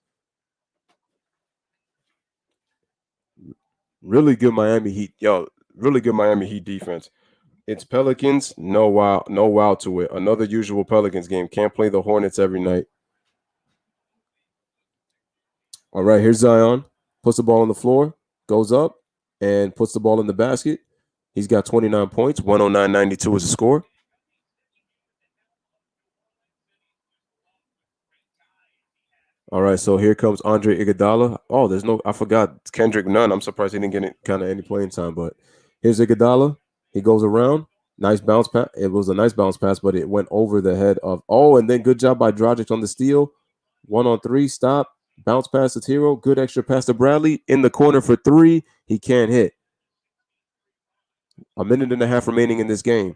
Really good Miami Heat. Really good Miami Heat defense. It's Pelicans, no wow to it. Another usual Pelicans game. Can't play the Hornets every night. All right, here's Zion. Puts the ball on the floor, goes up, and puts the ball in the basket. He's got 29 points. 109-92 is the score. All right, so here comes Andre Iguodala. Oh, I forgot Kendrick Nunn. I'm surprised he didn't get any playing time, but here's Iguodala. He goes around. Nice bounce pass. It was a nice bounce pass, but it went over the head of. Oh, and then good job by Dragic on the steal. 1-on-3, stop. Bounce pass to Tiro. Good extra pass to Bradley. In the corner for 3. He can't hit. A minute and a half remaining in this game.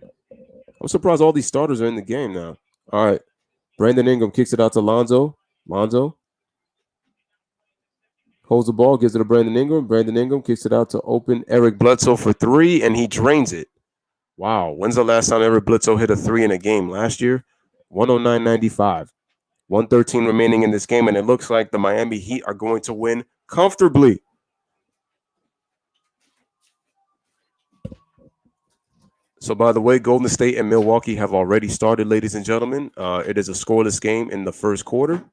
I'm surprised all these starters are in the game now. All right. Brandon Ingram kicks it out to Lonzo. Lonzo holds the ball, gives it to Brandon Ingram. Brandon Ingram kicks it out to open Eric Bledsoe for 3, and he drains it. Wow. When's the last time Eric Bledsoe hit a 3 in a game? Last year? 109-95. 113 remaining in this game, and it looks like the Miami Heat are going to win comfortably. So, by the way, Golden State and Milwaukee have already started, ladies and gentlemen. It is a scoreless game in the first quarter.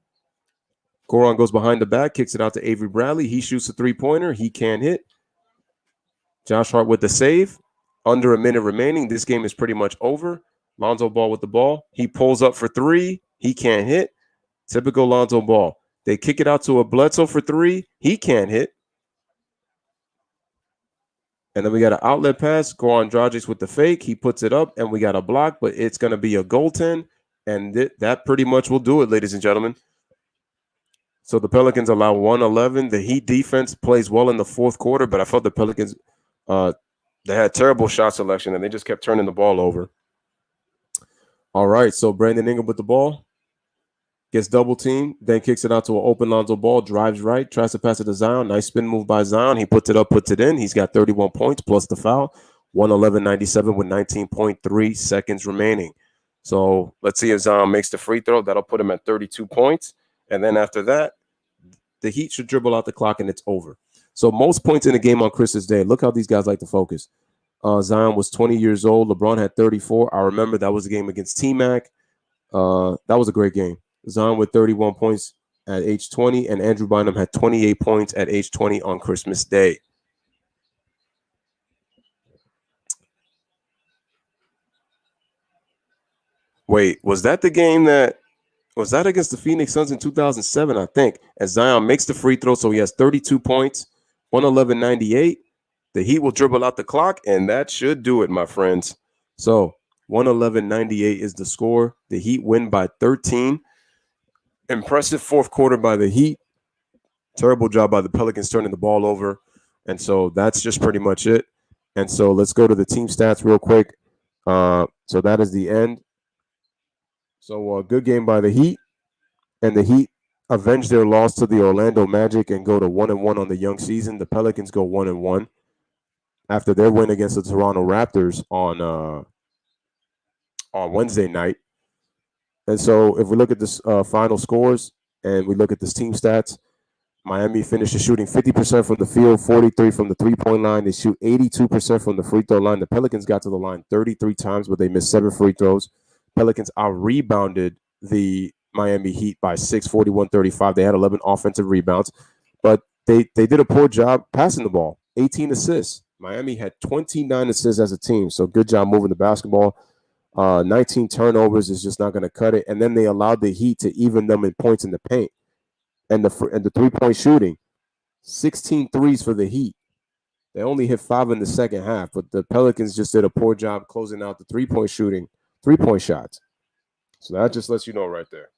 Goran goes behind the back, kicks it out to Avery Bradley. He shoots a 3-pointer. He can't hit. Josh Hart with the save. Under a minute remaining. This game is pretty much over. Lonzo Ball with the ball. He pulls up for 3. He can't hit. Typical Lonzo Ball. They kick it out to a Bledsoe for 3. He can't hit. And then we got an outlet pass. Goran Dragic with the fake. He puts it up, and we got a block, but it's going to be a goaltend. And that pretty much will do it, ladies and gentlemen. So the Pelicans allow 111. The Heat defense plays well in the fourth quarter, but I felt the Pelicans, they had terrible shot selection, and they just kept turning the ball over. All right, so Brandon Ingram with the ball. Gets double teamed, then kicks it out to an open Lonzo Ball, drives right, tries to pass it to Zion. Nice spin move by Zion. He puts it up, puts it in. He's got 31 points plus the foul. 111-97 with 19.3 seconds remaining. So let's see if Zion makes the free throw. That'll put him at 32 points. And then after that, the Heat should dribble out the clock and it's over. So most points in a game on Christmas Day. Look how these guys like to focus. Zion was 20 years old. LeBron had 34. I remember that was a game against T-Mac. That was a great game. Zion with 31 points at age 20, and Andrew Bynum had 28 points at age 20 on Christmas Day. Wait, was that the game that was that against the Phoenix Suns in 2007? I think. As Zion makes the free throw, so he has 32 points, 111.98. The Heat will dribble out the clock, and that should do it, my friends. So 111.98 is the score. The Heat win by 13. Impressive fourth quarter by the Heat. Terrible job by the Pelicans turning the ball over. And so that's just pretty much it. And so let's go to the team stats real quick. So that is the end. So good game by the Heat. And the Heat avenge their loss to the Orlando Magic and go to 1-1 on the young season. The Pelicans go 1-1 after their win against the Toronto Raptors on Wednesday night. And so if we look at this final scores and we look at this team stats, Miami finished shooting 50% from the field, 43% from the three-point line. They shoot 82% from the free throw line. The Pelicans got to the line 33 times, but they missed 7 free throws. Pelicans out-rebounded the Miami Heat by 6, 41-35. They had 11 offensive rebounds, but they did a poor job passing the ball, 18 assists. Miami had 29 assists as a team, so good job moving the basketball. 19 turnovers is just not going to cut it. And then they allowed the Heat to even them in points in the paint. And the three-point shooting, 16 threes for the Heat. They only hit 5 in the second half, but the Pelicans just did a poor job closing out the three-point shooting, three-point shots. So that just lets you know right there.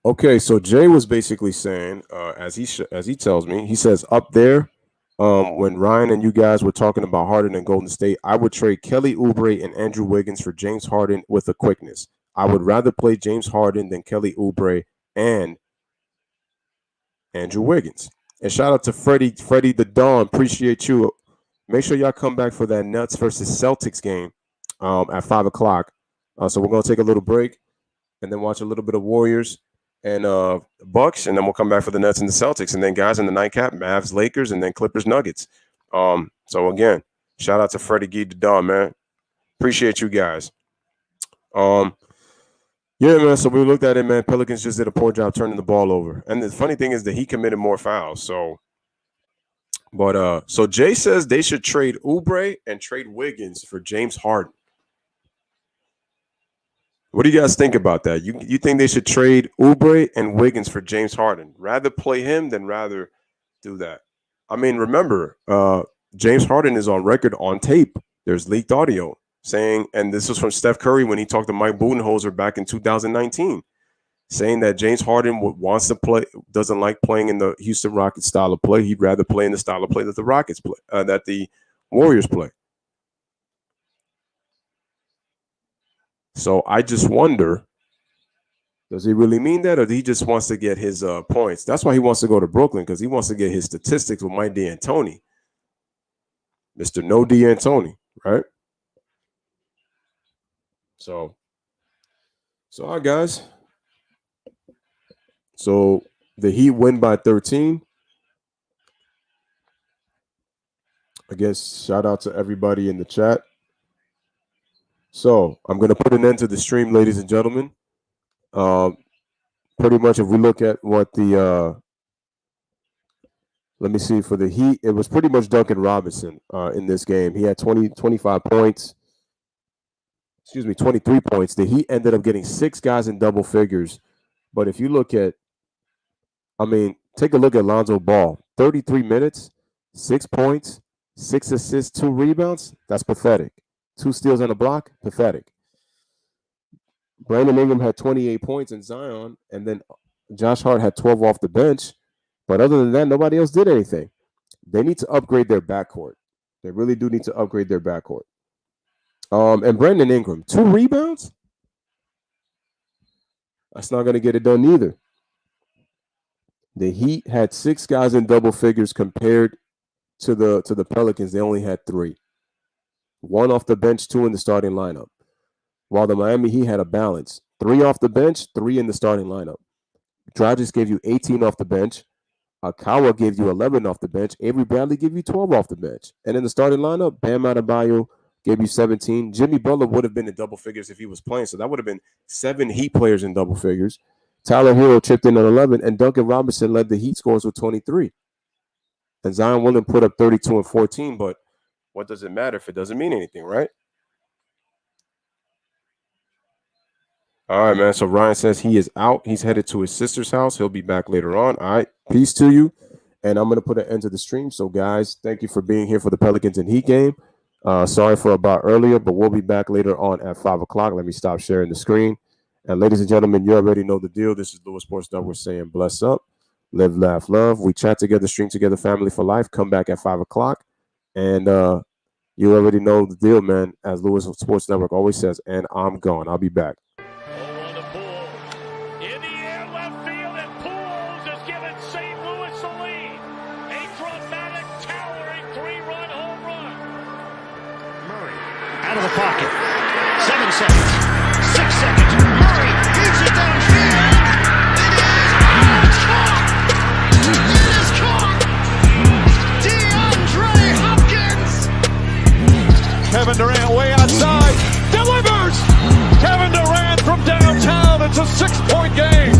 Okay, so Jay was basically saying, as he tells me, he says up there, when Ryan and you guys were talking about Harden and Golden State, I would trade Kelly Oubre and Andrew Wiggins for James Harden with a quickness. I would rather play James Harden than Kelly Oubre and Andrew Wiggins. And shout out to Freddie the Dawn. Appreciate you. Make sure y'all come back for that Nuts versus Celtics game at 5 o'clock. So we're going to take a little break and then watch a little bit of Warriors and Bucks, and then we'll come back for the Nets and the Celtics, and then guys in the nightcap, Mavs, Lakers, and then Clippers, Nuggets. So again, shout out to Freddie Gee the Dawn, man. Appreciate you guys. Yeah, man. So we looked at it, man. Pelicans just did a poor job turning the ball over, and the funny thing is that he committed more fouls. So Jay says they should trade Oubre and trade Wiggins for James Harden. What do you guys think about that? You think they should trade Oubre and Wiggins for James Harden? Rather play him than rather do that. I mean, remember, James Harden is on record on tape. There's leaked audio saying, and this was from Steph Curry when he talked to Mike Budenholzer back in 2019, saying that James Harden wants to play, doesn't like playing in the Houston Rockets style of play. He'd rather play in the style of play that the Rockets play, that the Warriors play. So I just wonder, does he really mean that, or he just wants to get his points? That's why he wants to go to Brooklyn, because he wants to get his statistics with Mike D'Antoni, Mr. No D'Antoni, right? So all right, guys. So the Heat win by 13. I guess shout out to everybody in the chat. So I'm going to put an end to the stream, ladies and gentlemen. Pretty much if we look at what the let me see, for the Heat, it was pretty much Duncan Robinson in this game. He had 25 points. 23 points. The Heat ended up getting 6 guys in double figures. But if you look at, take a look at Lonzo Ball. 33 minutes, 6 points, 6 assists, 2 rebounds. That's pathetic. 2 steals and a block, pathetic. Brandon Ingram had 28 points in Zion, and then Josh Hart had 12 off the bench. But other than that, nobody else did anything. They need to upgrade their backcourt. They really do need to upgrade their backcourt. And Brandon Ingram, 2 rebounds? That's not going to get it done either. The Heat had 6 guys in double figures compared to the Pelicans. They only had 3. 1 off the bench, 2 in the starting lineup. While the Miami Heat had a balance. 3 off the bench, 3 in the starting lineup. Dragic gave you 18 off the bench. Akawa gave you 11 off the bench. Avery Bradley gave you 12 off the bench. And in the starting lineup, Bam Adebayo gave you 17. Jimmy Butler would have been in double figures if he was playing. So that would have been 7 Heat players in double figures. Tyler Hero chipped in at 11, and Duncan Robinson led the Heat scores with 23. And Zion Williams put up 32 and 14, but what does it matter if it doesn't mean anything, right? All right, man. So Ryan says he is out. He's headed to his sister's house. He'll be back later on. All right. Peace to you. And I'm going to put an end to the stream. So, guys, thank you for being here for the Pelicans and Heat game. Sorry for about earlier, but we'll be back later on at 5 o'clock. Let me stop sharing the screen. And ladies and gentlemen, you already know the deal. This is Lewis Sports Network saying bless up, live, laugh, love. We chat together, stream together, family for life. Come back at 5 o'clock. And you already know the deal, man. As Lewis Sports Network always says, and I'm gone. I'll be back. In the air, left field, and Pujols has given St. Louis the lead. A dramatic, towering 3-run home run. Murray out of the pocket. 7 seconds. 6 seconds. Murray keeps it downfield. It is caught. It is caught. DeAndre Hopkins. Kevin Durant way outside. Delivers! Kevin Durant from downtown. It's a 6-point game.